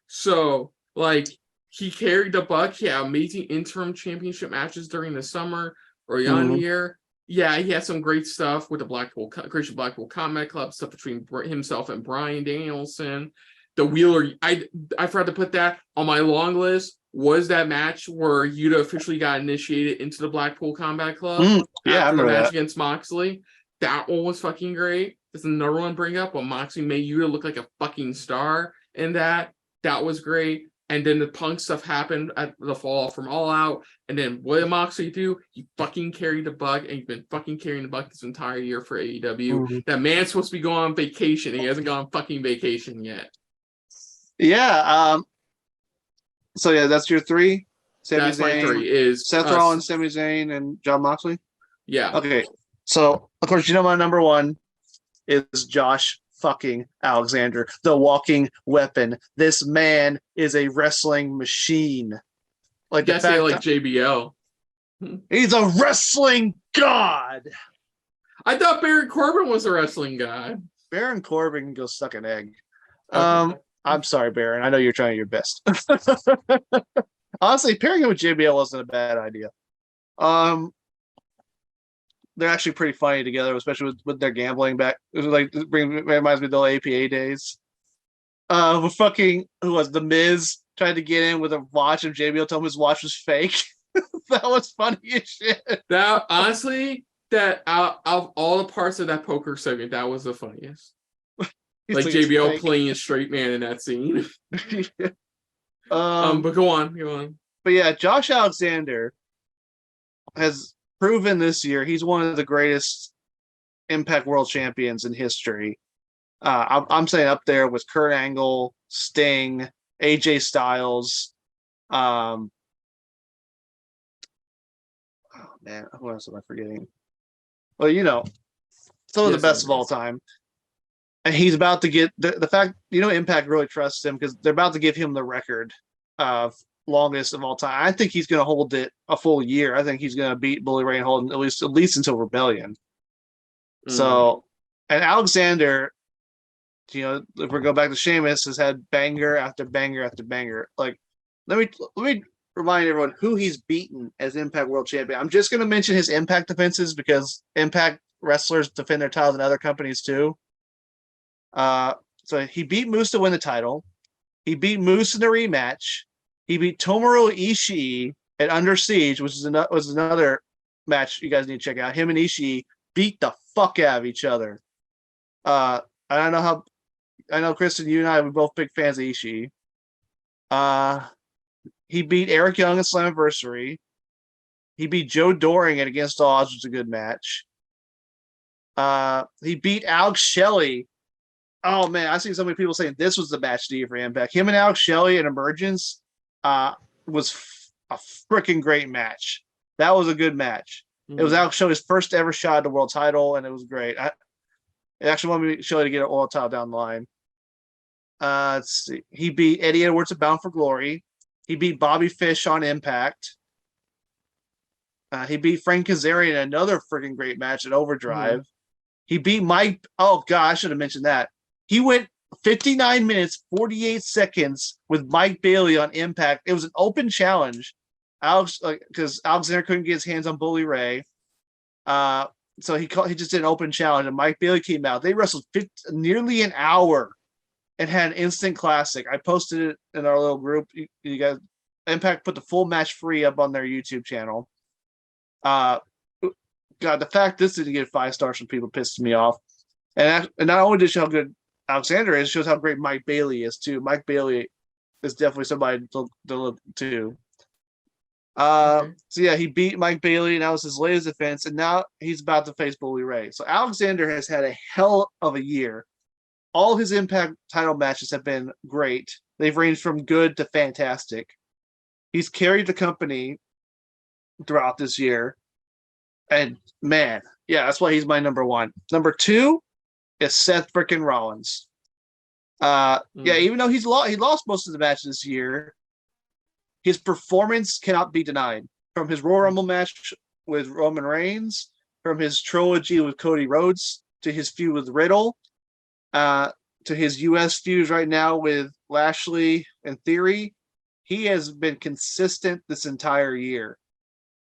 So, like, he carried the buck. He had amazing interim championship matches during the summer or the year. Yeah, he had some great stuff with the Christian Blackpool Combat Club, stuff between himself and Bryan Danielson. The Wheeler, I forgot to put that on my long list, was that match where Yuta officially got initiated into the Blackpool Combat Club Yeah, I after the remember match that. against Moxley. That one was fucking great. There's another one bring up when Moxley made Yuta look like a fucking star in that. That was great. And then the Punk stuff happened at the fall from All Out. And then what did Moxley do? He fucking carried the buck, and he's been fucking carrying the buck this entire year for AEW. That man's supposed to be going on vacation. And he hasn't gone on fucking vacation yet. Yeah. So yeah, that's your three. Sami That's my Zayn, three. Is Seth Rollins, Sami Zayn, and John Moxley. Yeah. Okay. So of course, you know my number one is Josh fucking Alexander, the walking weapon. This man is a wrestling machine. Like You the gotta say it fact like JBL. he's a wrestling god. I thought Baron Corbin was a wrestling guy. Baron Corbin can go suck an egg. Okay. I'm sorry, Baron. I know you're trying your best. Honestly, pairing him with JBL wasn't a bad idea. They're actually pretty funny together, especially with their gambling back. It was like reminds me of the old APA days. With fucking who was the Miz tried to get in with a watch, and JBL told him his watch was fake. That was funny as shit. That honestly, that out of all the parts of that poker segment, that was the funniest. Like JBL playing a straight man in that scene. But go on. But yeah, Josh Alexander has proven this year he's one of the greatest Impact World Champions in history. I'm saying up there with Kurt Angle, Sting, AJ Styles. Oh man, who else am I forgetting? Well, you know, some of the best of all time. And he's about to get the fact, Impact really trusts him because they're about to give him the record of longest of all time. I think he's going to hold it a full year. I think he's going to beat Bully Ray and Holden at least until Rebellion. So, and Alexander, if we go back to Sheamus, has had banger after banger after banger. Like, let me remind everyone who he's beaten as Impact World Champion. I'm just going to mention his Impact defenses because Impact wrestlers defend their titles in other companies too. So he beat Moose to win the title. He beat Moose in the rematch. He beat Tomohiro Ishii at Under Siege, which was another match you guys need to check out. Him and Ishii beat the fuck out of each other. I know Kristen, you and I, we're both big fans of Ishii. He beat Eric Young at Slammiversary. He beat Joe Doring at Against All Odds, which was a good match. He beat Alex Shelley. Oh man, I see so many people saying this was the match of the year for Impact. Him and Alex Shelley at Emergence was a freaking great match. That was a good match. It was Alex Shelley's first ever shot at the world title, and it was great. It actually wanted Shelley to get an world title down the line. Let's see. He beat Eddie Edwards at Bound for Glory. He beat Bobby Fish on Impact. He beat Frank Kazarian in another freaking great match at Overdrive. He beat Mike. Oh god, I should have mentioned that. He went 59 minutes, 48 seconds with Mike Bailey on Impact. It was an open challenge. Because Alexander couldn't get his hands on Bully Ray. So he just did an open challenge, and Mike Bailey came out. They wrestled nearly an hour and had an instant classic. I posted it in our little group. You guys, Impact put the full match free up on their YouTube channel. God, the fact this didn't get 5 stars from people pissed me off. And not only did it show how good Alexander is, it shows how great Mike Bailey is too. Mike Bailey is definitely somebody to look to. So yeah, he beat Mike Bailey, and that was his latest defense, and now he's about to face Bully Ray. So Alexander has had a hell of a year. All his Impact title matches have been great. They've ranged from good to fantastic. He's carried the company throughout this year. And man, yeah, that's why he's my number one. Number 2 is Seth frickin' Rollins. Yeah, even though he lost most of the matches this year, his performance cannot be denied. From his Royal Rumble match with Roman Reigns, from his trilogy with Cody Rhodes, to his feud with Riddle, to his U.S. feuds right now with Lashley and Theory, he has been consistent this entire year.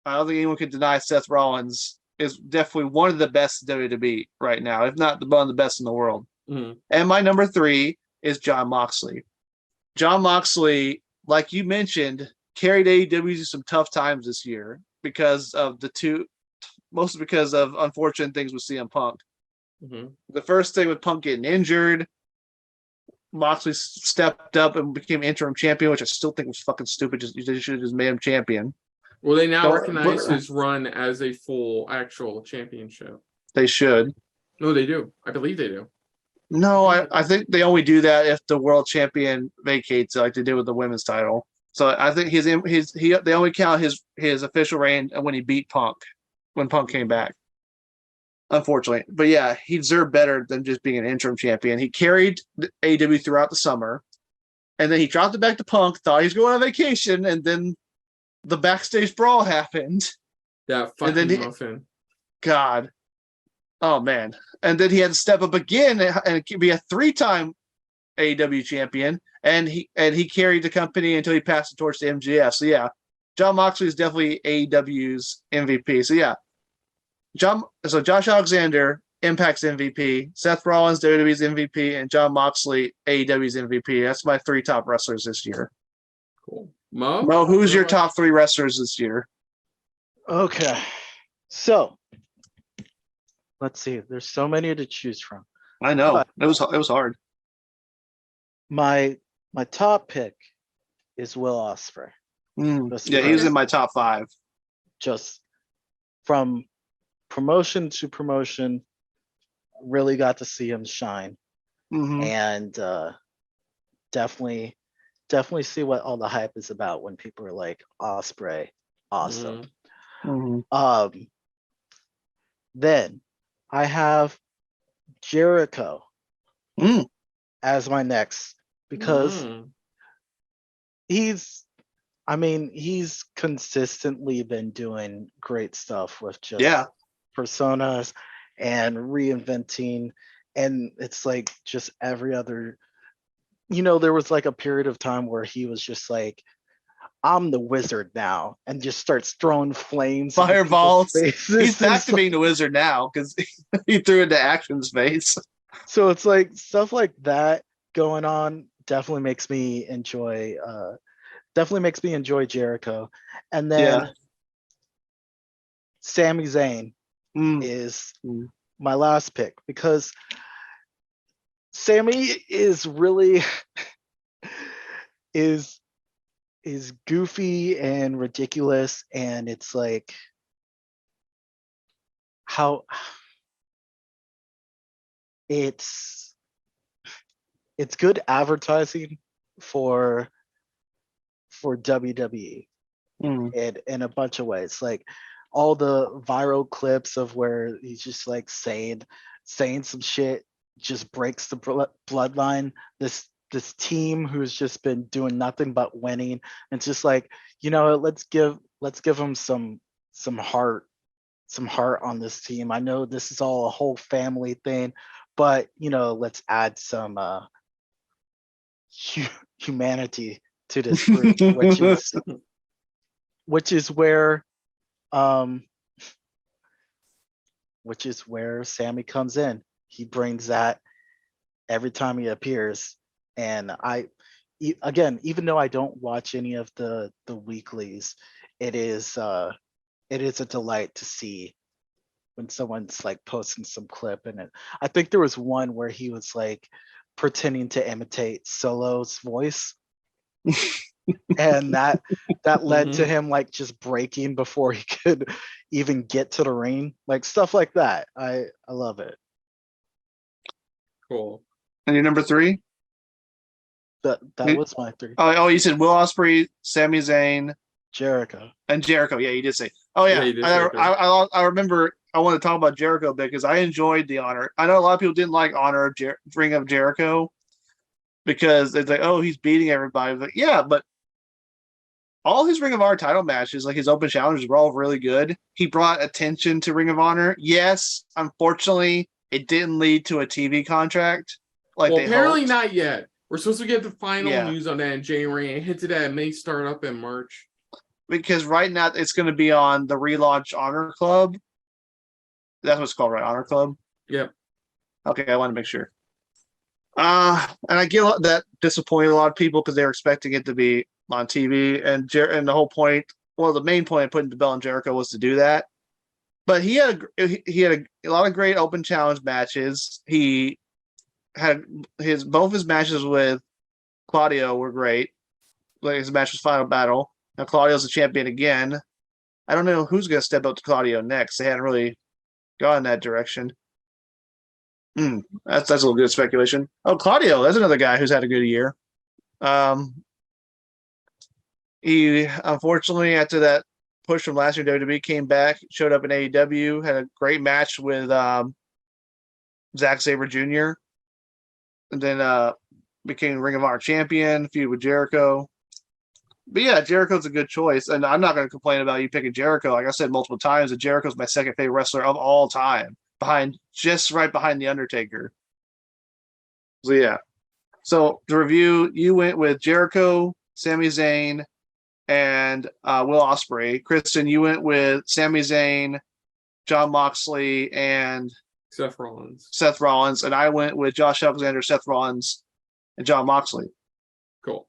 I don't think anyone can deny Seth Rollins is definitely one of the best in WWE right now, if not one of the best in the world. Mhm. And my number 3 is Jon Moxley. Jon Moxley, like you mentioned, carried AEW through some tough times this year because of mostly because of unfortunate things with CM Punk. Mhm. The first thing with Punk getting injured, Moxley stepped up and became interim champion, which I still think was fucking stupid. They should have just made him champion. Well, they now Don't- recognize his run as a full actual championship. They should. No, they do. I believe they do. No, I think they only do that if the world champion vacates, like they did with the women's title. So I think they only count his official reign when he beat Punk, when Punk came back. Unfortunately, but yeah, he deserved better than just being an interim champion. He carried the AEW throughout the summer, and then he dropped it back to Punk. Thought he was going on vacation, and then the backstage brawl happened. That And then fucking muffin. God, oh man! And then he had to step up again and be a 3-time AEW champion, and he carried the company until he passed the torch to MJF. So yeah, Jon Moxley is definitely AEW's MVP. So yeah, Josh Alexander, Impact's MVP, Seth Rollins, WWE's MVP, and Jon Moxley, AEW's MVP. That's my 3 top wrestlers this year. Cool. Mo? Mo, who's your top 3 wrestlers this year? Okay. So let's see. There's so many to choose from. I know But- it was hard. My top pick is Will Ospreay. Yeah, he was in my top 5. Just from promotion to promotion, really got to see him shine. Mhm. And definitely see what all the hype is about when people are like Ospreay, awesome. Mhm. Then I have Jericho Mm. as my next because Mm. he's consistently been doing great stuff with just Yeah. personas and reinventing, and it's like just every other, there was like a period of time where he was just like, I'm the wizard now, and just starts throwing flames into people's Fireballs. faces He's and back to stuff. being the wizard now because he threw into Action's face. So it's like stuff like that going on definitely makes me enjoy Jericho. And then Yeah. Sami Zayn Mm. is Mm. my last pick because Sammy is really is goofy and ridiculous, and it's like how it's good advertising for WWE Mm. in a bunch of ways. Like all the viral clips of where he's just like saying some shit just breaks the bloodline. This team who's just been doing nothing but winning. And it's just like, let's give them some heart on this team. I know this is all a whole family thing, but let's add some humanity to this group, which is where Sammy comes in. He brings that every time he appears. And again, even though I don't watch any of the weeklies, it is a delight to see when someone's like posting some clip in it. I think there was one where he was like pretending to imitate Solo's voice. And that led to him like just breaking before he could even get to the ring, like stuff like that. I love it. Cool. And your number 3? That was my 3. Oh, you said Will Ospreay, Sami Zayn, Jericho. and Jericho. Yeah, you did say. Oh yeah, you did say Jericho. I remember. I want to talk about Jericho a bit because I enjoyed the Honor. I know a lot of people didn't like Honor of Ring of Jericho because it's like, oh, he's beating everybody. But yeah, but all his Ring of Honor title matches, like his open challenges, were all really good. He brought attention to Ring of Honor. Yes, unfortunately, it didn't lead to a TV contract. Like Well, they apparently hoped. not yet. We're supposed to get the final Yeah. news on that in January, and hinted at it may start up in March. Because right now it's going to be on the relaunch Honor Club, That's what it's called, right? Honor Club. Yep. Okay, I want to make sure. And I get that disappointed a lot of people because they were expecting it to be on TV, and the whole point, well, the main point of putting the belt on Jericho was to do that. But he had a lot of great open challenge matches. He had both his matches with Claudio were great. Like his match was Final Battle. Now Claudio's the champion again. I don't know who's going to step up to Claudio next. They hadn't really gone that direction. That's a little good speculation. Oh, Claudio, that's another guy who's had a good year. He unfortunately, after that push from last year, WWE came back, showed up in AEW, had a great match with Zack Sabre Jr. and then became Ring of Honor champion, feud with Jericho. But yeah, Jericho's a good choice, and I'm not going to complain about you picking Jericho. Like I said multiple times, that Jericho's my second favorite wrestler of all time, right behind the Undertaker. So yeah. So the review, you went with Jericho, Sami Zayn, and Will Ospreay. Kristen, you went with Sami Zayn, Jon Moxley, and Seth Rollins. And I went with Josh Alexander, Seth Rollins, and Jon Moxley. Cool.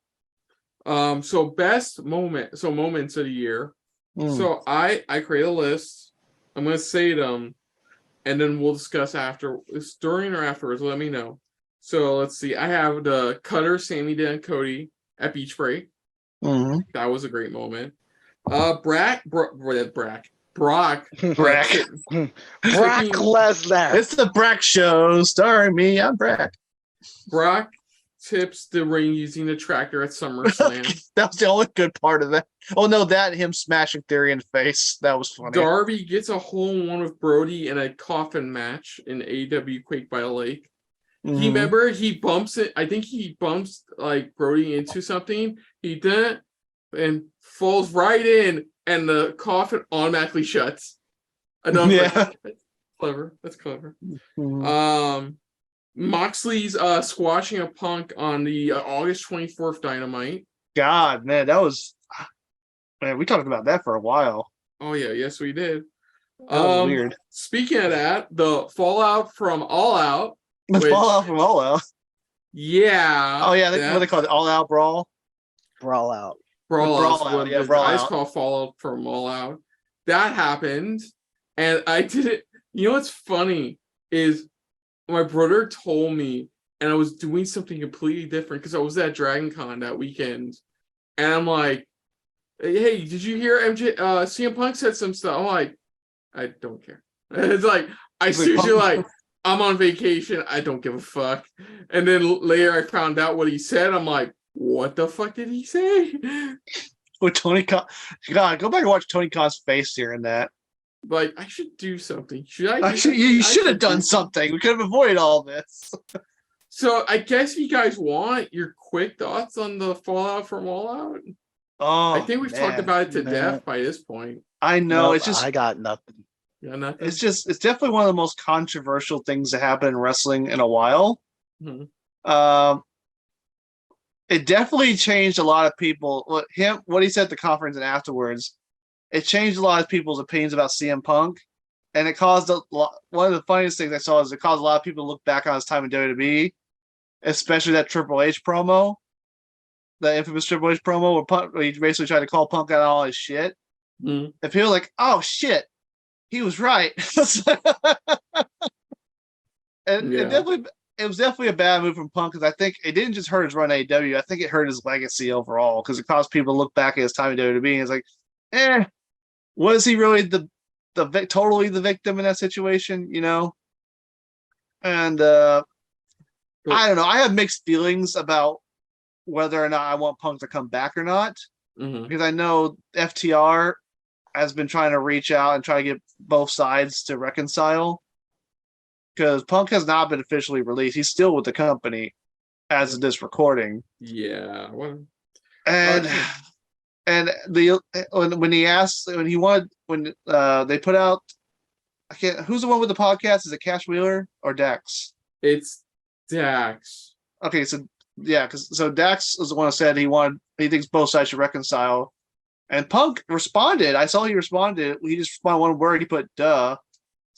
So moments of the year. So I create a list. I'm gonna say them, and then we'll discuss during or afterwards. Let me know. So let's see. I have the Cutter, Sami Zayn, and Cody at Beach Break. That was a great moment. Brock Lesnar. It's the Brack Show, starring me. I'm Brack. Brock tips the ring using the tractor at SummerSlam. That was the only good part of that. Oh no, that him smashing Theory in the face. That was funny. Darby gets a hole-in-one with Brody in a coffin match in AEW Quake by the Lake. He bumps it. I think he bumps like Brody into something. He didn't, and falls right in, and the coffin automatically shuts. That's clever. Moxley's squashing a Punk on the August 24th Dynamite. God, man, that was we talked about that for a while. Oh yeah, yes we did. That was weird. Speaking of that, the fallout from All Out. Fallout from All Out. Yeah. Oh yeah, what they call it, All Out Brawl. Brawl Out. Yeah, guys call Fallout from All Out. That happened, and I did it. You know what's funny is my brother told me, and I was doing something completely different because I was at Dragon Con that weekend, and I'm like, "Hey, did you hear CM Punk said some stuff?" I'm like, "I don't care." It's like I seriously like. I'm on vacation. I don't give a fuck. And then later I found out what he said. I'm like, what the fuck did he say? With Tony Khan. God, go back and watch Tony Khan's face here in that. Like, I should do something. You should have done something. We could have avoided all this. So I guess you guys want your quick thoughts on the fallout from All Out. Oh, I think we've talked about it to death by this point. I know. It's just I got nothing. Yeah, nothing. It's definitely one of the most controversial things that happened in wrestling in a while. It definitely changed a lot of people. What he said at the conference and afterwards, it changed a lot of people's opinions about CM Punk, and it caused one of the funniest things I saw is it caused a lot of people to look back on his time in WWE, especially that Triple H promo, the infamous Triple H promo where he basically tried to call Punk out on all his shit, and people were like, "Oh shit." He was right. And it was definitely a bad move from Punk because I think it didn't just hurt his run at AEW. I think it hurt his legacy overall because it caused people to look back at his time in WWE and it's like, was he really totally the victim in that situation, you know? And I don't know. I have mixed feelings about whether or not I want Punk to come back or not because I know FTR has been trying to reach out and try to get both sides to reconcile because Punk has not been officially released. He's still with the company as of this recording. Yeah. And when they put out, who's the one with the podcast? Is it Cash Wheeler or Dax? It's Dax. Okay, so Dax is the one who said he thinks both sides should reconcile. And Punk responded. I saw he responded. He just responded one word. He put "duh."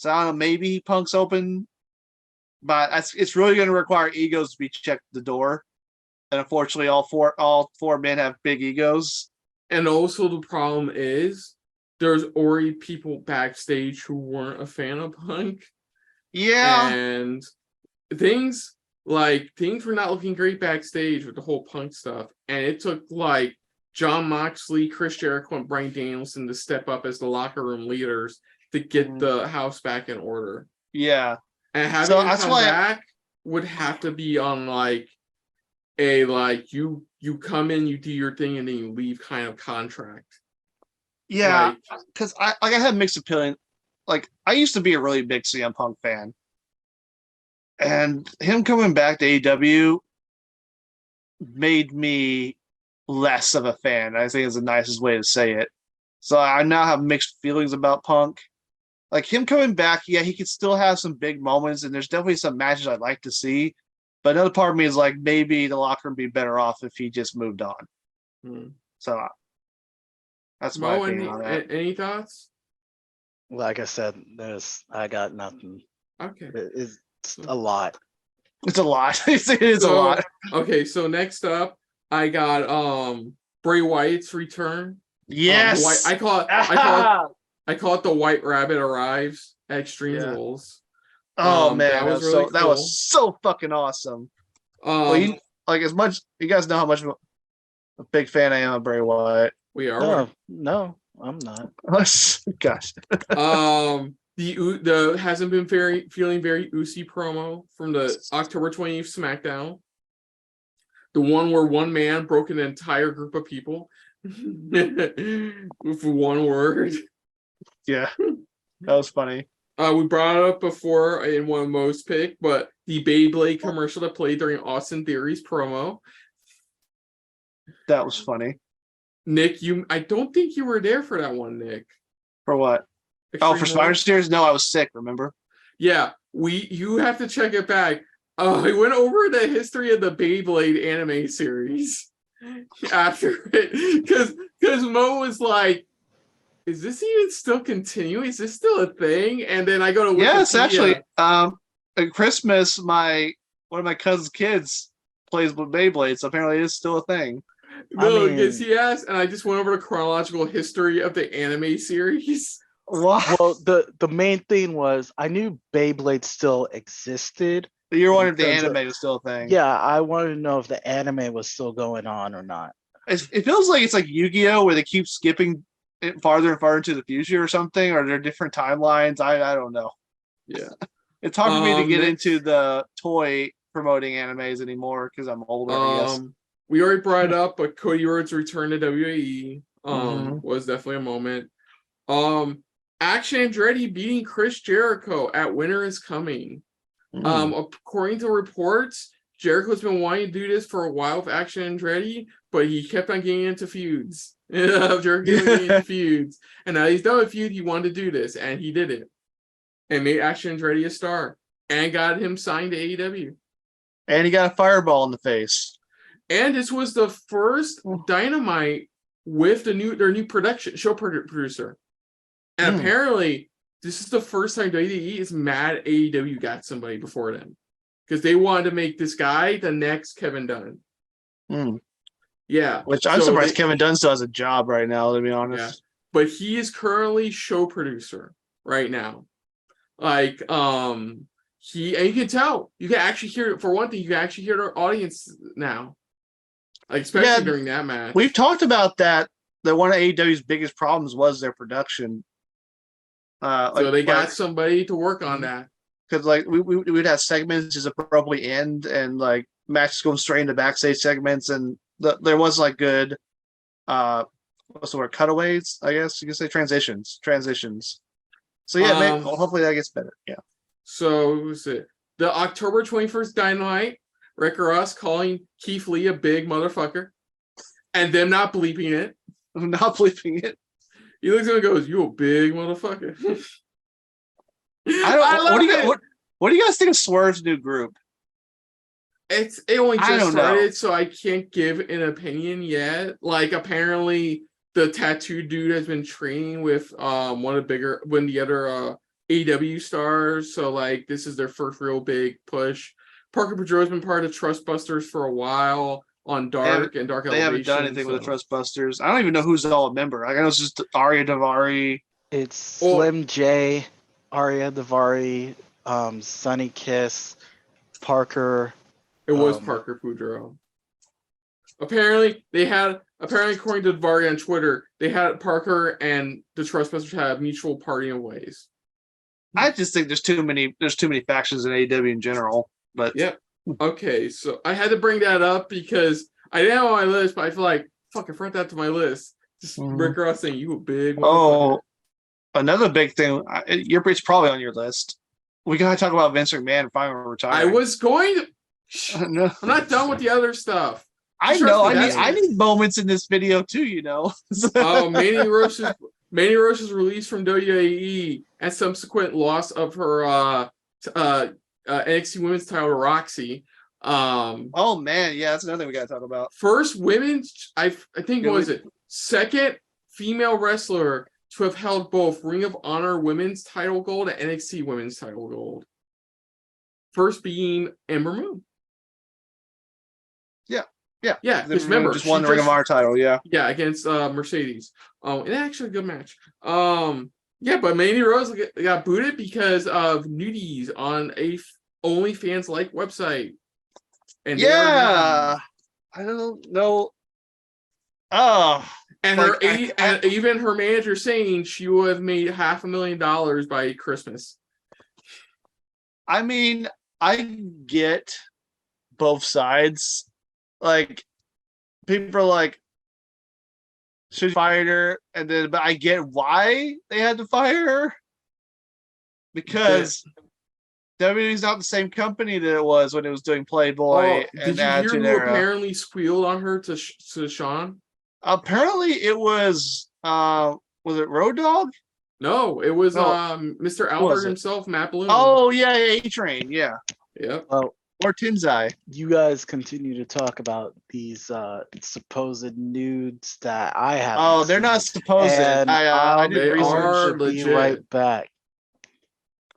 So I don't know, maybe Punk's open, but it's really going to require egos to be checked at the door. And unfortunately, all four men have big egos. And also the problem is there's already people backstage who weren't a fan of Punk. Yeah. And things were not looking great backstage with the whole Punk stuff. And it took like Jon Moxley, Chris Jericho, and Bryan Danielson to step up as the locker room leaders to get the house back in order. Yeah. And having him come back would have to be on like a you come in, you do your thing, and then you leave kind of contract. Yeah, because I had mixed opinion. Like I used to be a really big CM Punk fan, and him coming back to AEW made me less of a fan. I think is the nicest way to say it. So I now have mixed feelings about Punk. Like him coming back, yeah, he could still have some big moments, and there's definitely some matches I'd like to see. But another part of me is like, maybe the locker room would be better off if he just moved on. So that's my opinion on that. Any thoughts? Like I said, I got nothing. Okay. It's a lot. It's a lot. It is a lot. Okay, so next up, I got Bray Wyatt's return. Yes. I call it the White Rabbit arrives at Extreme Rules. Oh man, that was really cool. That was so fucking awesome. As much you guys know how much of a big fan I am of Bray Wyatt. We are. No, I'm not. Gosh. The hasn't been feeling very Usi promo from the October 20th SmackDown. The one where one man broke an entire group of people with one word. Yeah, that was funny. We brought it up before in one of Mo's pick, but the Beyblade commercial that played during Austin Theory's promo. That was funny. Nick, I don't think you were there for that one, Nick. For what? For Slammiversary? No, I was sick, remember? Yeah, you have to check it back. I went over the history of the Beyblade anime series after it, because Mo was like, is this even still continuing? Is this still a thing? And then I go to Wikipedia. Yes, actually. At Christmas, one of my cousin's kids plays with Beyblade, so apparently it's still a thing. No, because he asked, and I just went over the chronological history of the anime series. Wow. Well, the main thing was I knew Beyblade still existed. You're wondering if the anime was still a thing. Yeah, I wanted to know if the anime was still going on or not. It feels like it's like Yu-Gi-Oh! Where they keep skipping farther and farther into the future or something, or there are different timelines. I don't know. Yeah. It's hard for me to get into the toy promoting animes anymore because I'm older, I guess. We already brought it up, but Cody Rhodes' return to WWE was definitely a moment. Action Andretti beating Chris Jericho at Winter is Coming. According to reports, Jericho's been wanting to do this for a while with Action Andretti, but he kept on getting into feuds. Jericho getting into feuds. And now he's done with feud, he wanted to do this, and he did it. And made Action Andretti a star. And got him signed to AEW. And he got a fireball in the face. And this was the first Dynamite with their new production show producer. And apparently, this is the first time WWE is mad AEW got somebody before them. Because they wanted to make this guy the next Kevin Dunn. Yeah. Which I'm surprised Kevin Dunn still has a job right now, to be honest. Yeah. But he is currently show producer right now. Like, and you can tell. You can actually hear, for one thing, you can actually hear their audience now. Like, especially during that match. We've talked about that one of AEW's biggest problems was their production. So they got somebody to work on that. Because like we'd have segments just abruptly end, and like matches going straight into backstage segments, and there was like good what's the word, cutaways, I guess you can say, transitions. So yeah, hopefully that gets better. Yeah. So what was it? The October 21st Dynamite, Rick Ross calling Keith Lee a big motherfucker, and them not bleeping it. I'm not bleeping it. He looks at him and goes, "You a big motherfucker." What do you guys think of Swerve's new group? It only just started, so I can't give an opinion yet. Like, apparently the tattoo dude has been training with one of the other AEW stars, so like this is their first real big push. Parker Boudreaux's been part of Trustbusters for a while on Dark and Dark They Elevation. haven't done anything with the Trustbusters. I don't even know who's all a member. I know it's just Arya Davari. It's Slim J, Arya Davari, Sunny Kiss, Parker. It was Parker Boudreaux. Apparently, according to Davari on Twitter, they had Parker and the Trustbusters have mutual parting ways. I just think there's too many factions in AEW in general. But yeah. Okay, so I had to bring that up because I didn't have it on my list, but I feel like fuck, I brought that to my list. Just Rick Ross saying you a big motherfucker. Oh, another big thing. It's probably on your list. We gotta talk about Vince McMahon finally retiring. I was going to. No. I'm not done with the other stuff. I know. I need moments in this video too. You know. Mandy Rose's release from WWE and subsequent loss of her NXT Women's title to Roxy. Oh man, yeah, that's another thing we gotta talk about. First women's, I think what was it? Second female wrestler to have held both Ring of Honor Women's title gold and NXT Women's title gold. First being Ember Moon. Yeah. Just remember, just won the Ring of Honor title. Yeah, against Mercedes. And actually a good match. Yeah, but Mandy Rose got booted because of nudies on a OnlyFans-like website. And I don't know. Oh, and and even her manager saying she would have made $500,000 by Christmas. I mean, I get both sides. Like, people are like, should fire her, but I get why they had to fire her because WWE's not the same company that it was when it was doing Playboy. Did you hear who apparently squealed on her to Sean? Apparently, it was it Road Dogg? No, it was Mr. Albert himself, Matt Bloom. Oh yeah, A-Train, yeah. Yep. Well, or Tensai. You guys continue to talk about these supposed nudes that I have. Oh, they're not supposed. I they are legit. Be right back.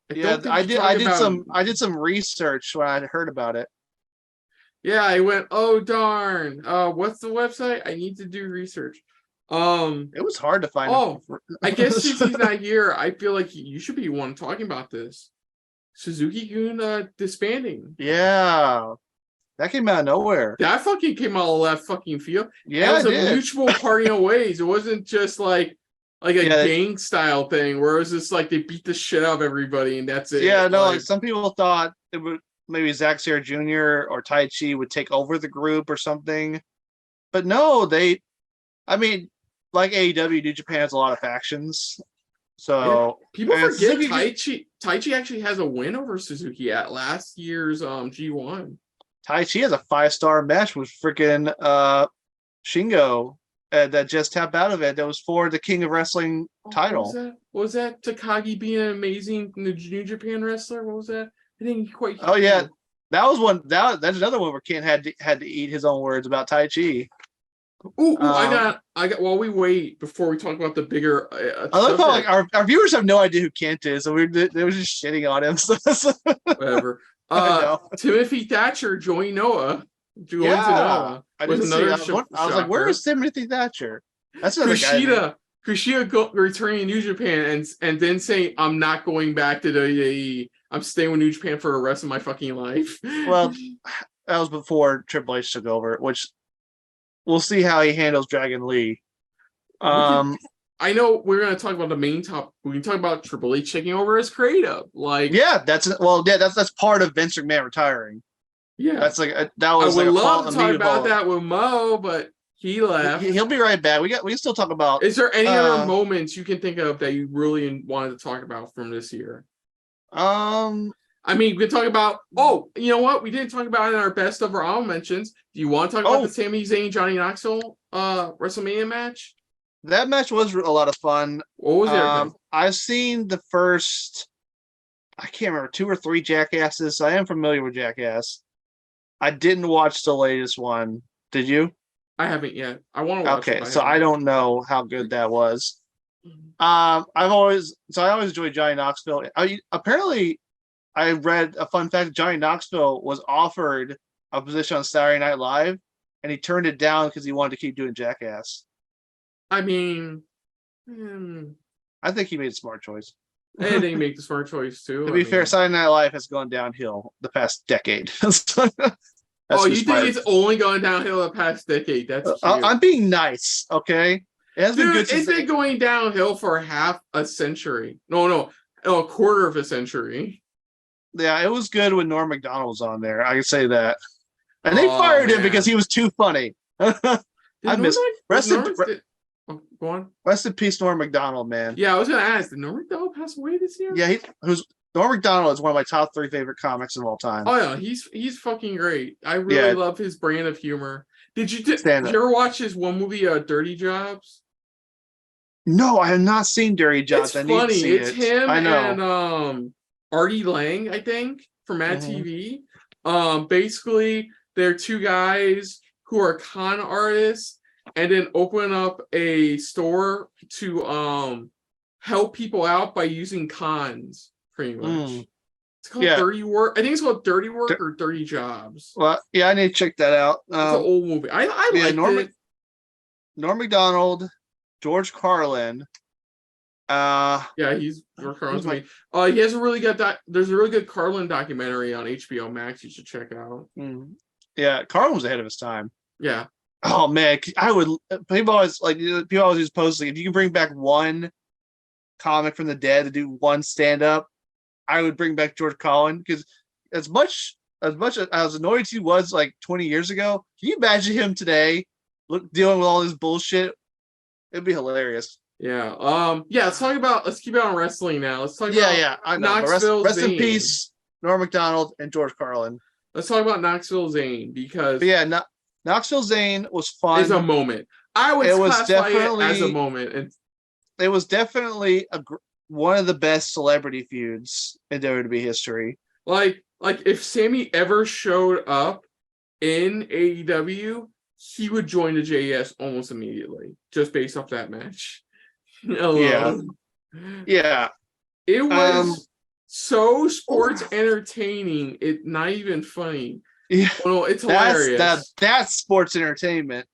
I did some research when I heard about it. Yeah, I went, oh darn. What's the website? I need to do research. It was hard to find. Oh, I guess since he's not here, I feel like you should be one talking about this. Suzuki-gun disbanding. Yeah, that came out of nowhere. That fucking came out of left fucking field. Yeah, it was a mutual parting of ways. It wasn't just like a gang style thing where it was just like they beat the shit out of everybody and that's it. Yeah, no, like some people thought it would maybe Zack Sabre Jr. or Tai Chi would take over the group or something, but no, like AEW, New Japan has a lot of factions. So people forget Tai Chi actually has a win over Suzuki at last year's G1. Tai Chi has a 5-star match with freaking Shingo that just tapped out of it. That was for the King of Wrestling title. Was that Takagi being an amazing New Japan wrestler? What was that? I didn't quite. Oh yeah, that was one. That's another one where Ken had to eat his own words about Tai Chi. I got. While we wait before we talk about the bigger, I love how like our viewers have no idea who Kent is, so they were just shitting on him. Whatever. Timothy Thatcher joined Noah. I didn't see. I was like, where is Timothy Thatcher? That's another guy. Kushida returning to New Japan and then saying, "I'm not going back to WWE. I'm staying with New Japan for the rest of my fucking life." Well, that was before Triple H took over, which. We'll see how he handles Dragon Lee. I know we're going to talk about the main topic. We can talk about Triple H taking over as creative. That's part of Vince McMahon retiring. Yeah, that's that was. I would love to talk about that with Mo, but he left. He'll be right back. We can still talk about. Is there any other moments you can think of that you really wanted to talk about from this year? I mean, we can talk about. Oh, you know what? We didn't talk about it in our best of our honorable mentions. Do you want to talk about the Sami Zayn Johnny Knoxville WrestleMania match? That match was a lot of fun. What was it? I've seen the first. I can't remember 2 or 3 Jackasses. I am familiar with Jackass. I didn't watch the latest one. Did you? I haven't yet. I want to watch it. Okay, so I don't know how good that was. I always enjoyed Johnny Knoxville. Apparently, I read a fun fact. Johnny Knoxville was offered a position on Saturday Night Live, and he turned it down because he wanted to keep doing Jackass. I mean, I think he made a smart choice. I think he make the smart choice too. To be fair, Saturday Night Live has gone downhill the past decade. Oh, you think it's only gone downhill the past decade? That's cute. I'm being nice, okay? It has been good since it's been going downhill for half a century. No, a quarter of a century. Yeah, it was good when Norm Macdonald was on there. I can say that. And they fired him because he was too funny. I miss go on. Rest in peace, Norm Macdonald, man. Yeah, I was gonna ask, did Norm Macdonald pass away this year? Yeah, Norm Macdonald is one of my top 3 favorite comics of all time. Oh yeah, he's fucking great. I really love his brand of humor. Did you ever watch his one movie, Dirty Jobs? No, I have not seen Dirty Jobs. It's funny. It's him I know. and Artie Lang, I think, from Mad TV. Basically, they're two guys who are con artists and then open up a store to help people out by using cons, pretty much. It's called Dirty Work. I think it's called Dirty Work or Dirty Jobs. Well, yeah, I need to check that out. It's an old movie. I liked it. Norm Macdonald, George Carlin. Yeah, he's George Carlin's me. He has a really good there's a really good Carlin documentary on HBO Max you should check out. Yeah, Carlin was ahead of his time. Yeah. Oh man, people always just posting, if you can bring back one comic from the dead to do one stand-up, I would bring back George Carlin, because as much as annoyed he was like 20 years ago, can you imagine him today dealing with all this bullshit? It'd be hilarious. Yeah. Let's keep it on wrestling now. Let's talk about I know. Knoxville Rest Zane. in peace, Norm Macdonald and George Carlin. Let's talk about Knoxville Zane, because Knoxville Zane was fun. It's a moment. I would classify it as a moment. And it was definitely one of the best celebrity feuds in WWE history. Like if Sammy ever showed up in AEW, he would join the JES almost immediately, just based off that match. Yeah. It was so sports entertaining. It's not even funny. Yeah. Well, it's hilarious. That's sports entertainment.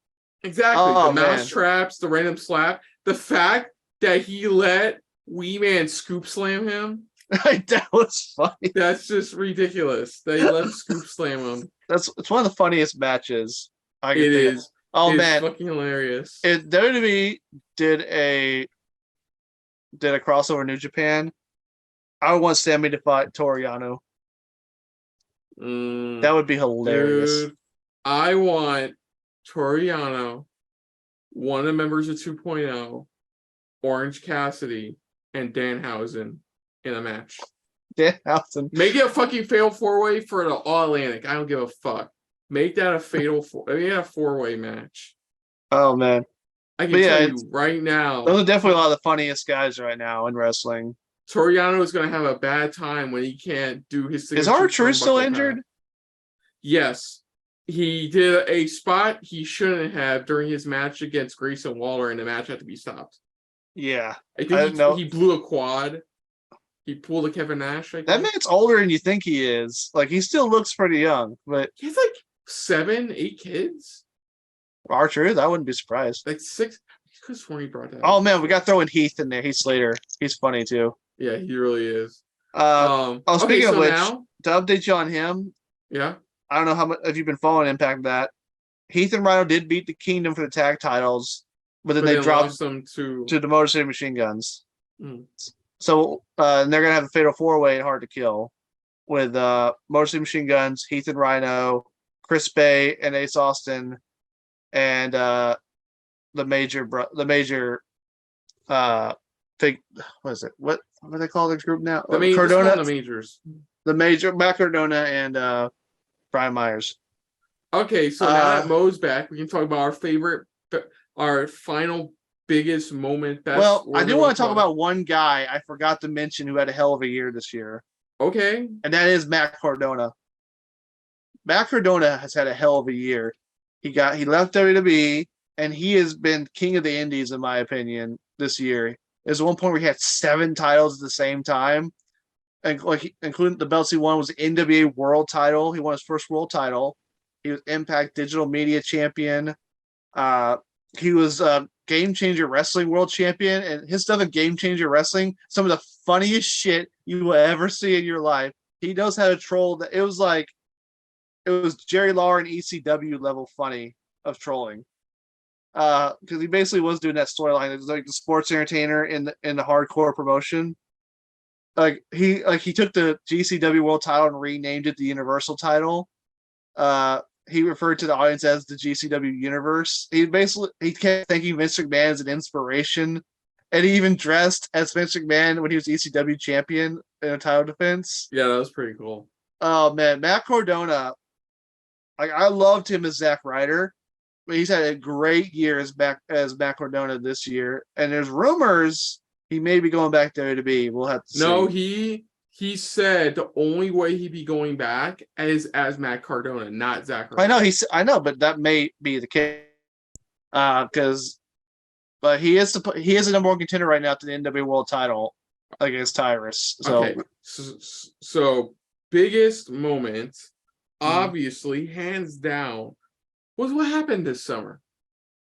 Exactly. The mouse traps, the random slap, the fact that he let Wee Man scoop slam him. That was funny. That's just ridiculous. They let him scoop slam him. It's one of the funniest matches. It is. Oh it's man, fucking hilarious. If WWE did a crossover New Japan, I would want Sammy to fight Toru Yano. That would be hilarious. Dude, I want Toru Yano, one of the members of 2.0, Orange Cassidy, and Danhausen in a match. Danhausen. Make it a fucking fatal 4-way for the All Atlantic. I don't give a fuck. Make that a fatal 4-way match. Oh man. I can tell you right now. Those are definitely a lot of the funniest guys right now in wrestling. Toru Yano is going to have a bad time when he can't do his thing. Is R-Truth still injured? Yes. He did a spot he shouldn't have during his match against Grayson Waller, and the match had to be stopped. Yeah. I think he blew a quad. He pulled a Kevin Nash. That man's older than you think he is. Like, he still looks pretty young, but he has like 7, 8 kids. R-Truth, I wouldn't be surprised. Like 6. I could have sworn he brought that. Oh man, we got throwing Heath in there. Heath Slater. He's funny too. Yeah, he really is. Speaking of which, to update you on him. Yeah. I don't know how much if you've been following Impact that. Heath and Rhino did beat the Kingdom for the tag titles, but then they dropped them to the Motor City Machine Guns. So they're gonna have a fatal 4-way at Hard to Kill with Motor City Machine Guns, Heath and Rhino, Chris Bay and Ace Austin, and the major what is it? What do they call their group now? Cardona, the majors. The major Matt Cardona and Brian Myers. Okay, so now that Mo's back, we can talk about our final biggest moment. I do want to talk about one guy I forgot to mention who had a hell of a year this year. Okay. And that is Matt Cardona. Matt Cardona has had a hell of a year. He left WWE, and he has been king of the indies, in my opinion, this year. There's one point where he had 7 titles at the same time, and including the belts he won was the NWA World Title. He won his first world title. He was Impact Digital Media Champion. He was Game Changer Wrestling World Champion, and his stuff in Game Changer Wrestling, some of the funniest shit you will ever see in your life. He knows how to troll. That it was Jerry Lawler and ECW level funny of trolling. Because he basically was doing that storyline. It was like the sports entertainer in the hardcore promotion. He took the GCW World Title and renamed it the Universal Title. He referred to the audience as the GCW Universe. He kept thanking Vince McMahon as an inspiration, and he even dressed as Vince McMahon when he was ECW champion in a title defense. Yeah, that was pretty cool. Oh man, Matt Cardona, I loved him as Zack Ryder, but he's had a great year as Matt Cardona this year, and there's rumors he may be going back to WWE. We'll have to see. No, he said the only way he'd be going back is as Matt Cardona, not Zack Ryder. I know, but that may be the case. But he is the number 1 contender right now to the NWA World Title against Tyrus. So, okay. So biggest moment, obviously, hands down, was what happened this summer.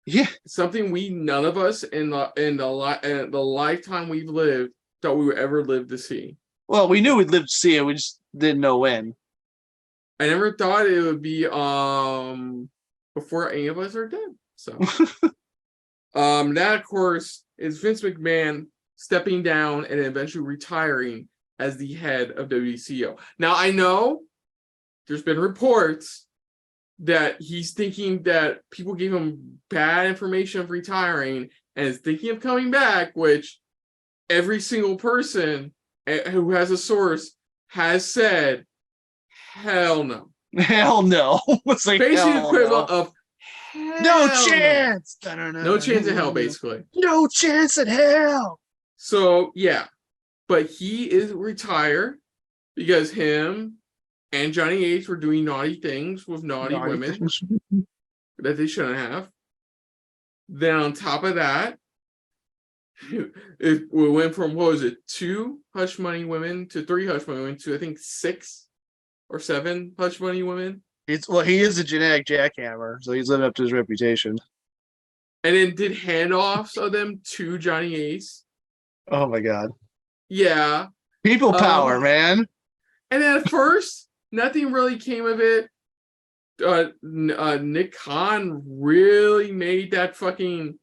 Yeah, something none of us in the lifetime we've lived thought we would ever live to see. Well, we knew we'd live to see it. We just didn't know when. I never thought it would be before any of us are dead. So that of course is Vince McMahon stepping down and eventually retiring as the head of WCO. Now I know there's been reports that he's thinking that people gave him bad information of retiring and is thinking of coming back, which every single person who has a source has said, hell no. Hell no. It's like basically the equivalent of no chance. No chance in hell, basically. No chance in hell. So, yeah. But he is retired because him and Johnny Ace were doing naughty things with naughty women that they shouldn't have. Then on top of that, we went from, 2 Hush Money women to 3 Hush Money women to I think 6 or 7 Hush Money women. He is a genetic jackhammer, so he's living up to his reputation. And then did handoffs of them to Johnny Ace. Oh my god. Yeah. People power, man. And then at first, nothing really came of it. Nick Khan really made that fucking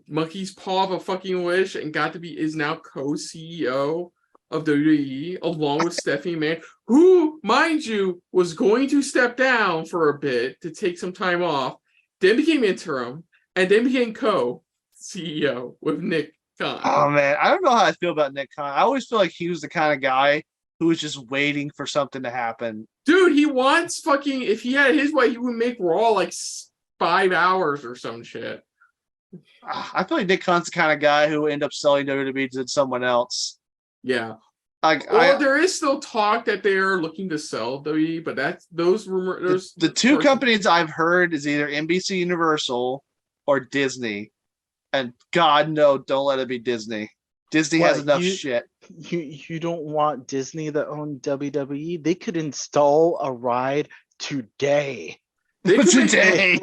monkey's paw of a fucking wish and is now co-CEO of WWE along with Stephanie McMahon, who, mind you, was going to step down for a bit to take some time off, then became interim, and then became co-CEO with Nick Khan. Oh man, I don't know how I feel about Nick Khan. I always feel like he was the kind of guy who was just waiting for something to happen. Dude, he wants fucking, if he had his way, he would make Raw like 5 hours or some shit. I feel like Nick Khan's the kind of guy who would end up selling WWE to someone else. Yeah. There is still talk that they're looking to sell WWE, but that's those rumors. The 2 companies I've heard is either NBC Universal or Disney. And God, no, don't let it be Disney. Disney has enough shit. You don't want Disney to own WWE? They could install a ride today. Today.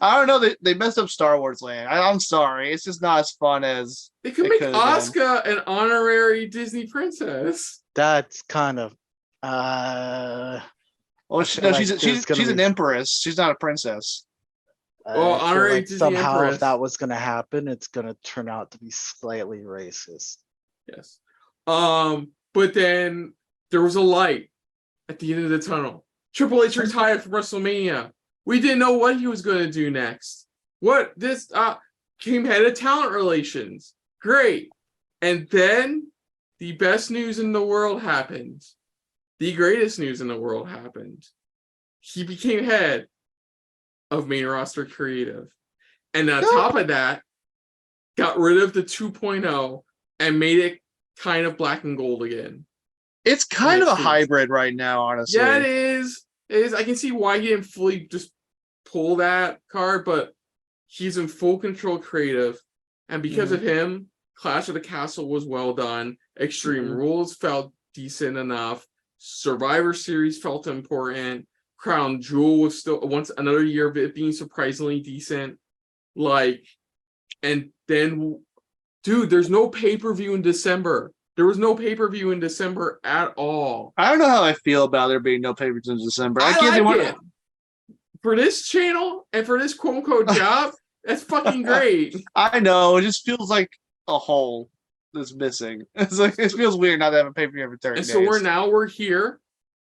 I don't know. They messed up Star Wars Land. I'm sorry. It's just not as fun as they could make Asuka an honorary Disney princess. That's kind of well, she's an empress. She's not a princess. Well, honorary Disney somehow empress. If that was going to happen, it's going to turn out to be slightly racist. Yes. But then there was a light at the end of the tunnel. Triple H retired from WrestleMania. We didn't know what he was going to do next. Came head of talent relations. Great. And then the best news in the world happened. The greatest news in the world happened. He became head of main roster creative. And on top of that, got rid of the 2.0 and made it kind of black and gold again. It's kind of a hybrid right now, honestly. Yeah, it is. I can see why he didn't fully just pull that card, but he's in full control creative. And because of him, Clash of the Castle was well done. Extreme Rules felt decent enough. Survivor Series felt important. Crown Jewel was still once another year of it being surprisingly decent. Like, and then, dude, there's no pay-per-view in December. There was no pay-per-view in December at all. I don't know how I feel about there being no pay-per-views in December. I can't like it. For this channel and for this quote-unquote job, that's fucking great. I know. It just feels like a hole that's missing. It's like it feels weird not to have a pay-per-view every 30 And days. so we're here.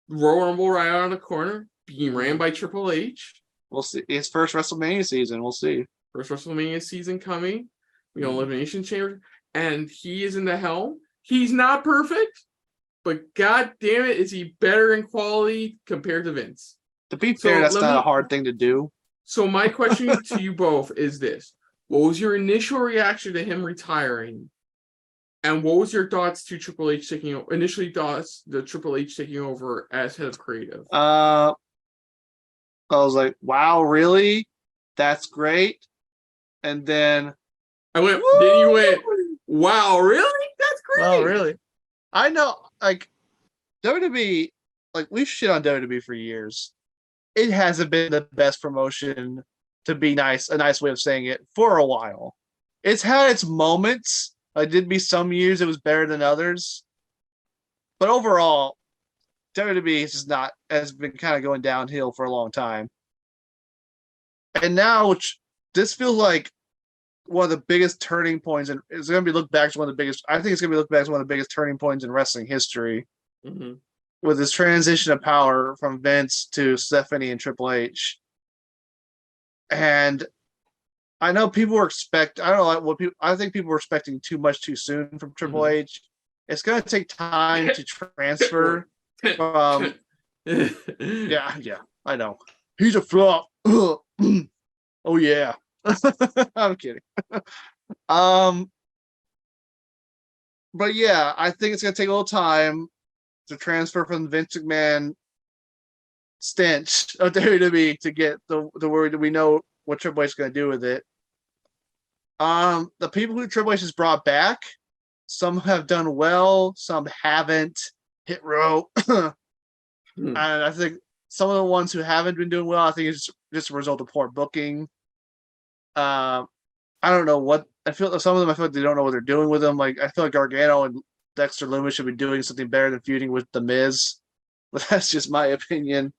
Royal Rumble right around the corner, being ran by Triple H. We'll see. It's first WrestleMania season. We'll see. First WrestleMania season coming. We got Elimination Chamber. And he is in the helm. He's not perfect, but god damn it, is he better in quality compared to Vince. To be fair, that's not a hard thing to do. So my question to you both is this. What was your initial reaction to him retiring? And what was your thoughts to Triple H taking over? Initially thoughts the Triple H taking over as head of creative. I was like, wow, really? That's great. And then I went, then you went, wow, really? That's great. Oh, really? I know, like, WWE, like, we've shit on WWE for years. It hasn't been the best promotion, to be nice, a nice way of saying it, for a while. It's had its moments. Like, did be some years it was better than others. But overall, WWE is just not, has been kind of going downhill for a long time. And now, this feels like one of the biggest turning points, and it's going to be looked back as one of the biggest. I think it's going to be looked back as one of the biggest turning points in wrestling history, with this transition of power from Vince to Stephanie and Triple H. And I know people were I don't know what people. I think people were expecting too much too soon from Triple H. It's going to take time to transfer from. Yeah, I know. He's a flop. Oh yeah. I'm kidding. But yeah, I think it's gonna take a little time to transfer from Vince McMahon stench of WWE to get the word that we know what Triple H is gonna do with it. The people who Triple H has brought back, some have done well, some haven't hit row. And I think some of the ones who haven't been doing well, I think it's just a result of poor booking. I don't know what I feel. Some of them I feel like they don't know what they're doing with them. Like I feel like Gargano and Dexter Lumis should be doing something better than feuding with The Miz, but that's just my opinion.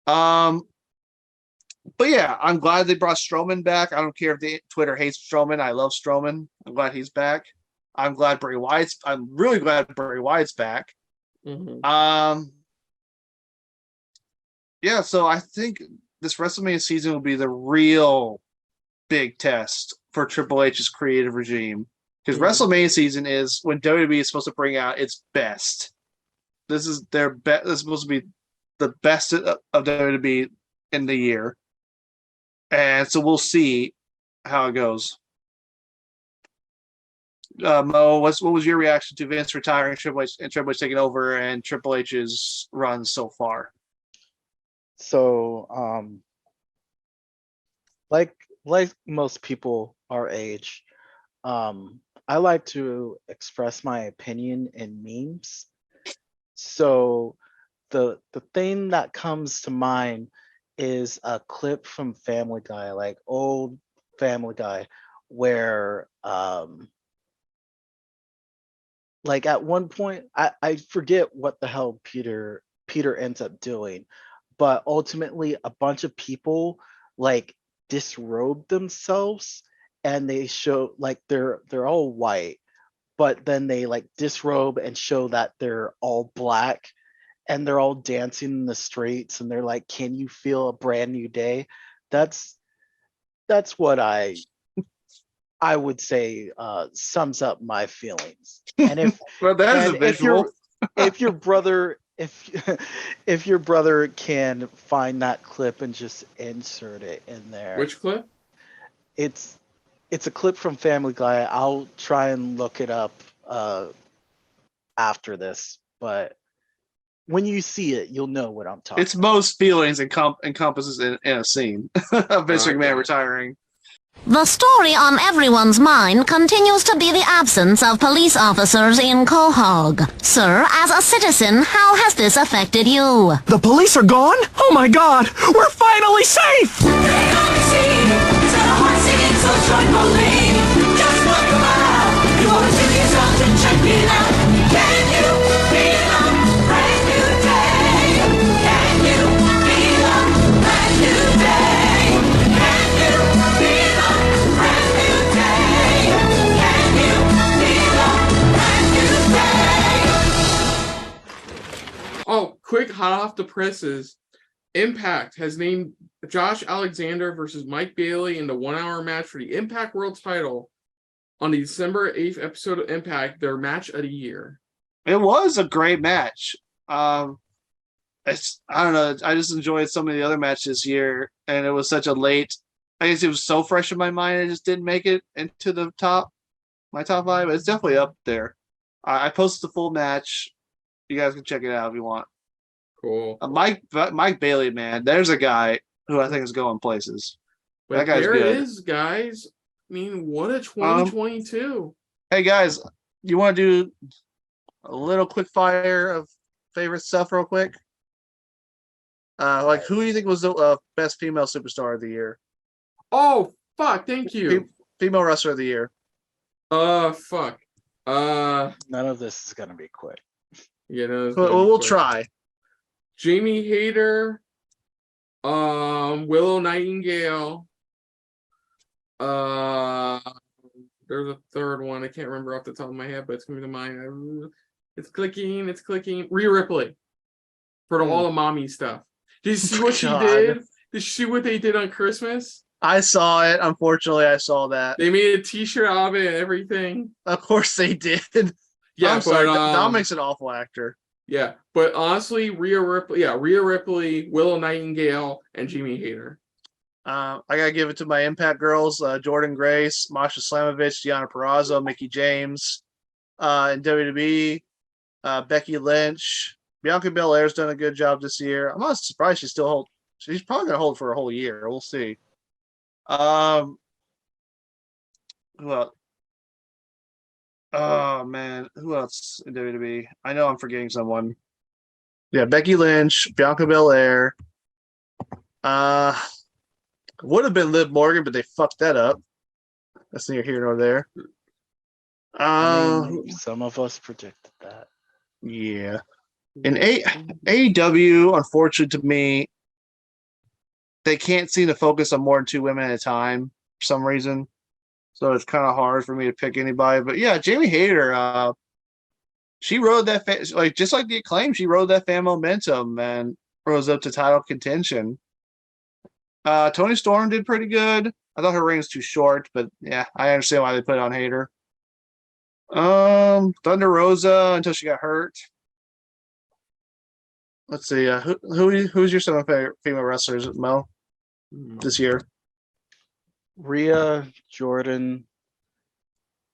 But yeah, I'm glad they brought Strowman back. I don't care if Twitter hates Strowman. I love Strowman. I'm glad he's back. I'm really glad Bray Wyatt's back. Yeah, so I think this WrestleMania season will be the real big test for Triple H's creative regime, because WrestleMania season is when WWE is supposed to bring out its best. This is their best. This is supposed to be the best of WWE in the year, and so we'll see how it goes. Mo, what was your reaction to Vince retiring, Triple H taking over, and Triple H's run so far? So, like most people our age, I like to express my opinion in memes. So the thing that comes to mind is a clip from Family Guy, like old Family Guy, where like at one point I forget what the hell Peter ends up doing, but ultimately a bunch of people like disrobe themselves, and they show like they're all white, but then they like disrobe and show that they're all black, and they're all dancing in the streets, and they're like, can you feel a brand new day? That's what I would say sums up my feelings. And if well, that is a visual. if your brother can find that clip and just insert it in there. Which clip? It's a clip from Family Guy. I'll try and look it up after this, but when you see it, you'll know what I'm talking It's most feelings encompasses in a scene of Vince McMahon retiring. The story on everyone's mind continues to be the absence of police officers in Quahog. Sir, as a citizen, how has this affected you? The police are gone? Oh my god, we're finally safe! Oh, quick, hot off the presses. Impact has named Josh Alexander versus Mike Bailey in the 1 hour match for the Impact World title on the December 8th episode of Impact, their match of the year. It was a great match. I don't know. I just enjoyed some of the other matches this year, and it was such a late. I guess it was so fresh in my mind, I just didn't make it into the my top five. But it's definitely up there. I posted the full match. You guys can check it out if you want. Cool. Mike Bailey, man, there's a guy who I think is going places. But that guy's there good. it is, guys. I mean, what a 2022. Hey guys, you want to do a little quick fire of favorite stuff real quick? Like, who do you think was the best female superstar of the year? Oh, fuck, thank you. Female wrestler of the year. Fuck. None of this is gonna be quick. You know, We'll try. Jamie Hayter, Willow Nightingale. There's a third one I can't remember off the top of my head, but it's coming to mind. It's clicking. Rhea Ripley for all the mommy stuff. Did you see what she did? Did you see what they did on Christmas? I saw it. Unfortunately, I saw that. They made a T-shirt out of it and everything. Of course they did. Yeah, I'm sorry. Dominic's an awful actor. Yeah, but honestly, Rhea Ripley, Willow Nightingale, and Jamie Hayter. I gotta give it to my Impact girls: Jordan Grace, Masha Slamovich, Deonna Purrazzo, Mickey James. In WWE, Becky Lynch, Bianca Belair's done a good job this year. I'm not surprised she's probably gonna hold for a whole year. We'll see. Well, oh man, who else in WWE? I know I'm forgetting someone. Yeah, Becky Lynch, Bianca Belair. Would have been Liv Morgan, but they fucked that up. That's neither here nor there. I mean, some of us predicted that. Yeah. In AEW, unfortunately to me, they can't seem to focus on more than two women at a time for some reason. So it's kind of hard for me to pick anybody. But yeah, Jamie Hayter, she rode that just like the Acclaim, she rode that fan momentum and rose up to title contention. Toni Storm did pretty good. I thought her reign was too short, but yeah, I understand why they put it on Hayter. Thunder Rosa until she got hurt. Let's see. Who's your seven favorite female wrestlers, Mo, this year? Rhea, Jordan,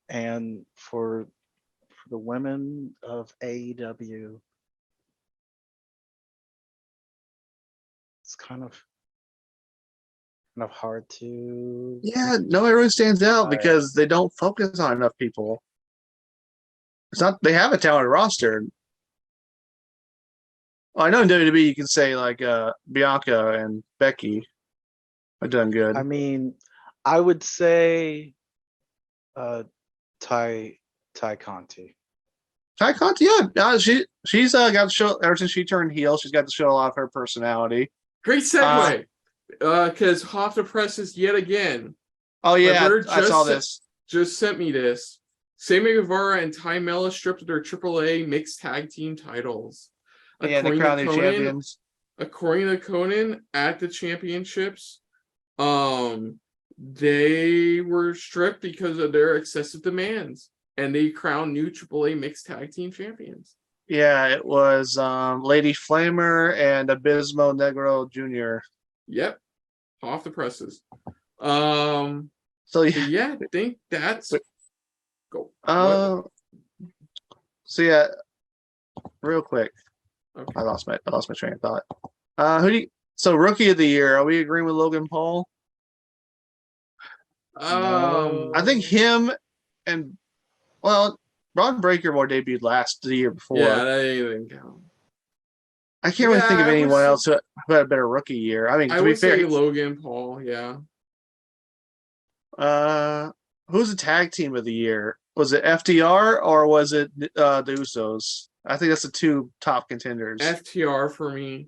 and for the women of AEW, it's kind of hard to. Yeah, nobody really stands out because they don't focus on enough people. It's not they have a talented roster. Well, I know in WWE you can say like Bianca and Becky are done good. I mean, I would say Ty Conti. Ty Conti, yeah, she's got to show ever since she turned heel. She's got to show a lot of her personality. Great segue, because Hoff the Presses yet again. Oh yeah, I saw this. Just sent me this. Sammy Guevara and Ty Mella stripped their AAA mixed tag team titles. Yeah, they crowned new champions. According to Conan, at the championships, they were stripped because of their excessive demands, and they crowned new AAA mixed tag team champions. Yeah, it was Lady Flamer and Abismo Negro Jr. Yep, off the presses. So yeah, I think that's go. So yeah, real quick. Okay. I lost my train of thought. So rookie of the year, are we agreeing with Logan Paul? I think him and Ron Breaker more debuted the year before. Yeah, that didn't count. I can't really think of Yeah, anyone else who had a better rookie year. I mean, I to be would say fair, Logan Paul. Yeah. who's the tag team of the year? Was it FTR or was it the Usos? I think that's the two top contenders. FTR for me,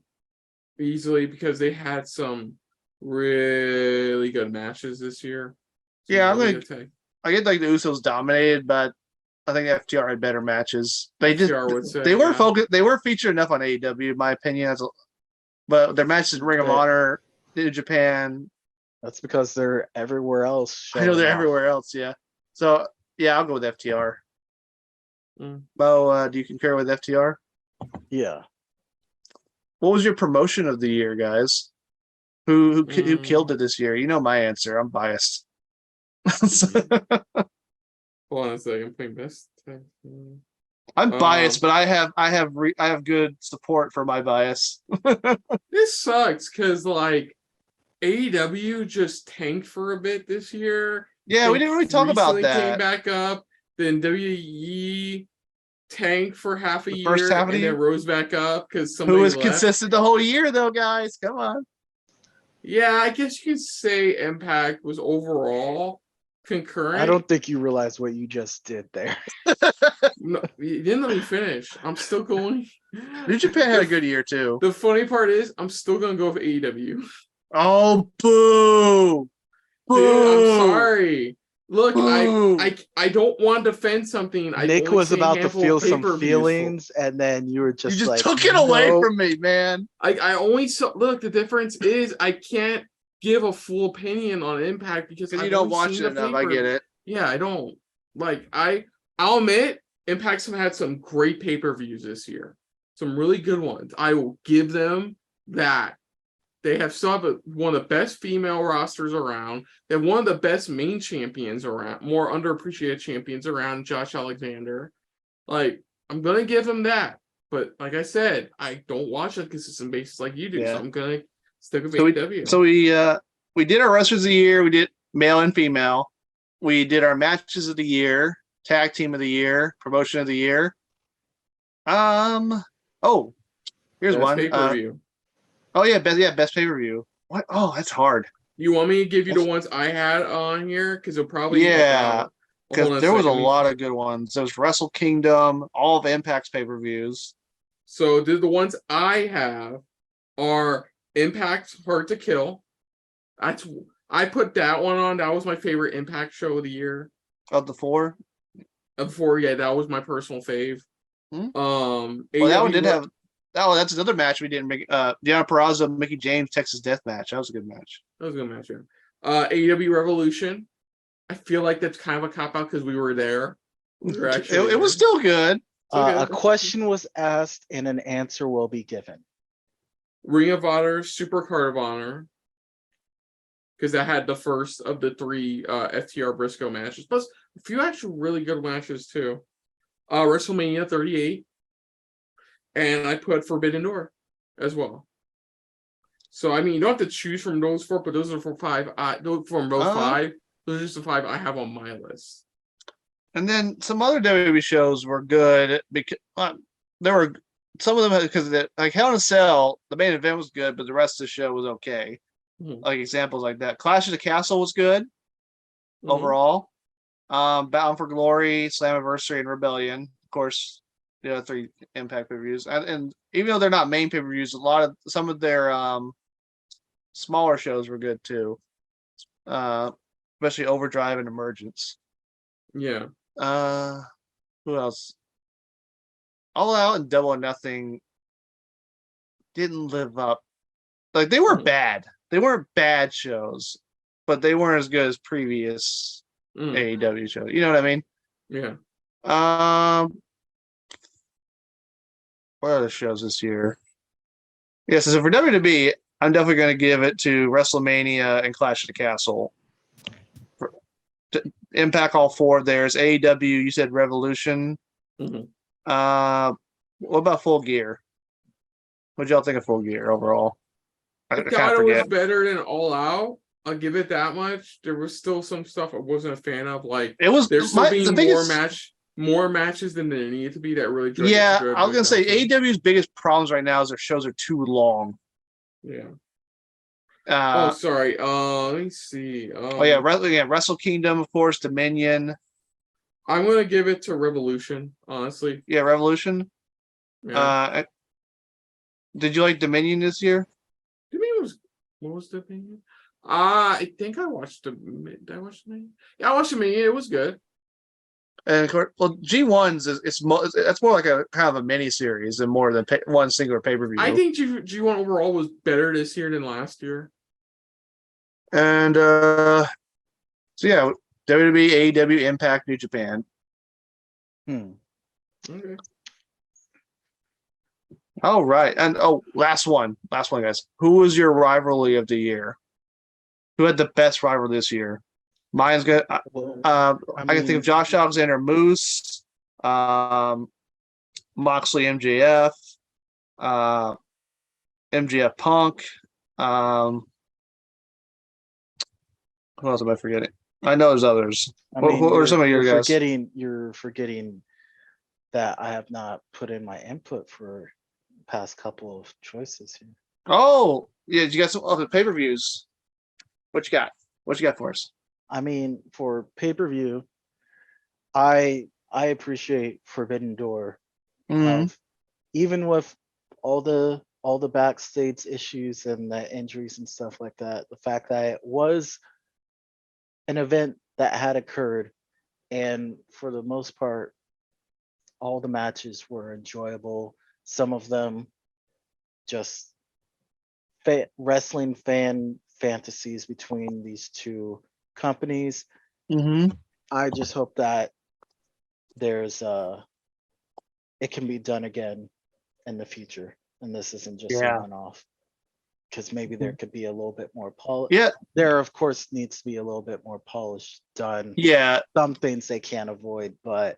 easily, because they had some really good matches this year. Yeah, Really I good tag. get like the Usos dominated, but I think FTR had better matches. They FTR would say, they were yeah. focused. They were featured enough on AEW, in my opinion. But their matches in Ring of Okay. Honor, New Japan. That's because they're everywhere else. I know they're showing off. everywhere else. Yeah. So yeah, I'll go with FTR. Mm. Bo, do you concur with FTR? Yeah. What was your promotion of the year, guys? Who killed it this year? You know my answer. I'm biased. Hold on a second. I'm playing best. I'm biased, but I have good support for my bias. This sucks because like AEW just tanked for a bit this year. Yeah, we They didn't really talk about recently that. Came back up. Then WWE tanked for half a The year, first half of the and year? then rose back up because somebody Who was left. consistent the whole year, though, guys? Come on. Yeah, I guess you could say Impact was overall concurrent. I don't think you realize what you just did there. No, you didn't let me finish. I'm still going. New Japan had a good year too. The funny part is, I'm still gonna go with AEW. Oh, boo! Boo! Dude, I'm sorry. Look, Boo! I don't want to defend something. I Nick only was see a about to handful feel of some pay-per-views feelings, and then you were just You just like, took it away "No." from me, man. I only saw. Look, the difference is I can't give a full opinion on Impact because Because I've you don't only watch seen it the enough. I get it. Yeah, I don't like. I'll admit, Impact's had some great pay-per-views this year. Some really good ones. I will give them that. They have one of the best female rosters around. They have one of the best main champions around, more underappreciated champions around, Josh Alexander. Like, I'm gonna give them that. But like I said, I don't watch a consistent basis like you do, Yeah. so I'm gonna stick with So AEW. we did our wrestlers of the year. We did male and female. We did our matches of the year, tag team of the year, promotion of the year. Oh, here's Best one. pay-per-view. Best pay-per-view. What? Oh, that's hard. You want me to give you the ones I had on here? Because it'll probably because there was a lot of good ones. There was Wrestle Kingdom, all of Impact's pay-per-views. So the ones I have are Impact Hard to Kill. I put that one on. That was my favorite Impact show of the year. Of the four? Yeah, that was my personal fave. Well, that one did have. Oh, that's another match we didn't make. Deanna Purrazzo, Mickey James, Texas Death Match. That was a good match. That was a good match, yeah. AEW Revolution. I feel like that's kind of a cop-out because we were there. It was still good. A question was asked and an answer will be given. Ring of Honor, Super Card of Honor. Because that had the first of the three FTR Briscoe matches. Plus, a few actual really good matches, too. WrestleMania 38. And I put Forbidden Door as well. So, I mean, you don't have to choose from those four, but those are from five. Five. Those are just the five I have on my list. And then some other WWE shows were good because there were some of them because like Hell in a Cell, the main event was good, but the rest of the show was okay. Mm-hmm. Like examples like that. Clash of the Castle was good overall. Bound for Glory, Slammiversary, and Rebellion. Of course, the other three Impact pay-per-views. And even though they're not main pay-per-views, some of their smaller shows were good too. Especially Overdrive and Emergence. Yeah. Who else? All Out and Double or Nothing didn't live up. Like they were bad. They weren't bad shows, but they weren't as good as previous AEW shows. You know what I mean? Yeah. What other shows this year? Yeah, so for WWE, I'm definitely going to give it to WrestleMania and Clash of the Castle. Impact all four. There's AEW. You said Revolution. Mm-hmm. What about Full Gear? What y'all think of Full Gear overall? I thought it was better than All Out. I'll give it that much. There was still some stuff I wasn't a fan of. Like It was there's still being the thing more is, more matches than there needed to be that really Yeah, drug I was it gonna say down. AEW's biggest problems right now is their shows are too long. Yeah. Oh, Uh, sorry. Let me see. Wrestle Kingdom, of course, Dominion. I'm gonna give it to Revolution, honestly. Yeah, Revolution. Yeah. Did you like Dominion this year? Dominion was what was Dominion? I think I watched Did I watch Dominion? Yeah, I watched Dominion. It was good. And of course, well, G1's that's more like a kind of a mini series than more than one singular pay per view. I think G1 overall was better this year than last year. And so yeah, WWE, AEW, Impact, New Japan. Okay. All right, and last one, guys. Who was your rivalry of the year? Who had the best rivalry this year? Mine's good. I can think of Josh Alexander, Moose, Moxley, MJF, MJF Punk. Who else am I forgetting? I know there's others. What are some of your guys? You're forgetting that I have not put in my input for the past couple of choices here. Oh, yeah, you got some other pay-per-views. What you got? What you got for us? I mean, for pay-per-view, I appreciate Forbidden Door. Even with all the backstage issues and the injuries and stuff like that, the fact that it was an event that had occurred, and for the most part, all the matches were enjoyable. Some of them just wrestling fan fantasies between these two companies. I just hope that there's it can be done again in the future, and this isn't just a one-off, because maybe there could be a little bit more there of course needs to be a little bit more polish done. Some things they can't avoid, but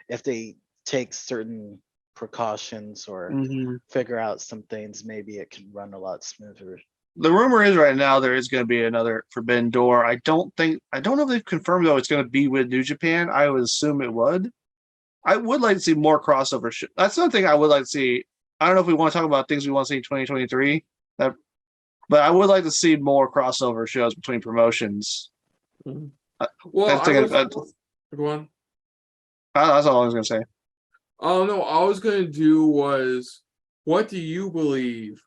if they take certain precautions or figure out some things, maybe it can run a lot smoother. The rumor is right now there is going to be another Forbidden Door. I don't know if they've confirmed though it's going to be with New Japan. I would assume it would. I would like to see more crossover. That's one thing I would like to see. I don't know if we want to talk about things we want to see in 2023, but I would like to see more crossover shows between promotions. Well, go on. That's all I was going to say. Oh no, all I was going to do was, what do you believe,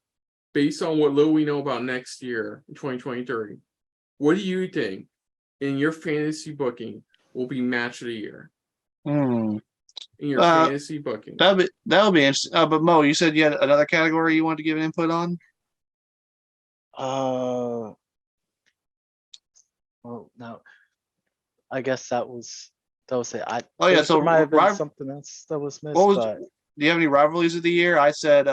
based on what little we know about next year, 2023, what do you think in your fantasy booking will be match of the year? In your fantasy booking. That would be interesting. But Mo, you said you had another category you wanted to give an input on? Well, no. I guess that was it. So might have been something else that was missed. Do you have any rivalries of the year? I said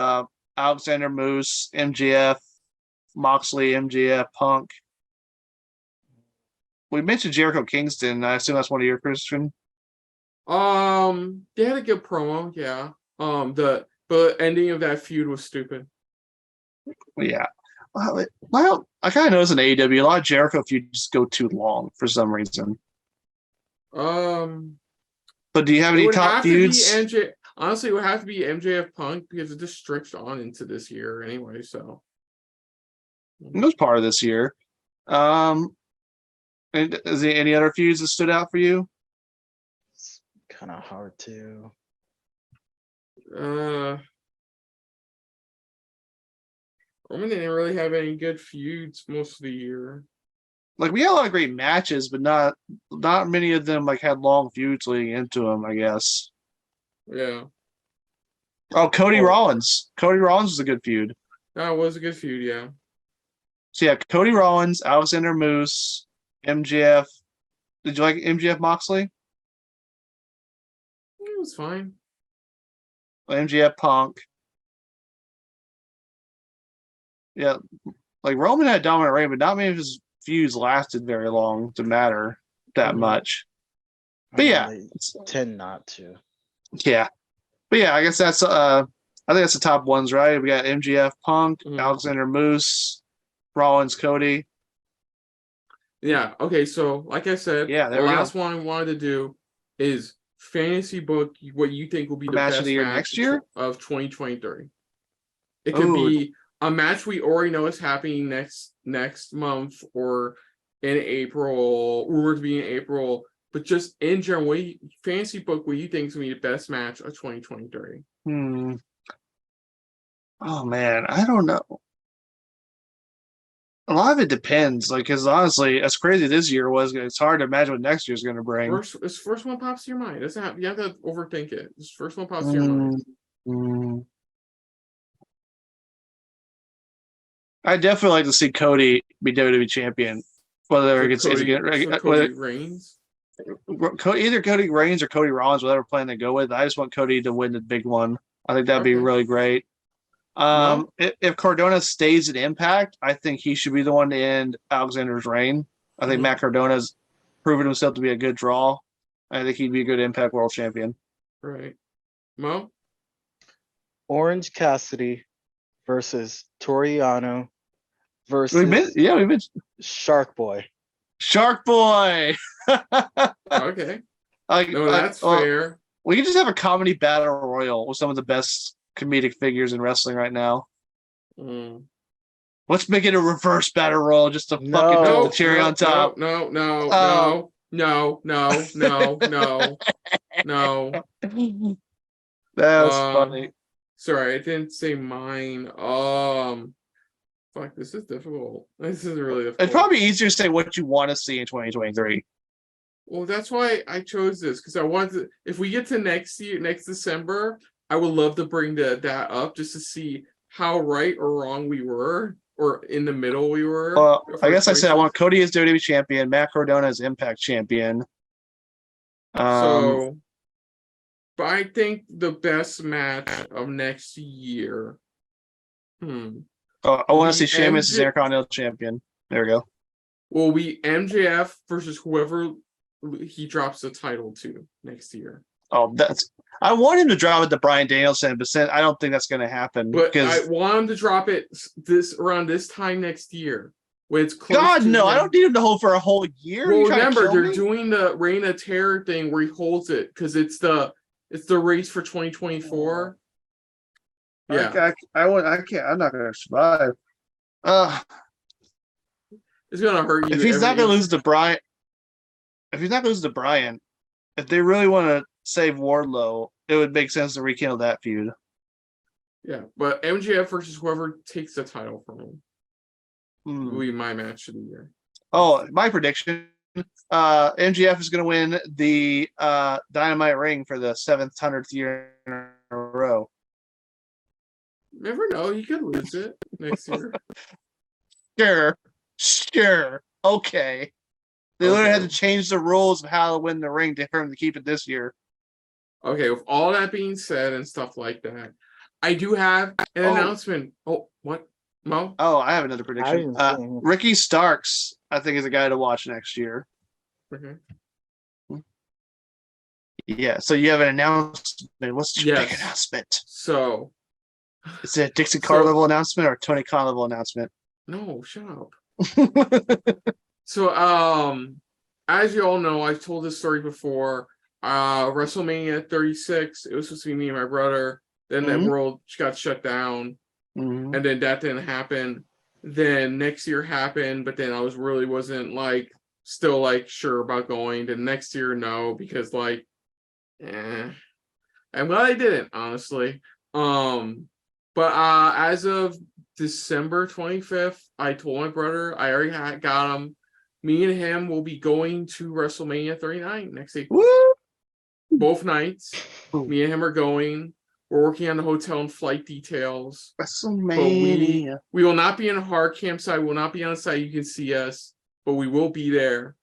Alexander Moose, MJF, Moxley, MJF, Punk. We mentioned Jericho Kingston. I assume that's one of your, Kristen. They had a good promo, yeah. The ending of that feud was stupid. Yeah. Well, I kind of noticed in AEW a lot of Jericho feuds just go too long for some reason. But do you have any top feuds? Honestly, it would have to be MJF Punk, because it just stretched on into this year anyway. So it was part of this year. And is there any other feuds that stood out for you? It's kind of hard to. Roman didn't really have any good feuds most of the year. Like, we had a lot of great matches, but not many of them like had long feuds leading into them, I guess. Yeah. Oh, Cody Rollins. Cody Rollins was a good feud. That was a good feud, yeah. So yeah, Cody Rollins, Alexander Moose, MJF. Did you like MJF Moxley? It was fine. MJF Punk. Yeah, like Roman had dominant reign, but not many of his feuds lasted very long to matter that much. But yeah, they tend not to. Yeah, but yeah, I guess that's I think that's the top ones, right? We got MJF Punk, Alexander Moose, Rollins, Cody. Yeah. Okay. So, like I said, Yeah, the there we go. last one I wanted to do is fantasy book what you think will be the Match of best the year match next year? of 2023. It could Ooh. be a match we already know is happening next month or in April, rumored to be in April. But just in general, fantasy book what you think is gonna be the best match of 2023. Oh man, I don't know. A lot of it depends. Like, because honestly, as crazy this year was, it's hard to imagine what next year's going to bring. First one pops to your mind. It doesn't have, you have to overthink it. This first one pops to your mind. I'd definitely like to see Cody be WWE champion. Whether it gets Cody Reigns. Either Cody Reigns or Cody Rollins, whatever plan they go with. I just want Cody to win the big one. I think that'd be really great. If Cardona stays at Impact, I think he should be the one to end Alexander's reign. I think Matt Cardona's proven himself to be a good draw. I think he'd be a good Impact World Champion. Right. Mo? Orange Cassidy versus Toriano versus we've been Shark Boy. Shark Boy. Okay. That's fair. We can just have a comedy battle royal with some of the best comedic figures in wrestling right now. Let's make it a reverse battle royal just to fucking put the cherry on top. No. That was funny. Sorry, I didn't say mine. Fuck, this is difficult. This is really difficult. It's probably easier to say what you want to see in 2023. Well, that's why I chose this, because I wanted to, if we get to next December, I would love to bring that up just to see how right or wrong we were, or in the middle we were. Well, I guess I said I want Cody as WWE champion, Matt Cardona as Impact champion. But I think the best match of next year. I want to see Sheamus as Intercontinental champion. There we go. Will be MJF versus whoever he drops the title to next year. I want him to drop it to Bryan Danielson, but I don't think that's going to happen. But I want him to drop it around this time next year. When it's close God, no, I don't need him to hold for a whole year. Well, remember, they're doing the Reign of Terror thing where he holds it because it's the race for 2024. Yeah. I can't. I'm not going to survive. It's going to hurt you. If he's not going to lose to Bryan, if they really want to save Wardlow, it would make sense to rekindle that feud. Yeah, but MJF versus whoever takes the title from him will be my match of the year. Oh, my prediction: MJF is going to win the Dynamite ring for the 700th year in a row. Never know; he could lose it next year. Sure, okay. They literally had to change the rules of how to win the ring for him to keep it this year. Okay, with all that being said and stuff like that, I do have an announcement. Oh, what, Mo? Oh, I have another prediction. Ricky Starks, I think, is a guy to watch next year. Okay. Yeah, so you have an announcement. What's your big announcement? So, is it a Dixie Carnival announcement or a Tony Carnival announcement? No, shut up. So, as you all know, I've told this story before. WrestleMania 36, it was supposed to be me and my brother. Then that world got shut down, and then that didn't happen. Then next year happened, but then I wasn't still sure about going. Then next year, no, because I'm glad I didn't, honestly. But as of December 25th, I told my brother, I already got him. Me and him will be going to WrestleMania 39 next April. Woo! Both nights. Me and him are going. We're working on the hotel and flight details. WrestleMania. We will not be in a hard campsite. We will not be on site. You can see us, but we will be there.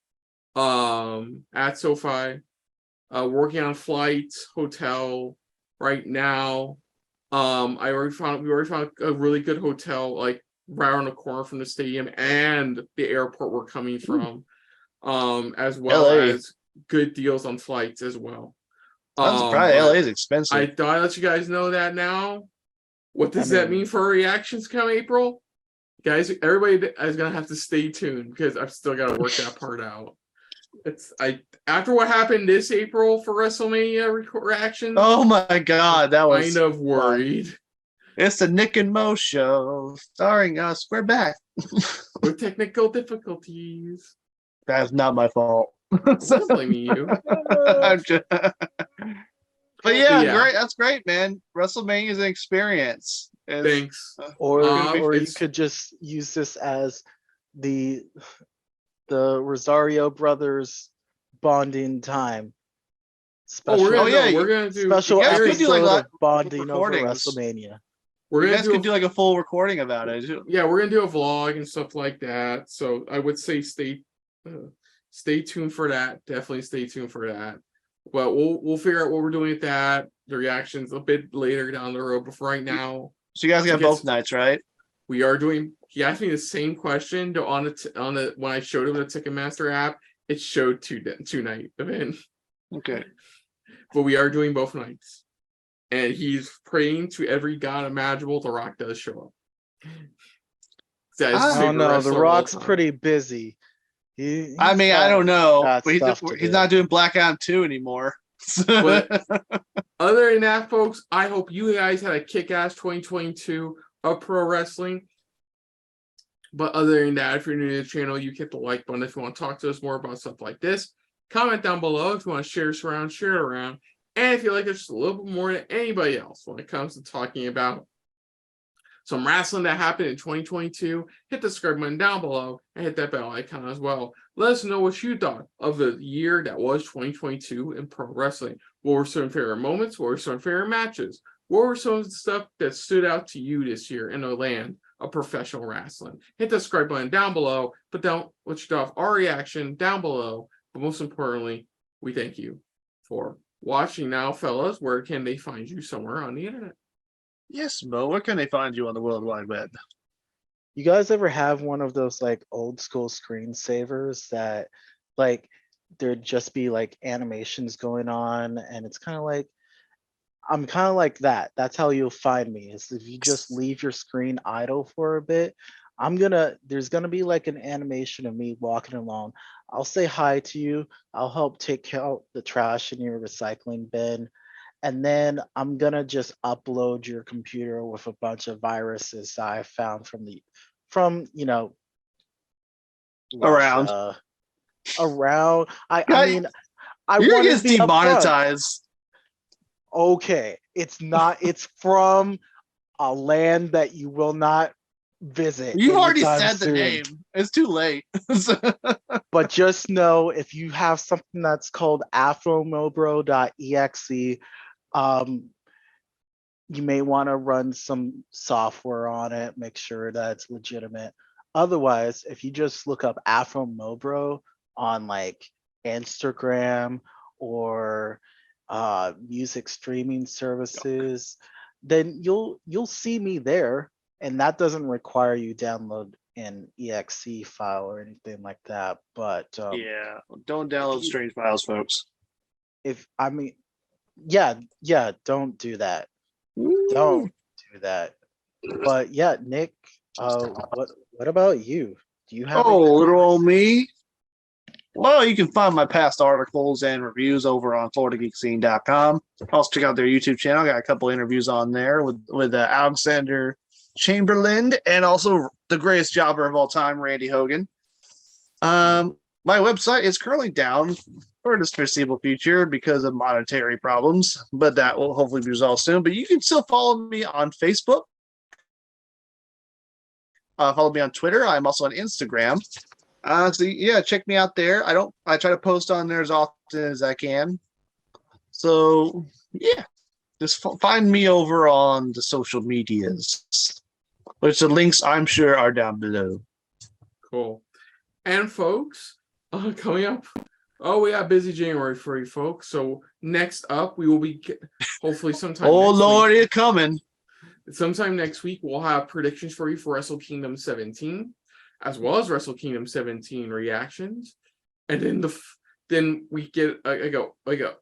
At SoFi. Working on flights, hotel right now. We already found a really good hotel, right around the corner from the stadium and the airport we're coming from, as well as good deals on flights as well. I'm surprised LA is expensive. I thought I'd let you guys know that now. What does that mean for our reactions come April? guys, everybody is gonna have to stay tuned because I've still got to work that part out. After what happened this April for WrestleMania reactions. Oh my God, that was kind of worried. fun. It's the Nick and Mo show starring Square Back with technical difficulties. That's not my fault. I'm not blaming you. But yeah, great. That's great, man. WrestleMania is an experience. Thanks. Or you could just use this as the Rosario brothers bonding time. Special, we're gonna do special episode like of bonding over WrestleMania. You guys could do like a full recording about it. Yeah, we're gonna do a vlog and stuff like that. So I would say stay tuned for that. Definitely stay tuned for that. But we'll figure out what we're doing with that. The reactions a bit later down the road. But for right now, so you guys got both nights, right? We are doing. He asked me the same question on the when I showed him the Ticketmaster app. It showed two night event. Okay. But we are doing both nights. And he's praying to every god imaginable The Rock does show up. I don't know. The Rock's pretty busy. I don't know. But he's not doing Black Adam 2 anymore. But other than that, folks, I hope you guys had a kick-ass 2022 of pro wrestling. But other than that, if you're new to the channel, you hit the like button if you want to talk to us more about stuff like this. Comment down below if you want to share this around, share it around. And if you like it just a little bit more than anybody else when it comes to talking about some wrestling that happened in 2022, hit the subscribe button down below and hit that bell icon as well. Let us know what you thought of the year that was 2022 in pro wrestling. What were some favorite moments? What were some favorite matches? What were some of the stuff that stood out to you this year in the land of professional wrestling? Hit the subscribe button down below, but don't let you off our reaction down below. But most importantly, we thank you for watching. Now, fellas, where can they find you somewhere on the internet? Yes, Mo, where can they find you on the World Wide Web? You guys ever have one of those like old school screensavers that like there'd just be like animations going on and it's kind of like I'm kind of like that. That's how you'll find me. Is if you just leave your screen idle for a bit, there's gonna be like an animation of me walking along. I'll say hi to you. I'll help take out the trash in your recycling bin. And then I'm gonna just upload your computer with a bunch of viruses that I found from around. I mean, you're gonna get demonetized. Okay, it's not. It's from a land that you will not visit. You've already said soon. the name. It's too late. But just know if you have something that's called afromobro.exe, you may want to run some software on it, make sure that it's legitimate. Otherwise, if you just look up afromobro on like Instagram or music streaming services, then you'll see me there, and that doesn't require you download an exe file or anything like that. But yeah, don't download strange files, folks. Don't do that. Don't do that. But yeah, Nick, what about you? Do you have little old me? Well, you can find my past articles and reviews over on FloridaGeekScene.com. Also check out their YouTube channel. Got a couple interviews on there with Alexander Chamberlain and also the greatest jobber of all time, Randy Hogan. My website is currently down for the foreseeable future because of monetary problems, but that will hopefully be resolved soon. But you can still follow me on Facebook. Follow me on Twitter. I'm also on Instagram. So yeah, check me out there. I try to post on there as often as I can. So yeah, just find me over on the social medias, which the links I'm sure are down below. Cool. And folks, coming up, we got busy January for you folks. So next up, we will be hopefully sometime. Oh Lord, it's coming. Sometime next week, we'll have predictions for you for Wrestle Kingdom 17. As well as Wrestle Kingdom 17 reactions, and then we get a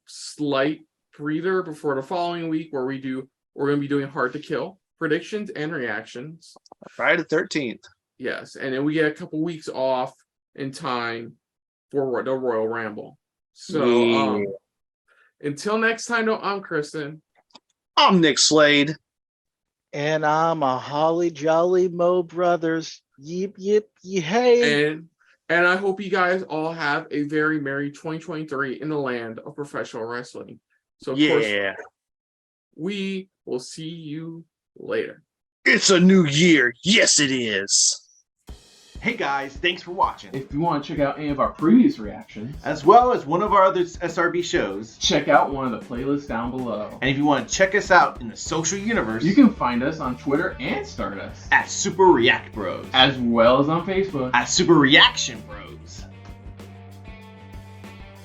slight breather before the following week where we're going to be doing Hard to Kill predictions and reactions. Friday the 13th. Yes, and then we get a couple weeks off in time for the Royal Rumble. So until next time, though, I'm Kristen. I'm Nick Slade. And I'm a Holly Jolly Mo Brothers. Yip yip hey. And I hope you guys all have a very merry 2023 in the land of professional wrestling. So of course, we will see you later. It's a new year. Yes, it is. Hey guys, thanks for watching. If you want to check out any of our previous reactions, As well as one of our other SRB shows. check out one of the playlists down below. And if you want to check us out in the social universe, You can find us on Twitter and Stardust, at Super React Bros. as well as on Facebook. At Super Reaction Bros.